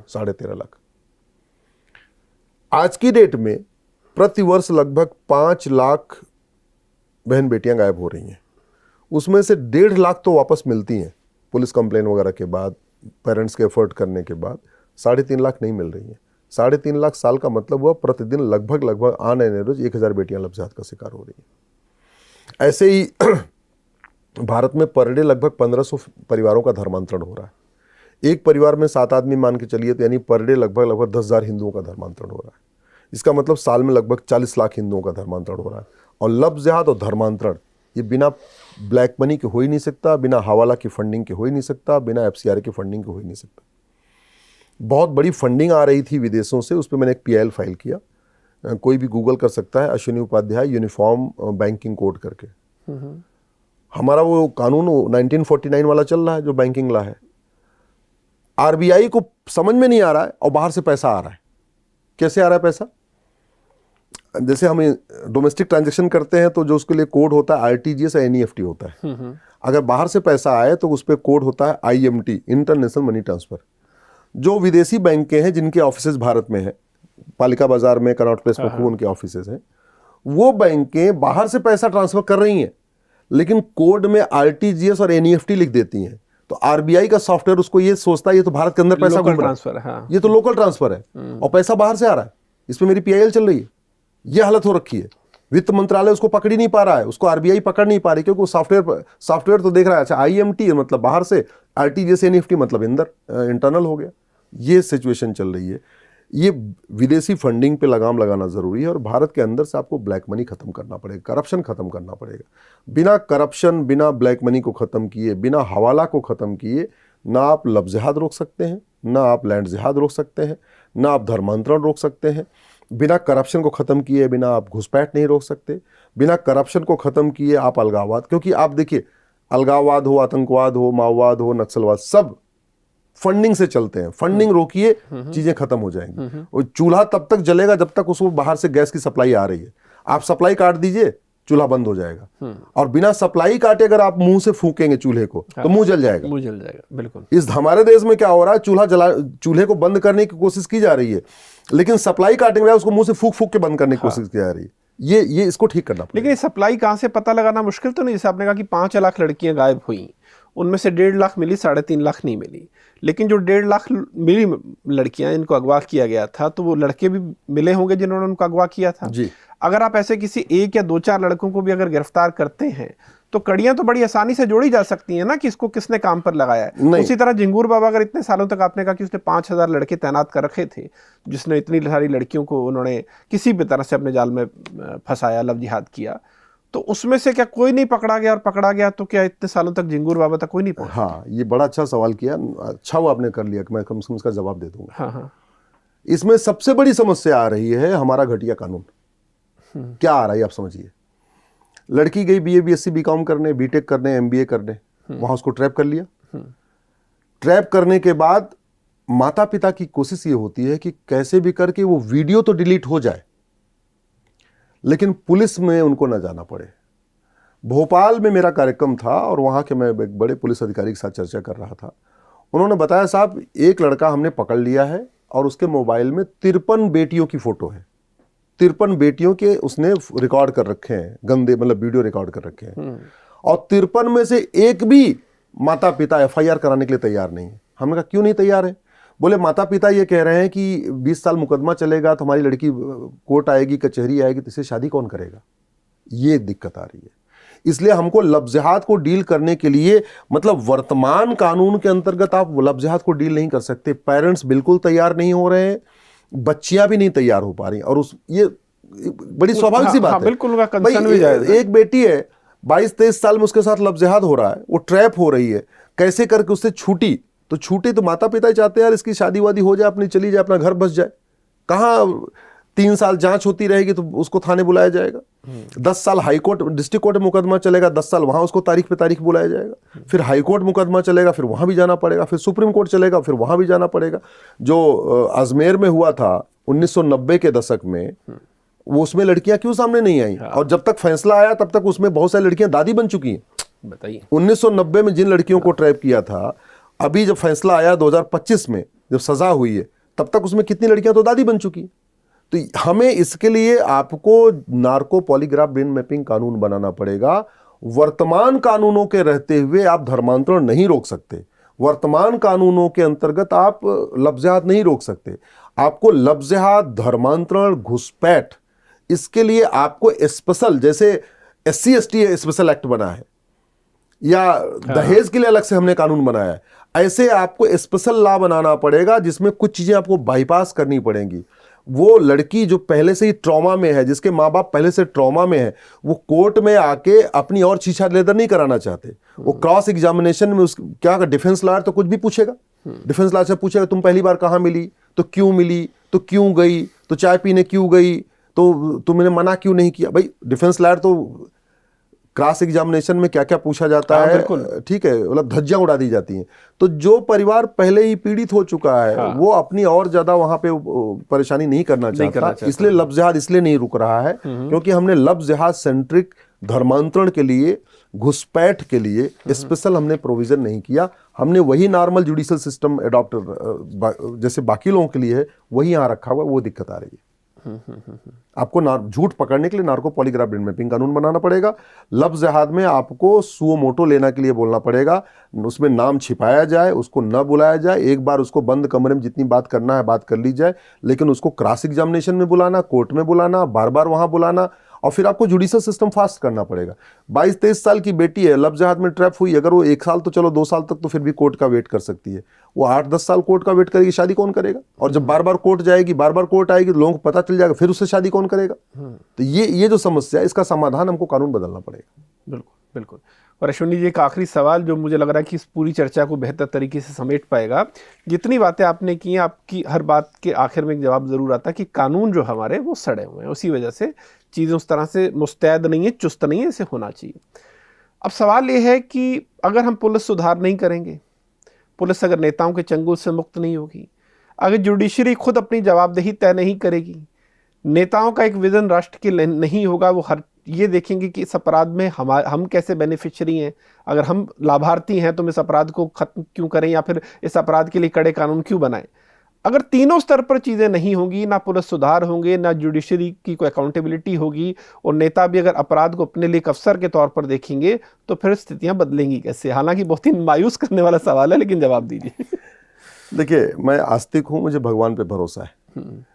13.5 लाख। आज की डेट में प्रतिवर्ष लगभग 5 लाख बहन बेटियां गायब हो रही हैं। उसमें से 1.5 लाख तो वापस मिलती हैं पुलिस कंप्लेन वगैरह के बाद, पेरेंट्स के एफर्ट करने के बाद। 3.5 लाख नहीं मिल रही हैं। 3.5 लाख साल का मतलब हुआ प्रतिदिन लगभग ऑन एन एवरेज 1000 बेटियां लफ्ज़ात का शिकार हो रही हैं। ऐसे ही भारत में पर डे लगभग 1500 परिवारों का धर्मांतरण हो रहा है। एक परिवार में 7 आदमी मान के चलिए, तो यानी पर डे लगभग 10,000 हिंदुओं का धर्मांतरण हो रहा है। इसका मतलब साल में लगभग 40 लाख हिंदुओं का धर्मांतरण हो रहा है। और लफ्ज़ जिहाद और धर्मांतरण ये बिना ब्लैक मनी के हो ही नहीं सकता, बिना हवाला की फंडिंग के हो ही नहीं सकता, बिना FCRA की फंडिंग के हो ही नहीं सकता। बहुत बड़ी फंडिंग आ रही थी विदेशों से, उस पर मैंने एक PIL फाइल किया। कोई भी गूगल कर सकता है, Ashwini Upadhyay uniform banking code करके। हमारा वो कानून 1949 वाला चल रहा है जो बैंकिंग ला है। RBI को समझ में नहीं आ रहा है और बाहर से पैसा आ रहा है। कैसे आ रहा है पैसा? जैसे हम डोमेस्टिक ट्रांजैक्शन करते हैं तो जो उसके लिए कोड होता है RTGS या NEFT होता है। अगर बाहर से पैसा आए तो उस पर कोड होता है IMT, इंटरनेशनल मनी ट्रांसफर। जो विदेशी बैंकें हैं जिनके ऑफिसेज भारत में हैं, पालिका बाजार में, कनॉट प्लेस में खूब उनके ऑफिसेज हैं, वो बैंकें बाहर से पैसा ट्रांसफर कर रही हैं, लेकिन कोड में RTGS और NEFT लिख देती हैं। तो RBI का सॉफ्टवेयर उसको ये सोचता है ये तो भारत के अंदर पैसा घूम रहा है, हाँ। ये तो लोकल ट्रांसफर है और पैसा बाहर से आ रहा है, इस पे मेरी PIL चल रही है। ये हालत हो रखी है। वित्त मंत्रालय उसको पकड़ ही नहीं पा रहा है, उसको RBI पकड़ नहीं पा रही, क्योंकि सॉफ्टवेयर तो देख रहा है अच्छा IMT मतलब बाहर से, RTGS NEFT मतलब इंटरनल हो गया। ये सिचुएशन चल रही है। ये विदेशी फंडिंग पे लगाम लगाना जरूरी है और भारत के अंदर से आपको ब्लैक मनी खत्म करना पड़ेगा, करप्शन खत्म करना पड़ेगा। बिना करप्शन, बिना ब्लैक मनी को खत्म किए, बिना हवाला को खत्म किए, ना आप लफ्ज़ जिहाद रोक सकते हैं, ना आप लैंड जिहाद रोक सकते हैं, ना आप धर्मांतरण रोक सकते हैं। बिना करप्शन को ख़त्म किए बिना आप घुसपैठ नहीं रोक सकते। बिना करप्शन को ख़त्म किए आप अलगाववाद, क्योंकि आप देखिए अलगाववाद हो, आतंकवाद हो, माओवाद हो, नक्सलवाद, सब फंडिंग से चलते हैं। फंडिंग रोकिए, चीज़ें खत्म हो जाएंगी। और चूल्हा तब तक जलेगा जब तक उसको बाहर से गैस की सप्लाई आ रही है। आप सप्लाई काट दीजिए, चूल्हा बंद हो जाएगा। और बिना सप्लाई काटे अगर आप मुंह से फूकेंगे चूल्हे को तो मुंह जल जाएगा, मुंह जल जाएगा। बिल्कुल। इस हमारे देश में क्या हो रहा है, चूल्हे को बंद करने की कोशिश की जा रही है, लेकिन सप्लाई काटने के बाद उसको मुंह से फूक फूक के बंद करने की कोशिश की जा रही है। ये इसको ठीक करना पड़ेगा। लेकिन सप्लाई कहाँ से पता लगाना मुश्किल तो नहीं? जैसे आपने कहा कि 5 लाख लड़कियां गायब हुई, उनमें से 1.5 लाख मिली, 3.5 लाख नहीं मिली। लेकिन जो 1.5 लाख मिली लड़कियां इनको अगवा किया गया था, तो वो लड़के भी मिले होंगे जिन्होंने उनको अगवा किया था जी। अगर आप ऐसे किसी 1 या 2-4 लड़कों को भी अगर गिरफ्तार करते हैं तो कड़ियां तो बड़ी आसानी से जोड़ी जा सकती हैं ना कि इसको किसने काम पर लगाया है। उसी तरह झिंगूर बाबा, अगर इतने सालों तक आपने कहा कि उसने 5000 लड़के तैनात कर रखे थे, जिसने इतनी सारी लड़कियों को उन्होंने किसी भी तरह से अपने जाल में फंसाया, लव जिहाद किया, तो उसमें से क्या कोई नहीं पकड़ा गया? और पकड़ा गया तो क्या इतने सालों तक झिंगूर बाबा तक कोई नहीं पहुंचा? हाँ, ये बड़ा अच्छा सवाल किया। अच्छा वो आपने कर लिया कि मैं कम से कम इसका जवाब दे दूंगा। हाँ। इसमें सबसे बड़ी समस्या आ रही है हमारा घटिया कानून। क्या आ रहा है आप समझिए। लड़की गई BA BSc BCom करने, BTech करने, MBA करने, वहां उसको ट्रैप कर लिया। ट्रैप करने के बाद माता पिता की कोशिश ये होती है कि कैसे भी करके वो वीडियो तो डिलीट हो जाए, लेकिन पुलिस में उनको ना जाना पड़े। भोपाल में मेरा कार्यक्रम था और वहां के मैं एक बड़े पुलिस अधिकारी के साथ चर्चा कर रहा था। उन्होंने बताया, साहब एक लड़का हमने पकड़ लिया है और उसके मोबाइल में 53 बेटियों की फोटो है। 53 बेटियों के उसने रिकॉर्ड कर रखे हैं, गंदे मतलब वीडियो रिकॉर्ड कर रखे हैं। और 53 में से एक भी माता पिता FIR कराने के लिए तैयार नहीं है। हमने कहा क्यों नहीं तैयार है? बोले माता पिता ये कह रहे हैं कि 20 साल मुकदमा चलेगा तो हमारी लड़की कोर्ट आएगी, कचहरी आएगी, तो इससे शादी कौन करेगा? ये दिक्कत आ रही है। इसलिए हमको लफ्ज़हात को डील करने के लिए, मतलब वर्तमान कानून के अंतर्गत आप लफ्ज़हात को डील नहीं कर सकते। पेरेंट्स बिल्कुल तैयार नहीं हो रहे हैं, बच्चियां भी नहीं तैयार हो पा रही, और ये बड़ी स्वाभाविक सी बात है। बिल्कुल उनका कंसर्न भी जायज़ है। एक बेटी है 22-23 साल में, उसके साथ लफ्ज़हात हो रहा है, वो ट्रैप हो रही है, कैसे करके उससे छूटी तो माता पिता ही चाहते हैं यार इसकी शादी वादी हो जाए, अपनी चली जाए, अपना घर बस जाए। कहाँ 3 साल जांच होती रहेगी तो उसको थाने बुलाया जाएगा, 10 साल हाईकोर्ट डिस्ट्रिक्ट कोर्ट में मुकदमा चलेगा, 10 साल वहां उसको तारीख पे तारीख बुलाया जाएगा, फिर हाईकोर्ट मुकदमा चलेगा, फिर वहां भी जाना पड़ेगा, फिर सुप्रीम कोर्ट चलेगा, फिर वहां भी जाना पड़ेगा। जो अजमेर में हुआ था 1990 के दशक में, वो उसमें लड़कियां क्यों सामने नहीं आई? और जब तक फैसला आया तब तक उसमें बहुत सारी लड़कियां दादी बन चुकी हैं। बताइए 1990 में जिन लड़कियों को ट्रैप किया था, अभी जब फैसला आया 2025 में, जब सजा हुई है, तब तक उसमें कितनी लड़कियां तो दादी बन चुकी हैं। तो हमें इसके लिए आपको नार्को पॉलीग्राफ ब्रेन मैपिंग कानून बनाना पड़ेगा। वर्तमान कानूनों के रहते हुए आप धर्मांतरण नहीं रोक सकते, वर्तमान कानूनों के अंतर्गत आप लफ्ज़हात नहीं रोक सकते। आपको लफ्ज़हात, धर्मांतरण, घुसपैठ, इसके लिए आपको स्पेशल, जैसे SC ST स्पेशल एक्ट बना है, या दहेज के लिए अलग से हमने कानून बनाया है, ऐसे आपको स्पेशल लॉ बनाना पड़ेगा जिसमें कुछ चीजें आपको बाईपास करनी पड़ेंगी। वो लड़की जो पहले से ही ट्रॉमा में है, जिसके माँ बाप पहले से ट्रॉमा में है, वो कोर्ट में आके अपनी और छीछा लेदर नहीं कराना चाहते। वो क्रॉस एग्जामिनेशन में क्या डिफेंस लॉयर तो कुछ भी पूछेगा, डिफेंस लॉयर से पूछेगा तुम पहली बार कहाँ मिली, तो क्यों मिली, तो क्यों गई, तो चाय पीने क्यों गई, तो तुमने मना क्यों नहीं किया। भाई डिफेंस लॉयर तो क्रॉस एग्जामिनेशन में क्या क्या पूछा जाता है, ठीक है, मतलब धज्जियां उड़ा दी जाती हैं। तो जो परिवार पहले ही पीड़ित हो चुका है, वो अपनी और ज्यादा वहां पे परेशानी नहीं करना चाहता, इसलिए लफ्ज़हात इसलिए नहीं रुक रहा है, क्योंकि हमने लफ्ज़हात सेंट्रिक धर्मांतरण के लिए, घुसपैठ के लिए स्पेशल हमने प्रोविजन नहीं किया। हमने वही नॉर्मल जुडिशियल सिस्टम अडॉप्ट जैसे बाकी लोगों के लिए है, वही यहाँ रखा हुआ, वो दिक्कत आ रही है। आपको झूठ पकड़ने के लिए नार्को पॉलीग्राफ ब्रेन मैपिंग कानून बनाना पड़ेगा। लफ्ज़हात में आपको सुओ मोटो लेना के लिए बोलना पड़ेगा, उसमें नाम छिपाया जाए, उसको न बुलाया जाए, एक बार उसको बंद कमरे में जितनी बात करना है बात कर ली जाए, लेकिन उसको क्रॉस एग्जामिनेशन में बुलाना, कोर्ट में बुलाना, बार बार वहां बुलाना, और फिर आपको जुडिशियल सिस्टम फास्ट करना पड़ेगा। 22-23 साल की बेटी है, लफ्ज़हात में ट्रैप हुई, अगर वो 1 साल तो चलो 2 साल तक तो फिर भी कोर्ट का वेट कर सकती है, वो 8-10 साल कोर्ट का वेट करेगी, शादी कौन करेगा? और जब बार बार कोर्ट जाएगी, बार बार कोर्ट आएगी, लोगों को पता चल जाएगा, फिर उससे शादी कौन करेगा? तो ये जो समस्या है, इसका समाधान हमको कानून बदलना पड़ेगा। बिल्कुल बिल्कुल। और अश्विनी जी, एक आखिरी सवाल जो मुझे लग रहा है कि इस पूरी चर्चा को बेहतर तरीके से समेट पाएगा। जितनी बातें आपने की, आपकी हर बात के आखिर में एक जवाब जरूर आता है कि कानून जो हमारे वो सड़े हुए हैं, उसी वजह से चीज़ें उस तरह से मुस्तैद नहीं है, चुस्त नहीं है, ऐसे होना चाहिए। अब सवाल ये है कि अगर हम पुलिस सुधार नहीं करेंगे, पुलिस अगर नेताओं के चंगुल से मुक्त नहीं होगी, अगर जुडिशरी खुद अपनी जवाबदेही तय नहीं करेगी, नेताओं का एक विजन राष्ट्र के नहीं होगा, वो हर ये देखेंगे कि इस अपराध में हम कैसे बेनिफिशियरी हैं, अगर हम लाभार्थी हैं तो हम इस अपराध को खत्म क्यों करें, या फिर इस अपराध के लिए कड़े कानून क्यों बनाएं। अगर तीनों स्तर पर चीज़ें नहीं होंगी, ना पुलिस सुधार होंगे, ना जुडिशरी की कोई अकाउंटेबिलिटी होगी, और नेता भी अगर अपराध को अपने लिए एक अवसर के तौर पर देखेंगे, तो फिर स्थितियां बदलेंगी कैसे? हालांकि बहुत ही मायूस करने वाला सवाल है, लेकिन जवाब दीजिए। देखिए, मैं आस्तिक हूं, मुझे भगवान पे भरोसा है।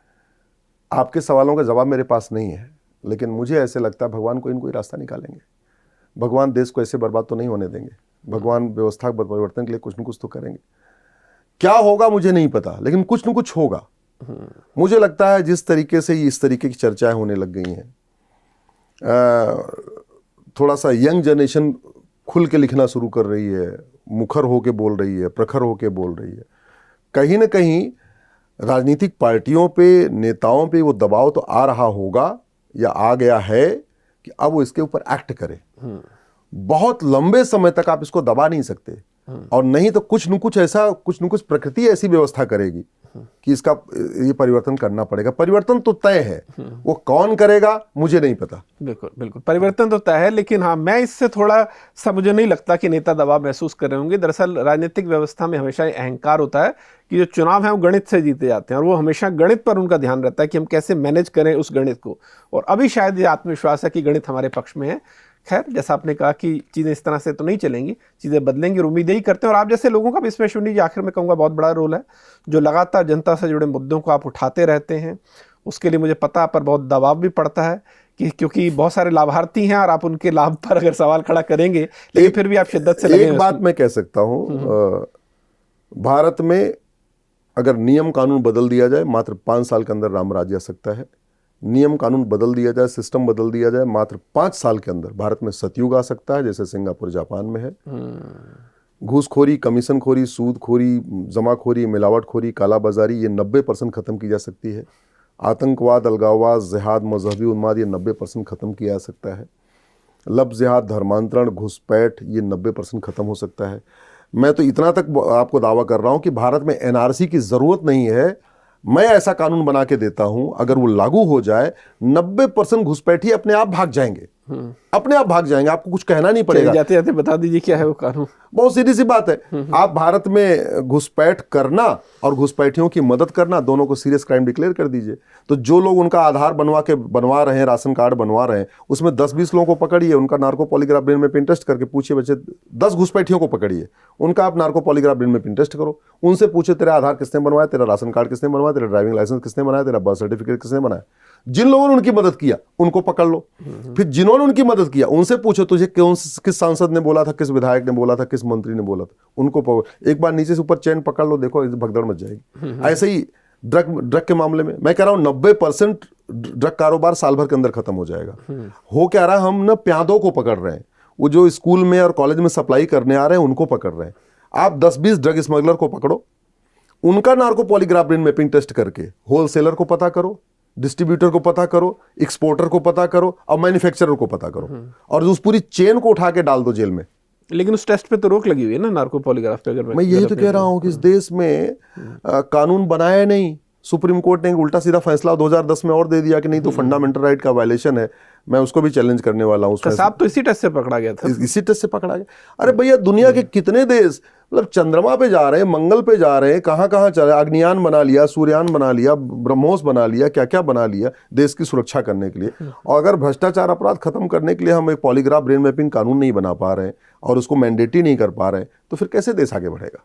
आपके सवालों का जवाब मेरे पास नहीं है, लेकिन मुझे ऐसे लगता है भगवान कोई न कोई रास्ता निकालेंगे। भगवान देश को ऐसे बर्बाद तो नहीं होने देंगे, भगवान व्यवस्था परिवर्तन के लिए कुछ न कुछ तो करेंगे। क्या होगा मुझे नहीं पता, लेकिन कुछ न कुछ होगा। मुझे लगता है जिस तरीके से इस तरीके की चर्चाएं होने लग गई हैं, थोड़ा सा यंग जनरेशन खुल के लिखना शुरू कर रही है, मुखर होके बोल रही है, प्रखर होके बोल रही है, कहीं ना कहीं राजनीतिक पार्टियों पे, नेताओं पे वो दबाव तो आ रहा होगा या आ गया है कि अब वो इसके ऊपर एक्ट करे। बहुत लंबे समय तक आप इसको दबा नहीं सकते, और नहीं तो कुछ न कुछ प्रकृति ऐसी व्यवस्था करेगी कि इसका ये परिवर्तन करना पड़ेगा। परिवर्तन तो तय है, वो कौन करेगा मुझे नहीं पता। बिल्कुल बिल्कुल, परिवर्तन तो तय है, लेकिन हाँ, मैं इससे थोड़ा सा, मुझे नहीं लगता कि नेता दबाव महसूस कर रहे होंगे। दरअसल राजनीतिक व्यवस्था में हमेशा अहंकार होता है कि जो चुनाव है वो गणित से जीते जाते हैं, और वो हमेशा गणित पर उनका ध्यान रहता है कि हम कैसे मैनेज करें उस गणित को। और अभी शायद ये आत्मविश्वास है कि गणित हमारे पक्ष में है, खैर, जैसा आपने कहा कि चीज़ें इस तरह से तो नहीं चलेंगी, चीज़ें बदलेंगी और उम्मीद यही करते हैं। और आप जैसे लोगों का भी इसमें अश्विनी जी आखिर में कहूँगा बहुत बड़ा रोल है, जो लगातार जनता से जुड़े मुद्दों को आप उठाते रहते हैं। उसके लिए मुझे पता आप पर बहुत दबाव भी पड़ता है कि क्योंकि बहुत सारे लाभार्थी हैं और आप उनके लाभ पर अगर सवाल खड़ा करेंगे, लेकिन फिर भी आप शिद्दत से लगे हैं। एक बात मैं कह सकता हूँ, भारत में अगर नियम कानून बदल दिया जाए, मात्र 5 साल के अंदर राम राज्य आ सकता है। नियम कानून बदल दिया जाए, सिस्टम बदल दिया जाए, मात्र 5 साल के अंदर भारत में सतयुग आ सकता है, जैसे सिंगापुर जापान में है। घूसखोरी, कमीशनखोरी, सूदखोरी, जमाखोरी, मिलावटखोरी, कालाबाजारी, ये 90% खत्म की जा सकती है। आतंकवाद, अलगाववाद, जिहाद, मजहबी उन्माद, ये 90% खत्म किया जा सकता है। लब जिहाद, धर्मांतरण, घुसपैठ, ये 90% खत्म हो सकता है। मैं तो इतना तक आपको दावा कर रहा हूं कि भारत में एनआरसी की जरूरत नहीं है। मैं ऐसा कानून बना के देता हूं, अगर वो लागू हो जाए, 90% घुसपैठी अपने आप भाग जाएंगे, अपने आप भाग जाएंगे, आपको कुछ कहना नहीं पड़ेगा। जाते जाते बता दीजिए क्या है वो कानून। बहुत सीधी सी बात है, आप भारत में घुसपैठ करना और घुसपैठियों की मदद करना, दोनों को सीरियस क्राइम डिक्लेयर कर दीजिए। तो जो लोग उनका आधार बनवा रहे हैं, राशन कार्ड बनवा रहे हैं, उसमें 10-20 लोगों को पकड़िए, उनका narco polygraph brain mapping test करके पूछिए। बच्चे 10 घुसपैठियों को पकड़िए, उनका आप narco polygraph brain mapping test करो, उनसे पूछे तेरा आधार किसने बनवाया, तेरा राशन कार्ड किसने बनवाया, तेरा ड्राइविंग लाइसेंस किसने बनाया, तेरा बर्थ सर्टिफिकेट किसने बनाया। जिन लोगों ने उनकी मदद किया उनको पकड़ लो, फिर जिन्होंने उनकी मदद किया उनसे पूछो तुझे किस सांसद ने बोला था, किस विधायक ने बोला था, किस मंत्री ने बोला था, उनको पकड़ो। एक बार नीचे से ऊपर चैन पकड़ लो, देखो भगदड़ मच जाएगी। ऐसे ही ड्रग के मामले में मैं कह रहा हूं 90% ड्रग कारोबार साल भर के अंदर खत्म हो जाएगा। हो क्या रहा है, हम ना प्यादों को पकड़ रहे हैं, वो जो स्कूल में और कॉलेज में सप्लाई करने आ रहे हैं उनको पकड़ रहे हैं। आप 10-20 ड्रग स्मगलर को पकड़ो, उनका narco polygraph brain mapping test करके होलसेलर को पता करो, डिस्ट्रीब्यूटर को पता करो, एक्सपोर्टर को पता करो और मैन्युफैक्चरर को पता करो, और उस पूरी चेन को उठा के डाल दो जेल में। लेकिन उस टेस्ट पे तो रोक लगी हुई है ना, नार्को पॉलीग्राफ पे। अगर मैं यही तो कह रहा हूं कि इस देश में कानून बनाया नहीं, सुप्रीम कोर्ट ने उल्टा सीधा फैसला 2010 में और दे दिया कि नहीं तो फंडामेंटल राइट का वायलेशन है। मैं उसको भी चैलेंज करने वाला हूँ। साहब तो इसी टेस्ट से पकड़ा गया था, इसी टेस्ट से पकड़ा गया। अरे भैया, दुनिया के कितने देश मतलब चंद्रमा पे जा रहे हैं, मंगल पे जा रहे हैं, कहाँ कहाँ चले, अग्नियान बना लिया, सूर्यान बना लिया, ब्रह्मोस बना लिया, क्या क्या बना लिया देश की सुरक्षा करने के लिए। और अगर भ्रष्टाचार अपराध खत्म करने के लिए हम एक पॉलीग्राफ ब्रेन मैपिंग कानून नहीं बना पा रहे हैं और उसको मैंडेटरी नहीं कर पा रहे हैं, तो फिर कैसे देश आगे बढ़ेगा।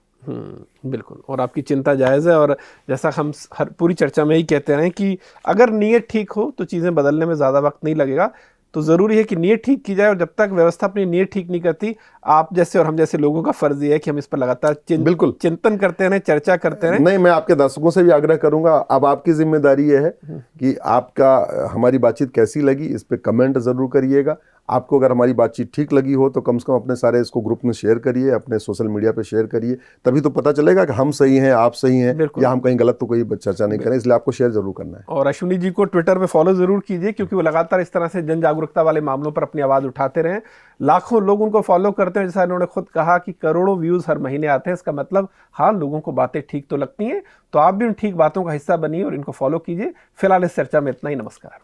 बिल्कुल, और आपकी चिंता जायज़ है। और जैसा हम हर पूरी चर्चा में ही कहते रहे कि अगर नीयत ठीक हो तो चीज़ें बदलने में ज़्यादा वक्त नहीं लगेगा। तो ज़रूरी है कि नीयत ठीक की जाए, और जब तक व्यवस्था अपनी नीयत ठीक नहीं करती, आप जैसे और हम जैसे लोगों का फर्ज ये है कि हम इस पर लगातार बिल्कुल चिंतन करते रहें, चर्चा करते रहें। नहीं, मैं आपके दर्शकों से भी आग्रह करूंगा, अब आपकी जिम्मेदारी ये है कि आपका हमारी बातचीत कैसी लगी इस पे कमेंट जरूर करिएगा। आपको अगर हमारी बातचीत ठीक लगी हो तो कम से कम अपने सारे इसको ग्रुप में शेयर करिए, अपने सोशल मीडिया पे शेयर करिए, तभी तो पता चलेगा कि हम सही हैं, आप सही हैं, या हम कहीं गलत तो कोई चर्चा नहीं करें। इसलिए आपको शेयर जरूर करना है। और अश्विनी जी को ट्विटर पे फॉलो जरूर कीजिए, क्योंकि वो लगातार इस तरह से जन जागरूकता वाले मामलों पर अपनी आवाज़ उठाते रहें। लाखों लोग उनको फॉलो करते हैं, जैसा इन्होंने खुद कहा कि करोड़ों व्यूज़ हर महीने आते हैं। इसका मतलब हाँ, लोगों को बातें ठीक तो लगती हैं, तो आप भी उन ठीक बातों का हिस्सा बनिए और इनको फॉलो कीजिए। फिलहाल इस चर्चा में इतना ही। नमस्कार।